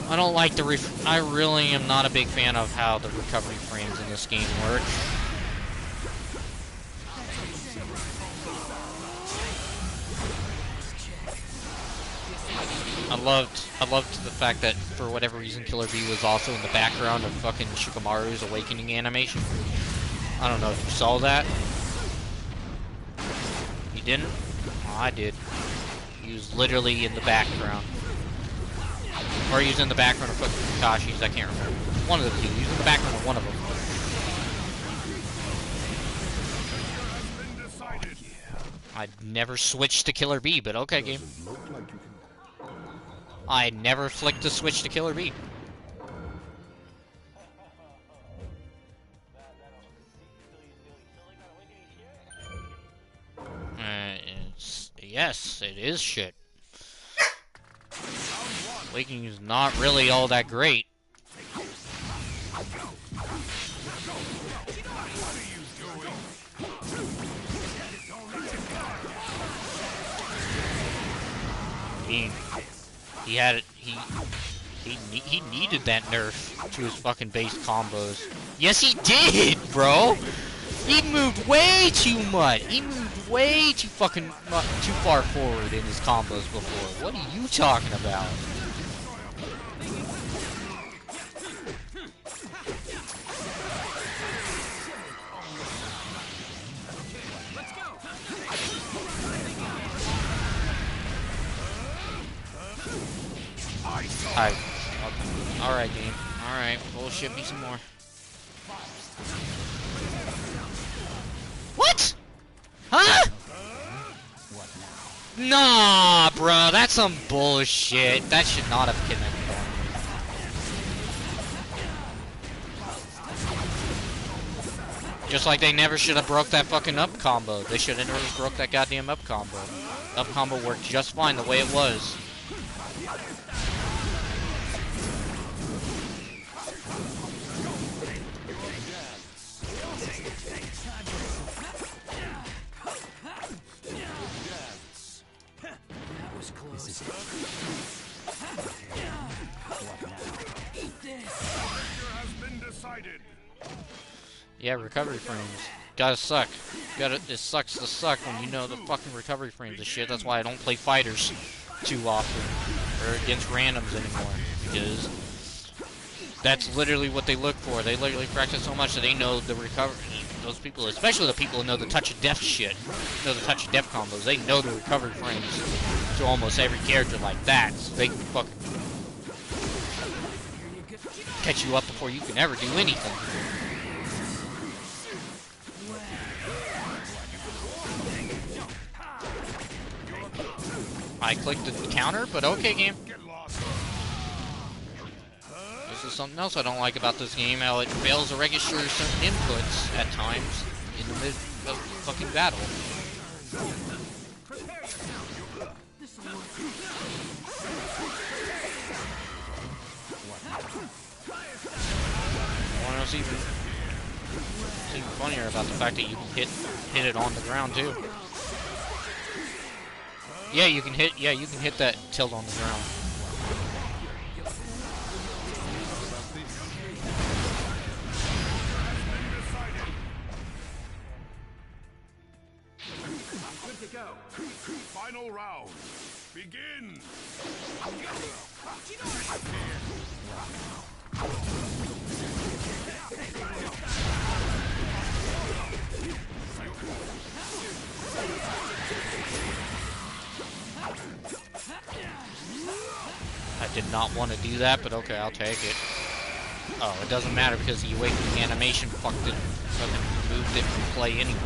I don't like the I really am not a big fan of how the recovery frames in this game work. I loved the fact that, for whatever reason, Killer Bee was also in the background of fucking Shikamaru's awakening animation. I don't know if you saw that. You didn't? Oh, I did. He was literally in the background. Or he was in the background of fucking Kakashi's, I can't remember. One of the two. He was in the background of one of them. I'd never switched to Killer Bee, but okay, game. I never flicked the switch to kill or B. Yes, it is shit. Waking is not really all that great. I mean, he had it. He needed that nerf to his fucking base combos. Yes, he did, bro. He moved way too much. He moved way too fucking too far forward in his combos before. What are you talking about? Alright, game. Alright, bullshit me some more. What? Huh? Nah, bro, that's some bullshit. That should not have connected on me. Just like they never should have broke that fucking up combo. They should have never broke that goddamn up combo. Up combo worked just fine the way it was. Yeah, recovery frames. Gotta suck. It sucks to suck when you know the fucking recovery frames and shit. That's why I don't play fighters too often. Or against randoms anymore. Because that's literally what they look for. They literally practice so much that they know the recovery. Those people, especially the people who know the touch of death shit, know the touch of death combos, they know the recovery frames to almost every character like that. So they can fucking catch you up before you can ever do anything. I clicked the counter, but okay, game. This is something else I don't like about this game, how it fails to register certain inputs at times in the mid of fucking battle. What else even? It's even funnier about the fact that you can hit it on the ground too. Yeah, you can hit that tilt on the ground. Good to go. Final round. Begin. I did not want to do that, but okay, I'll take it. Oh, it doesn't matter because the awakening animation fucking removed it from play anyway.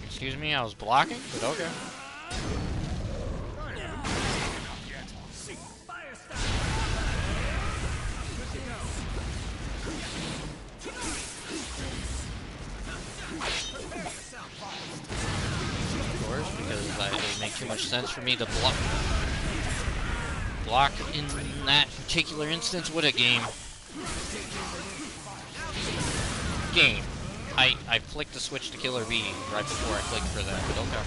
Excuse me, I was blocking, but okay. Because it would make too much sense for me to block in that particular instance. What a game. I flicked the switch to kill or B right before I clicked for that, but okay.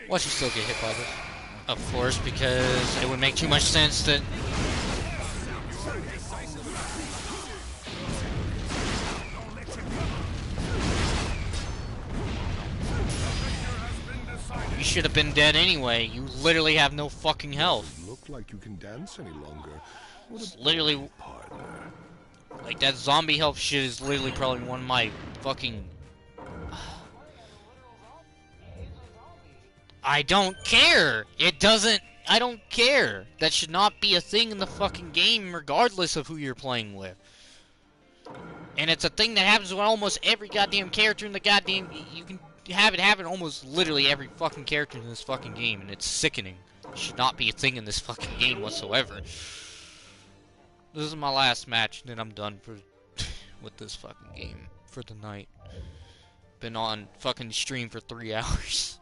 Watch you still get hit by this. Of course, because it would make too much sense that... You should have been dead anyway. You literally have no fucking health. Look like you can dance any longer. It's literally... Partner. Like, that zombie health shit is literally probably one of my fucking... I don't care! It doesn't... I don't care! That should not be a thing in the fucking game, regardless of who you're playing with. And it's a thing that happens with almost every goddamn character in the goddamn... You can have it happen almost literally every fucking character in this fucking game, and it's sickening. It should not be a thing in this fucking game whatsoever. This is my last match, and then I'm done for with this fucking game for the night. Been on fucking stream for 3 hours.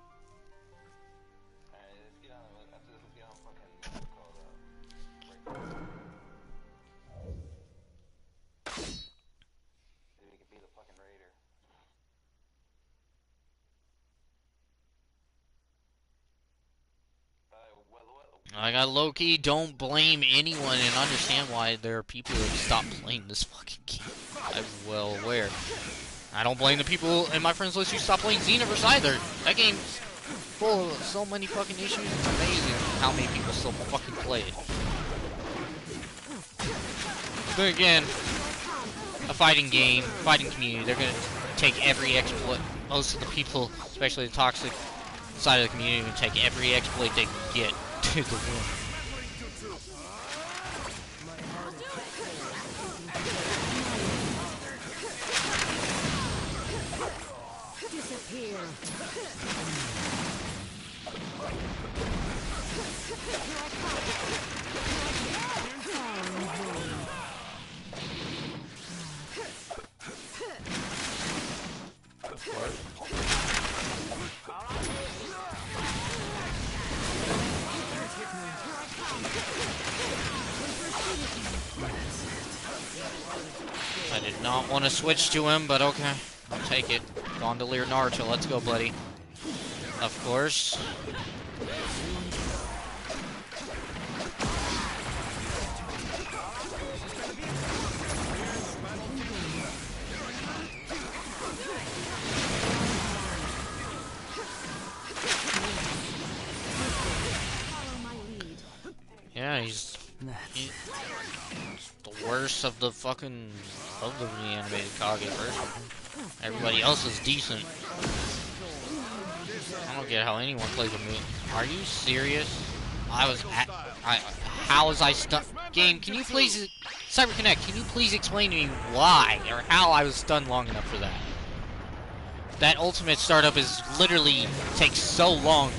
I got low-key, don't blame anyone and understand why there are people that stop playing this fucking game. I'm well aware. I don't blame the people in my friends list who stopped playing Xenoverse either. That game's full of so many fucking issues, it's amazing how many people still fucking play it. Then again, a fighting game, fighting community, they're gonna take every exploit. Most of the people, especially the toxic side of the community, are gonna take every exploit they can get to the win. I did not want to switch to him, but okay. I'll take it. Gondolier Naruto, let's go, buddy. Of course. Yeah, he's the worst of the fucking of the reanimated Kage version. Everybody else is decent. I don't get how anyone plays a move. Are you serious? How was I stunned? Game, can you please, CyberConnect, can you please explain to me why or how I was stunned long enough for that? That ultimate startup is literally takes so long.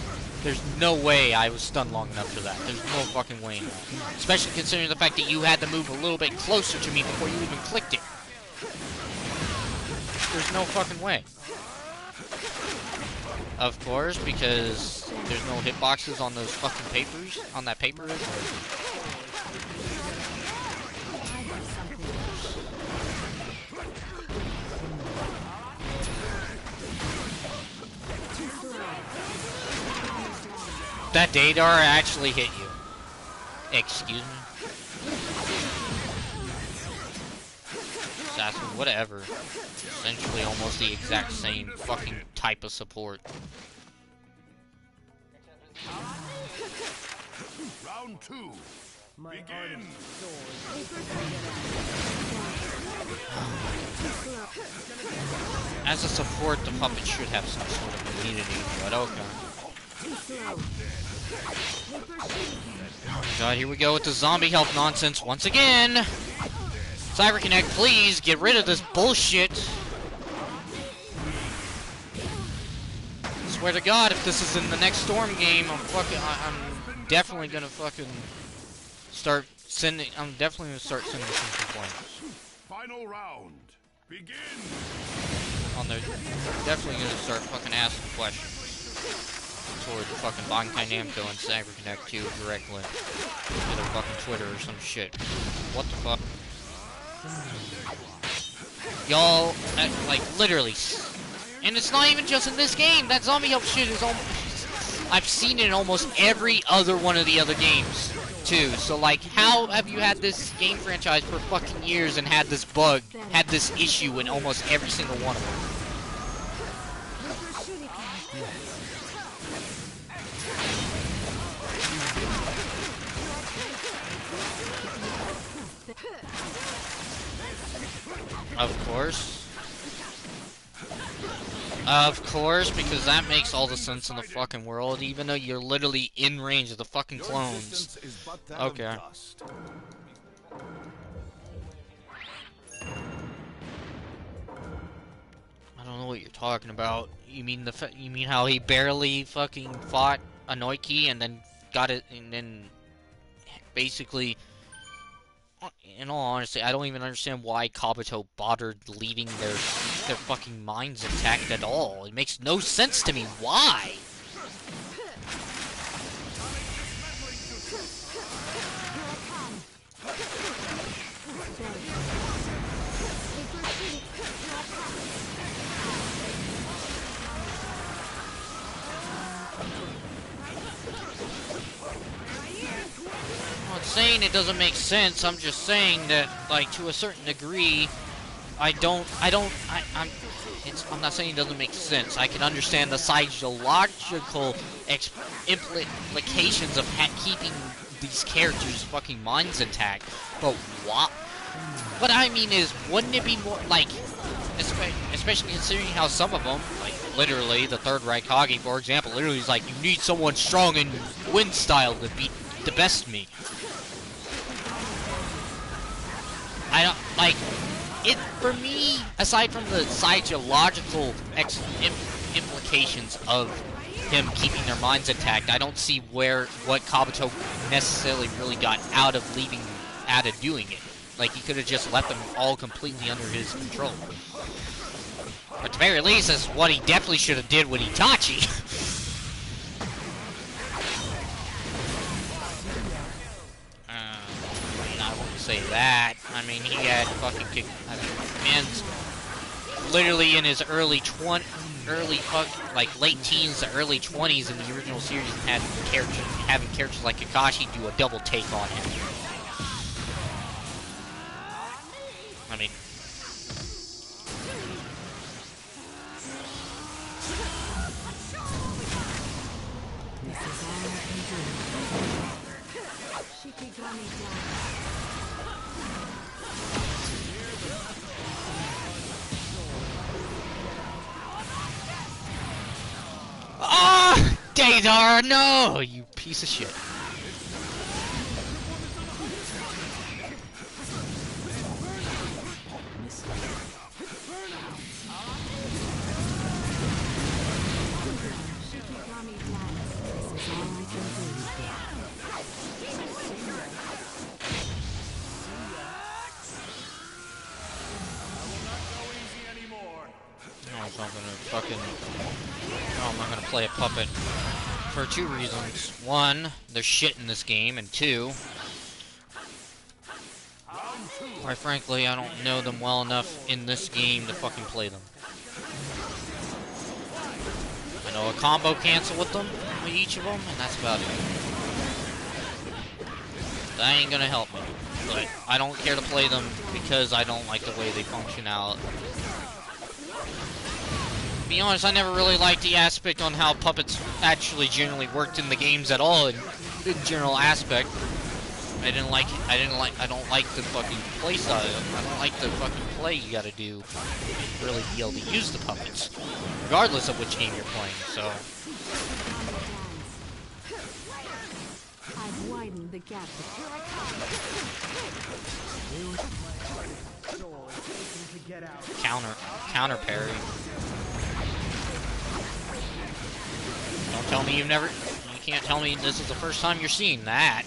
There's no way I was stunned long enough for that. There's no fucking way in that. Especially considering the fact that you had to move a little bit closer to me before you even clicked it. There's no fucking way. Of course, because there's no hitboxes on those fucking papers, on that paper. That Dadar actually hit you. Excuse me? Assassin, whatever. Essentially almost the exact same fucking type of support. Round 2. Begin. As a support, the puppet should have some sort of immunity, but okay. God, here we go with the zombie health nonsense once again. CyberConnect, please get rid of this bullshit. Swear to God, if this is in the next Storm game, I'm definitely gonna fucking start sending. I'm definitely gonna start sending some complaints. Final round. Begin. On there, definitely gonna start fucking asking questions toward fucking Bankai Namco and CyberConnect 2 directly to their fucking Twitter or some shit. What the fuck? Y'all, like, literally. And it's not even just in this game. That zombie help shit is almost... I've seen it in almost every other one of the other games, too. So, like, how have you had this game franchise for fucking years and had this bug, had this issue in almost every single one of them? Of course. Of course, because that makes all the sense in the fucking world, even though you're literally in range of the fucking clones. Okay. I don't know what you're talking about. You mean you mean how he barely fucking fought Anoiki and then got it, and then basically, in all honesty, I don't even understand why Kabuto bothered leaving their fucking minds intact at all. It makes no sense to me. Why? I'm not saying it doesn't make sense. I'm just saying that, like, to a certain degree, I'm not saying it doesn't make sense. I can understand the psychological implications of keeping these characters' fucking minds intact. But what? What I mean is, wouldn't it be more, like, especially considering how some of them, like, literally, the third Raikage, for example, literally is like, you need someone strong and wind style to best me. I don't, like, it, for me, aside from the psychological implications of him keeping their minds intact, I don't see what Kabuto necessarily really got out of doing it. Like, he could have just left them all completely under his control. At the very least, that's what he definitely should have did with Itachi. I wouldn't say that. I mean, he had fucking man's literally in his late teens to early 20s in the original series, and having characters like Kakashi do a double take on him. I mean, ah, Daedar, no, you piece of shit. I'm not gonna play a puppet for two reasons. One, there's shit in this game, and two, quite frankly, I don't know them well enough in this game to fucking play them. I know a combo cancel with them, with each of them, and that's about it. That ain't gonna help me, but I don't care to play them because I don't like the way they function out. To be honest, I never really liked the aspect on how puppets actually generally worked in the games at all, in general aspect. I don't like the fucking play style. I don't like the fucking play you gotta do to really be able to use the puppets, regardless of which game you're playing, so. I've widened the gap. Counter parry. Don't tell me you can't tell me this is the first time you're seeing that.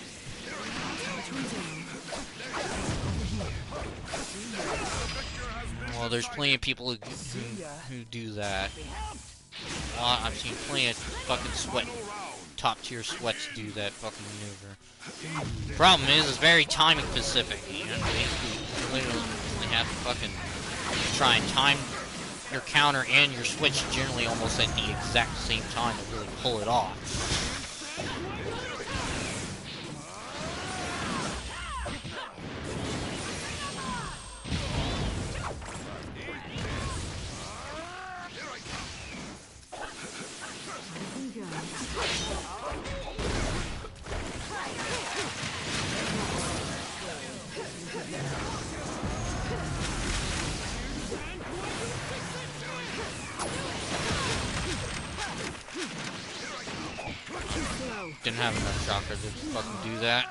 Well, there's plenty of people who do that. Well, I've seen plenty of fucking top tier sweats do that fucking maneuver. Problem is, it's very timing specific. You know, you literally have to fucking try and time your counter and your switch generally almost at the exact same time to really pull it off. Didn't have enough chakra to fucking do that.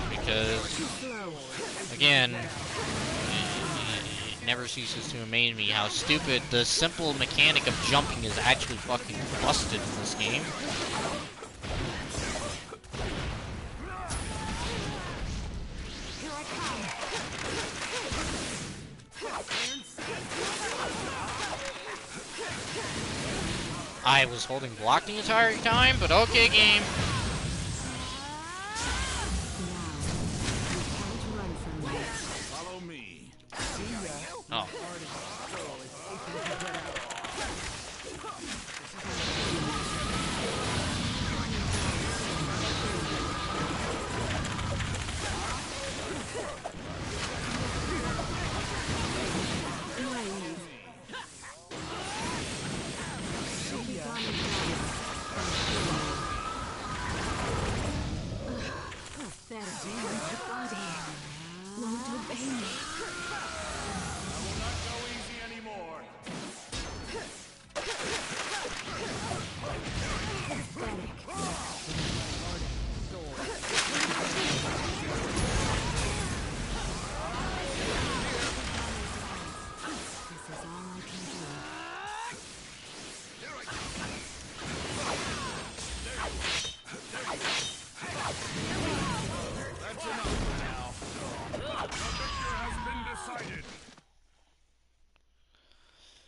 Because, again, it never ceases to amaze me how stupid the simple mechanic of jumping is actually fucking busted in this game. I was holding block the entire time, but okay, game. Follow me. Oh.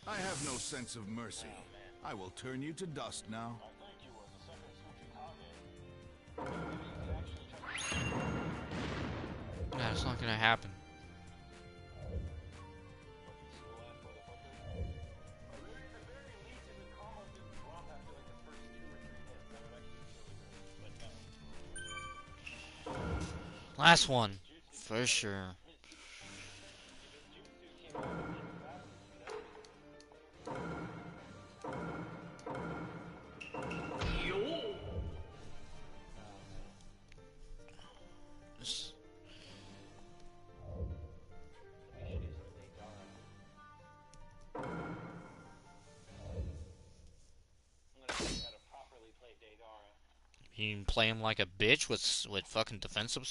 I have no sense of mercy. I will turn you to dust now. That's not gonna happen. Last one, for sure. You can play him like a bitch with fucking defensive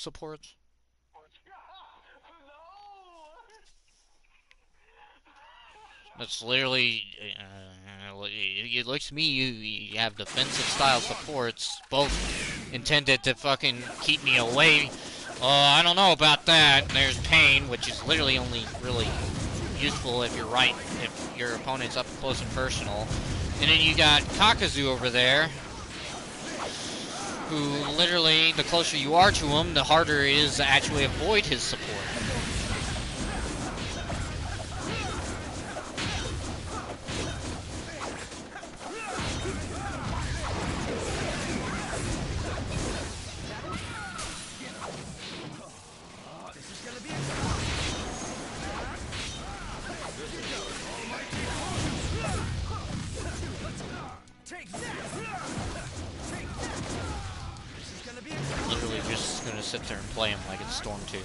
supports. That's literally. It looks to me you have defensive style supports, both intended to fucking keep me away. I don't know about that. There's Pain, which is literally only really useful if you're right, if your opponent's up close and personal. And then you got Kakazu over there, who literally, the closer you are to him, the harder it is to actually avoid his support. Literally just gonna sit there and play him like it's Storm 2.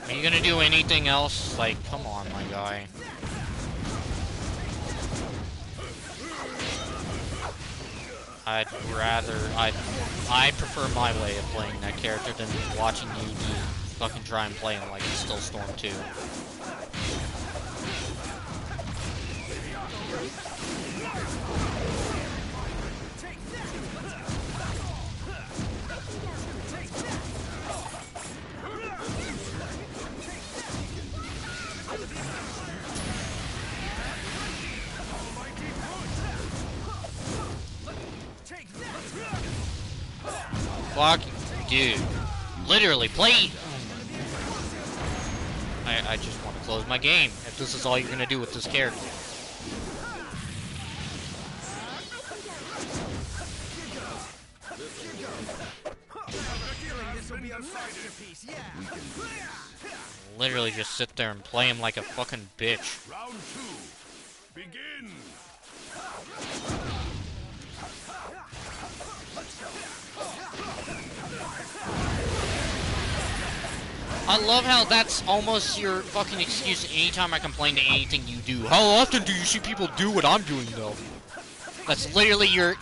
Are you gonna do anything else? Like, come on, my guy. I prefer my way of playing that character than watching you fucking try and play him like it's still Storm 2. fucking dude. Literally, play. I just want to close my game if this is all you're gonna do with this character. Literally just sit there and play him like a fucking bitch. Round 2. Begin. I love how that's almost your fucking excuse anytime I complain to anything you do. How often do you see people do what I'm doing though? That's literally your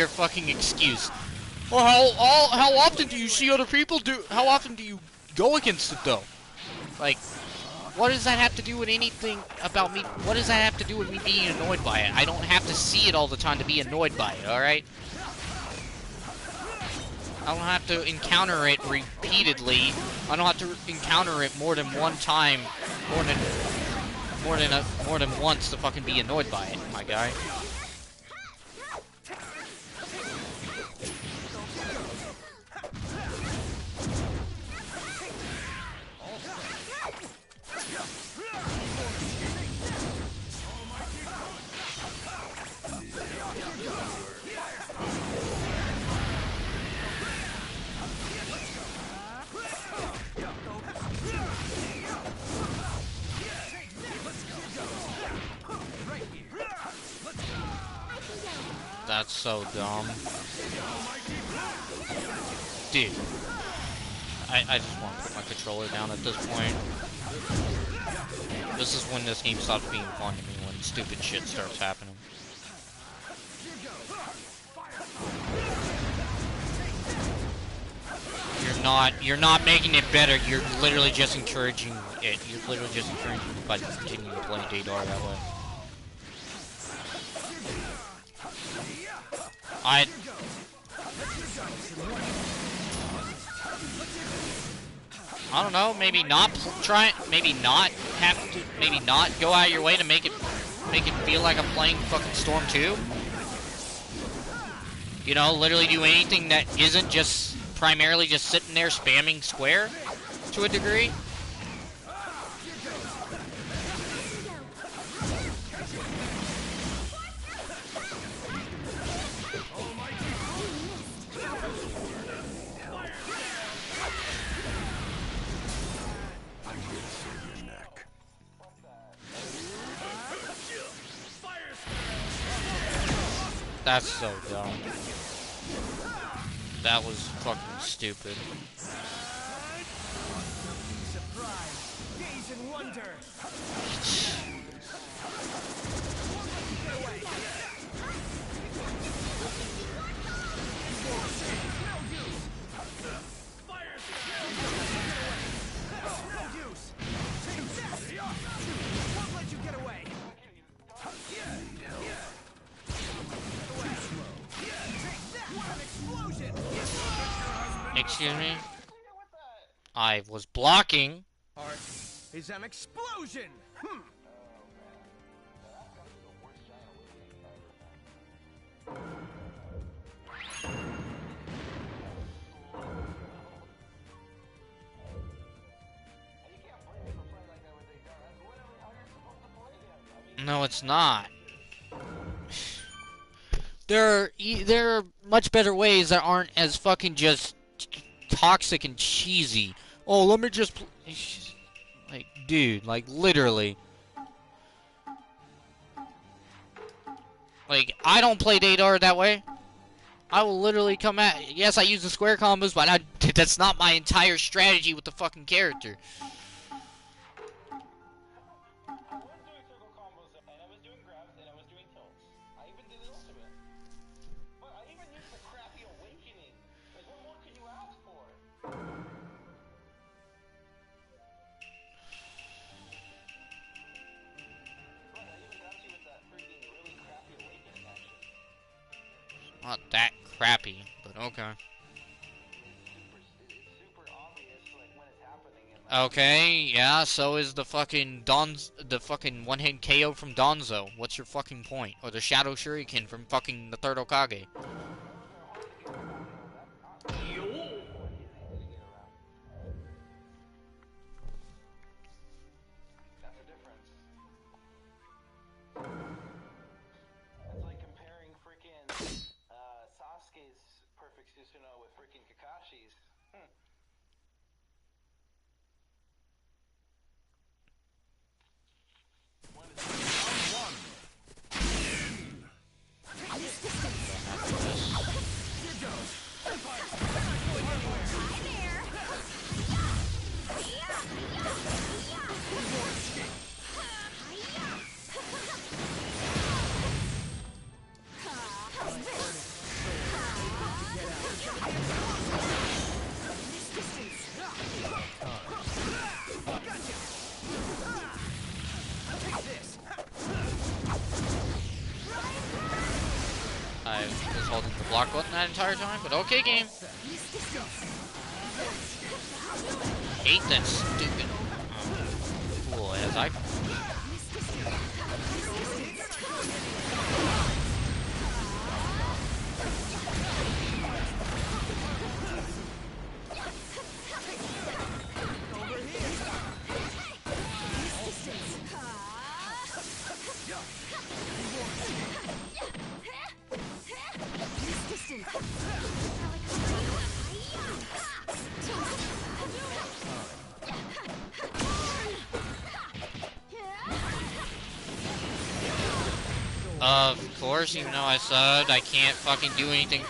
fucking excuse. Well, how often do you see other people do? How often do you go against it though? Like, what does that have to do with anything about me? What does that have to do with me being annoyed by it? I don't have to see it all the time to be annoyed by it, alright? I don't have to encounter it repeatedly. I don't have to encounter it more than one time, more than once to fucking be annoyed by it, my guy. That's so dumb. Dude. I just want to put my controller down at this point. This is when this game stops being fun to me, when stupid shit starts happening. You're not making it better, you're literally just encouraging it. You're literally just encouraging it by continuing to play Daedar that way. I don't know, maybe not try it, maybe not have to, maybe not go out of your way to make it feel like I'm playing fucking Storm 2. You know, literally do anything that isn't just primarily just sitting there spamming square to a degree. That's so dumb. That was fucking stupid. Surprise! Gaze in wonder! Excuse me? I was blocking. Art is an explosion! No, it's not. There are much better ways that aren't as fucking just toxic and cheesy. Oh, let me just like, dude, like literally. Like, I don't play Daedar that way. I will literally come at. Yes, I use the square combos, but that's not my entire strategy with the fucking character. Not that crappy, but okay. Okay, yeah, so is the fucking the fucking one-hit KO from Donzo. What's your fucking point? Or the Shadow Shuriken from fucking the third Hokage. block button that entire time, but okay, game. Hate that stupid fool as I. Of course, even though I subbed, I can't fucking do anything. You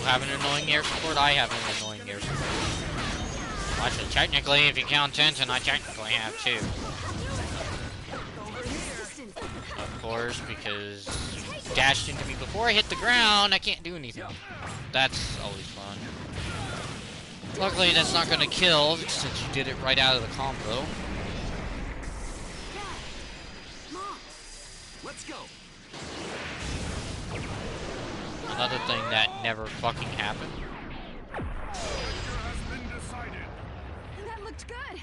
have an annoying air support, I have an annoying air support. Actually, technically, if you count Tenten, I technically have two. Of course, because you dashed into me before I hit the ground, I can't do anything. That's always fun. Luckily, that's not gonna kill, since you did it right out of the combo. Let's go. Another thing that never fucking happened. That looked good.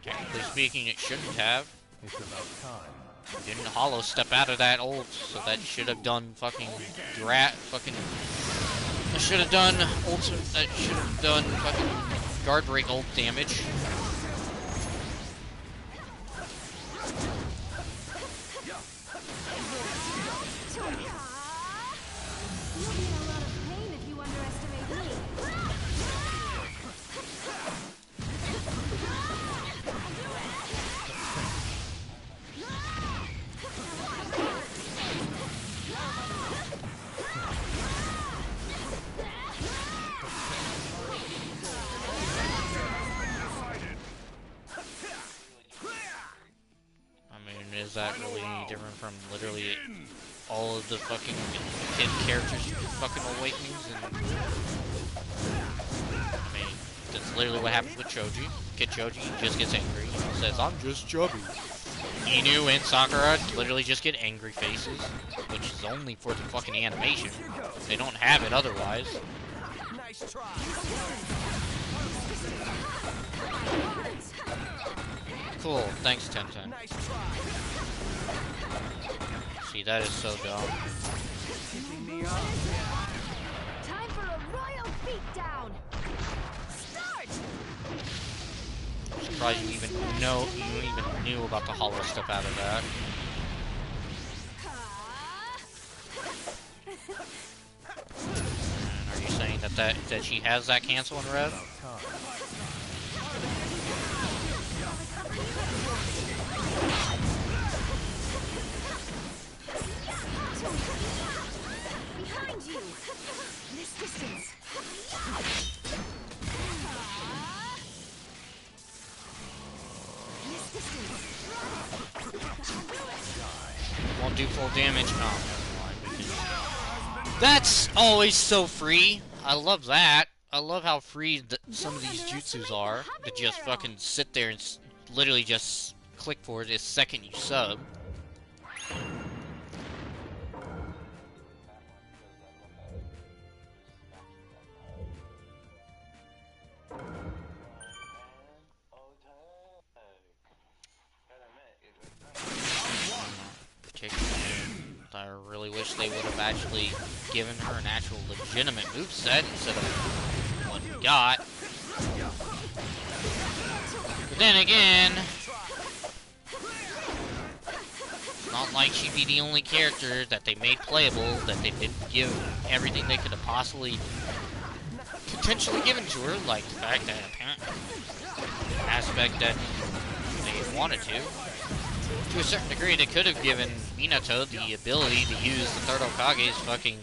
Technically speaking, it shouldn't have. It's about time. Didn't hollow step out of that ult, so that should have done fucking I should have done ultimate. That should have done fucking guard break ult damage. You'll be in a lot of pain if you underestimate me. Is that really any different from literally all of the fucking kid characters fucking awakenings? And I mean, that's literally what happens with Choji. Kid Choji just gets angry and says, "I'm just chubby." Inu and Sakura literally just get angry faces, which is only for the fucking animation. They don't have it otherwise. Nice try. Cool, thanks, Tenten. Nice try. See, that is so dumb. Time for a royal beatdown. Start. I'm surprised you even knew about the hollow step out of that. And are you saying that she has that cancel in red? Behind you. This distance. This distance. Won't do full damage. Oh, never mind. Because that's always so free. I love that. I love how free some of these jutsus are. To just fucking sit there and literally just click for it the second you sub. I really wish they would have actually given her an actual legitimate moveset instead of what we got. But then again, it's not like she'd be the only character that they made playable that they didn't give everything they could have possibly potentially given to her, like the fact that apparently aspect that they wanted to a certain degree, they could have given Minato the ability to use the third Hokage's fucking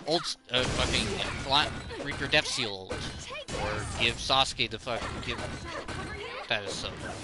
ult, fucking flat Reaper Death Seal ult, or give Sasuke the fucking that is so dumb.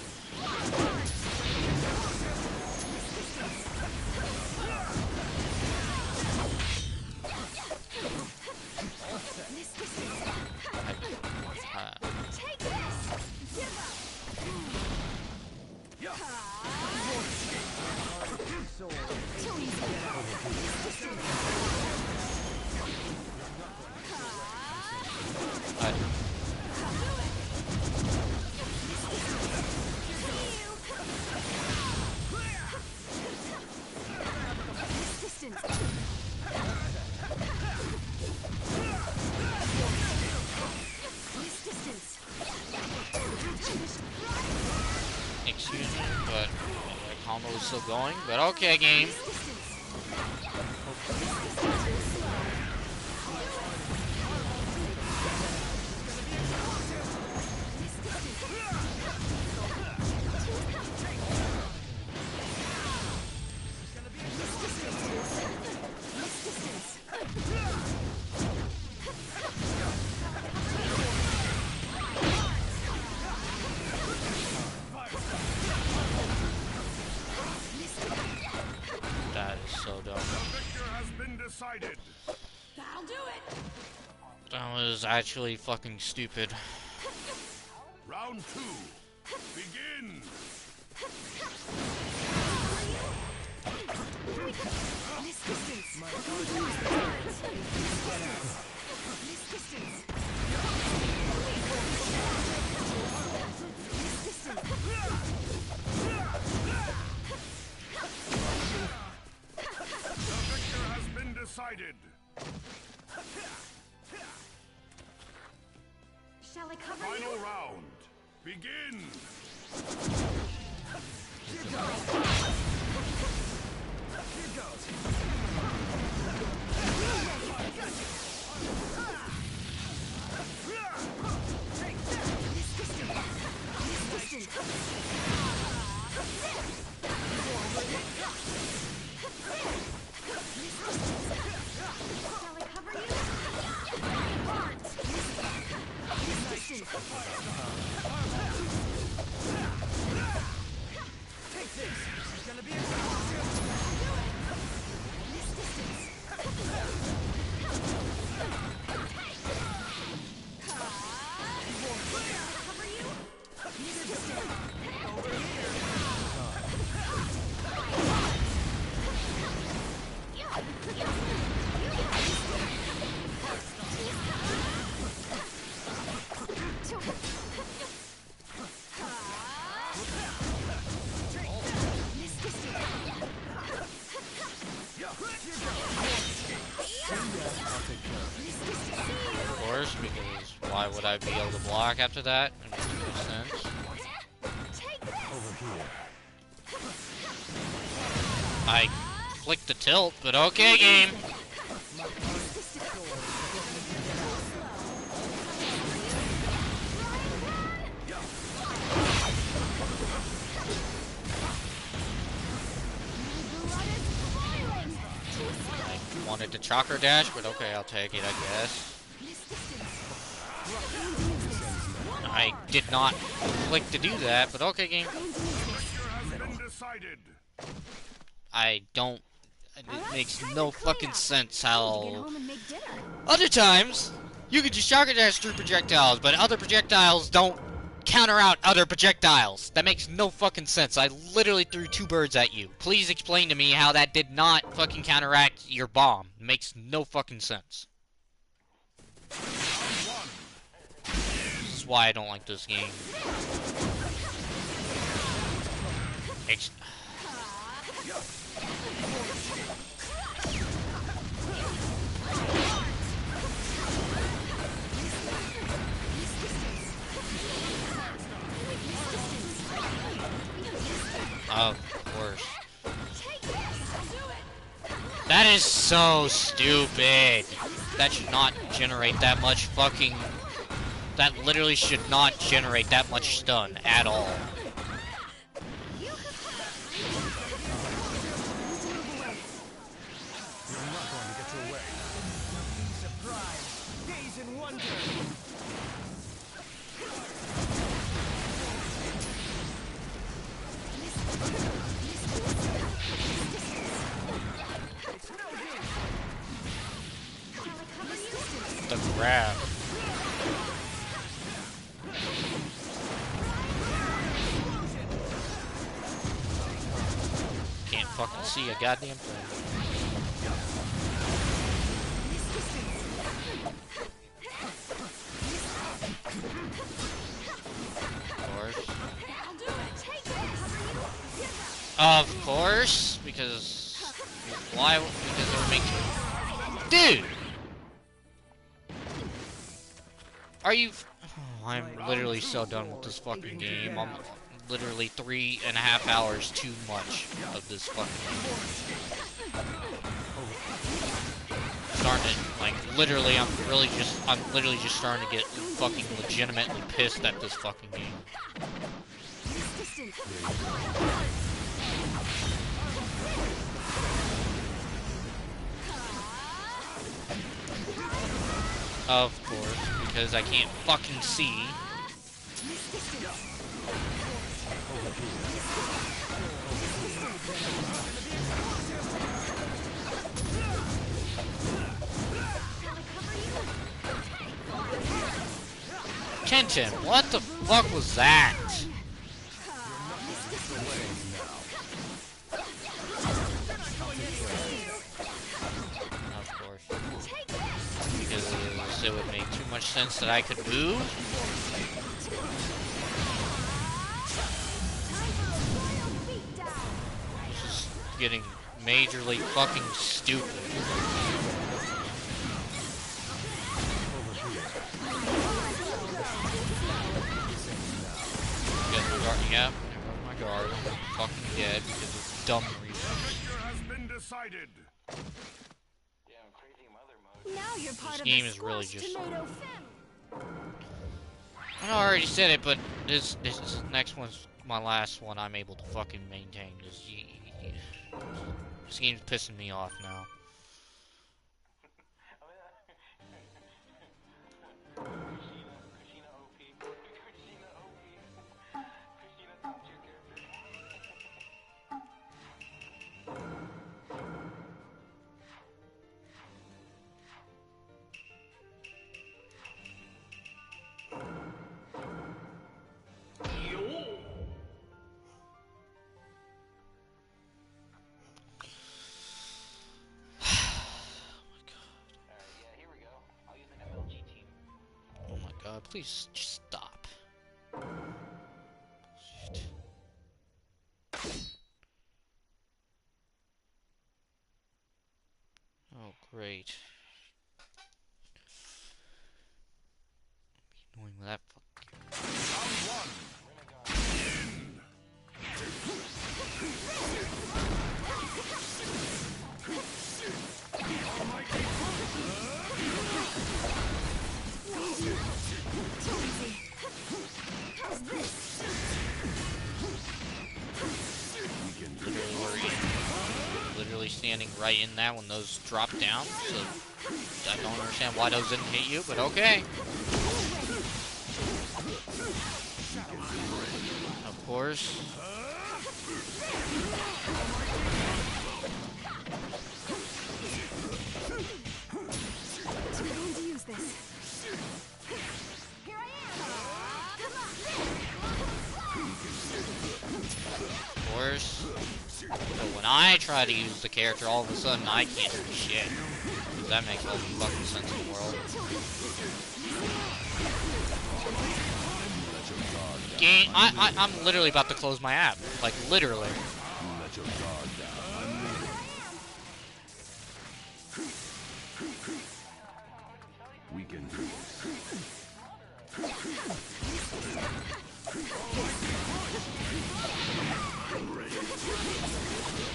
combo is still going, but okay, game. That is so dumb. Victor has been decided. That'll do it. That was actually fucking stupid. Round 2. Begin. This distance. This distance. The victor has been decided. Shall I cover Final you? round. Begin. Shall I cover you? Of course, because why would I be able to block after that? It makes no sense. I flicked the tilt, but okay, game. I wanted to chakra dash, but okay, I'll take it, I guess. I did not click to do that, but okay, game. I don't. It makes no fucking sense how. Other times, you could just chakra dash through projectiles, but other projectiles don't counter out other projectiles. That makes no fucking sense. I literally threw 2 birds at you. Please explain to me how that did not fucking counteract your bomb. It makes no fucking sense. This is why I don't like this game. Of course. That is so stupid. That should not generate that much fucking... That literally should not generate that much stun at all. The grab. Can't fucking see a goddamn thing. Of course, because why? Because it would make. Dude, are you? Oh, I'm literally so done with this fucking game. literally 3.5 hours too much of this fucking game. Starting to, like, literally, I'm literally just starting to get fucking legitimately pissed at this fucking game. Of course, because I can't fucking see. Attention, what the fuck was that? Of course. Because it would make too much sense that I could move. This is getting majorly fucking stupid. Yep, there goes my guard. I'm fucking dead because of dumb reasons. This game is really just... I already said it, but this next one's my last one I'm able to fucking maintain. This game's pissing me off now. Please just stop. Shit. Oh, great. Annoying with that literally standing right in that when those drop down, so I don't understand why those didn't hit you, but okay. Of course. Of course. But when I try to use the character, all of a sudden I can't do shit. Because that makes all the fucking sense in the world. Game, I'm literally about to close my app. Like, literally. We can do this.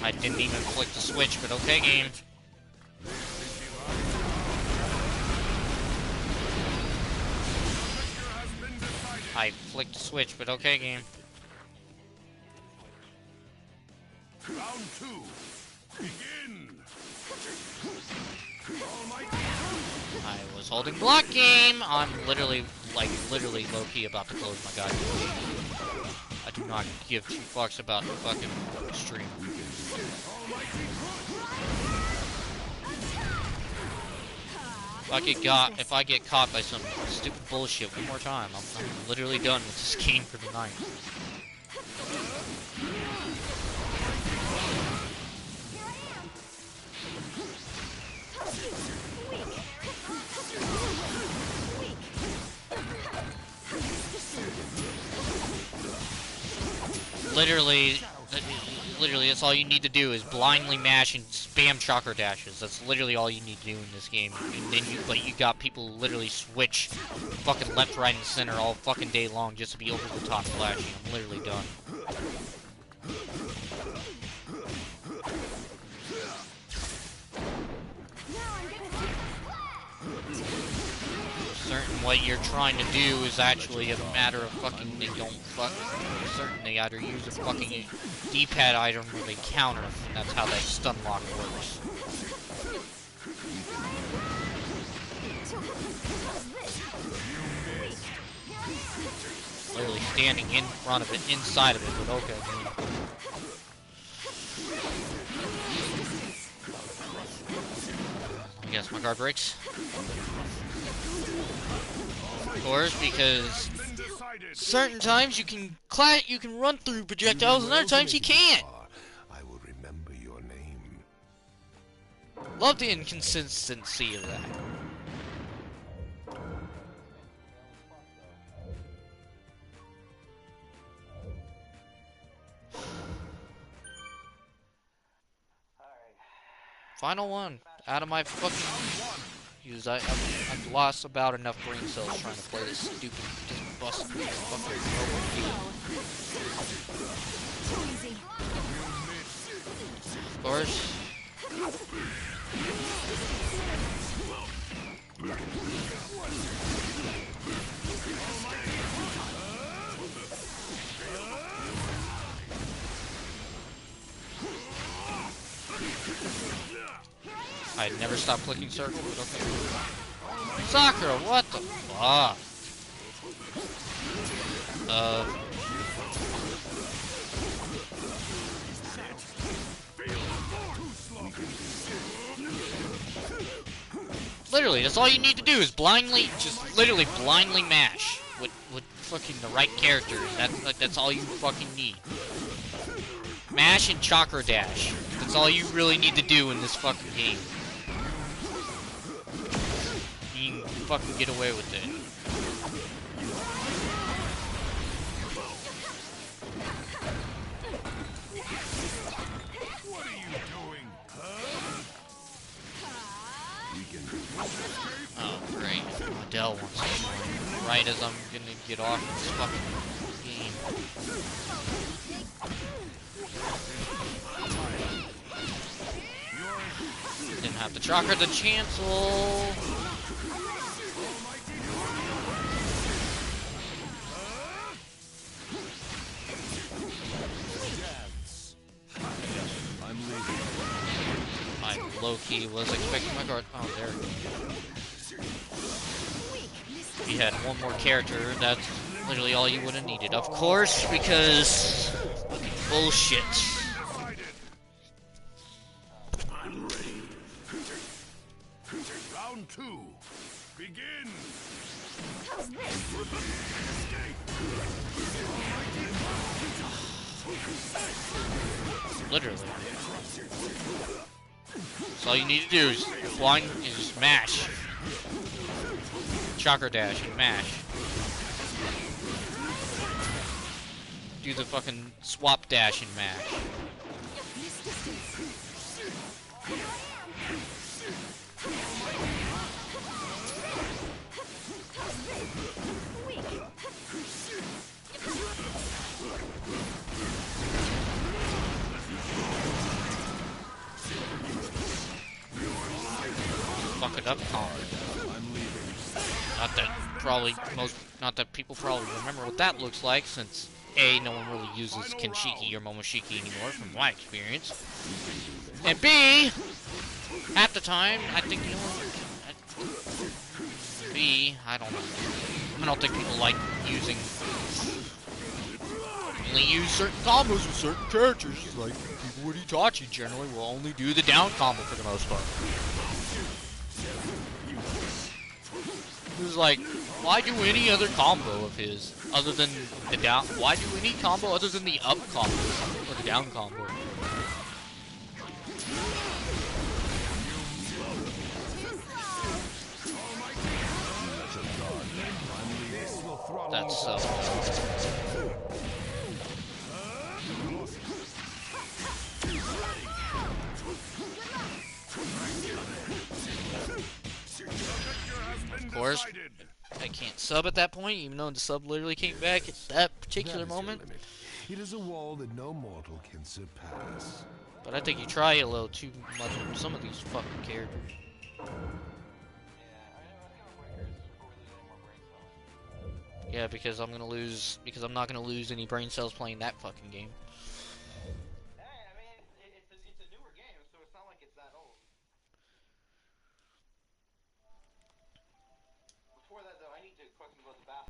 I didn't even flick the switch, but okay, game. I flicked the switch, but okay, game. Round 2. Begin. I was holding block, game. I'm literally, like, low-key about to close my goddamn game. I do not give 2 fucks about the fucking stream. If I get caught by some stupid bullshit one more time, I'm literally done with this game for the night. Literally, that's all you need to do is blindly mash and spam chakra dashes. That's literally all you need to do in this game. And then you got people who literally switch fucking left, right, and center all fucking day long just to be over the top flashy. I'm literally done. Certain what you're trying to do is actually a matter of fucking they don't certain they either use a fucking D-pad item or they counter, and that's how that stun lock works. Literally standing in front of it, inside of it, but okay. I guess my guard breaks. Of course, because certain times you can run through projectiles, and other times you can't. I will remember your name. Love the inconsistency of that. Final one out of my fucking. I've lost about enough brain cells trying to play this stupid, just busted fucking robot game. Of course. I never stop clicking circle, but okay. Sakura, what the fuck? Literally, that's all you need to do is literally blindly mash with fucking the right character. That's all you fucking need. Mash and chakra dash. That's all you really need to do in this fucking game. You can fucking get away with it. What are you doing? Oh, great. Adele wants to join. Right as I'm gonna get off this fucking game. Didn't have the chakra to cancel. I low-key was expecting my guard. Oh, there. If you had one more character, that's literally all you would have needed. Of course, because bullshit. I'm ready. Round 2. Begin. Literally. So all you need to do is just mash. Chakra dash and mash. Do the fucking swap dash and mash. Fuck it up, Colin. Not that people probably remember what that looks like, since A, no one really uses Kenshiki or Momoshiki anymore, from my experience, and B, at the time, I think I don't know. I don't think people like using. Only use certain combos with certain characters, like people with Itachi generally will only do the down combo for the most part. It was like, why do any other combo of his other than the down? Why do any combo other than the up combo or the down combo? That's so. course, I can't sub at that point, even though the sub literally came back at that particular moment. It is a wall that no mortal can surpass. But I think you try a little too much with some of these fucking characters. Yeah, because I'm not gonna lose any brain cells playing that fucking game.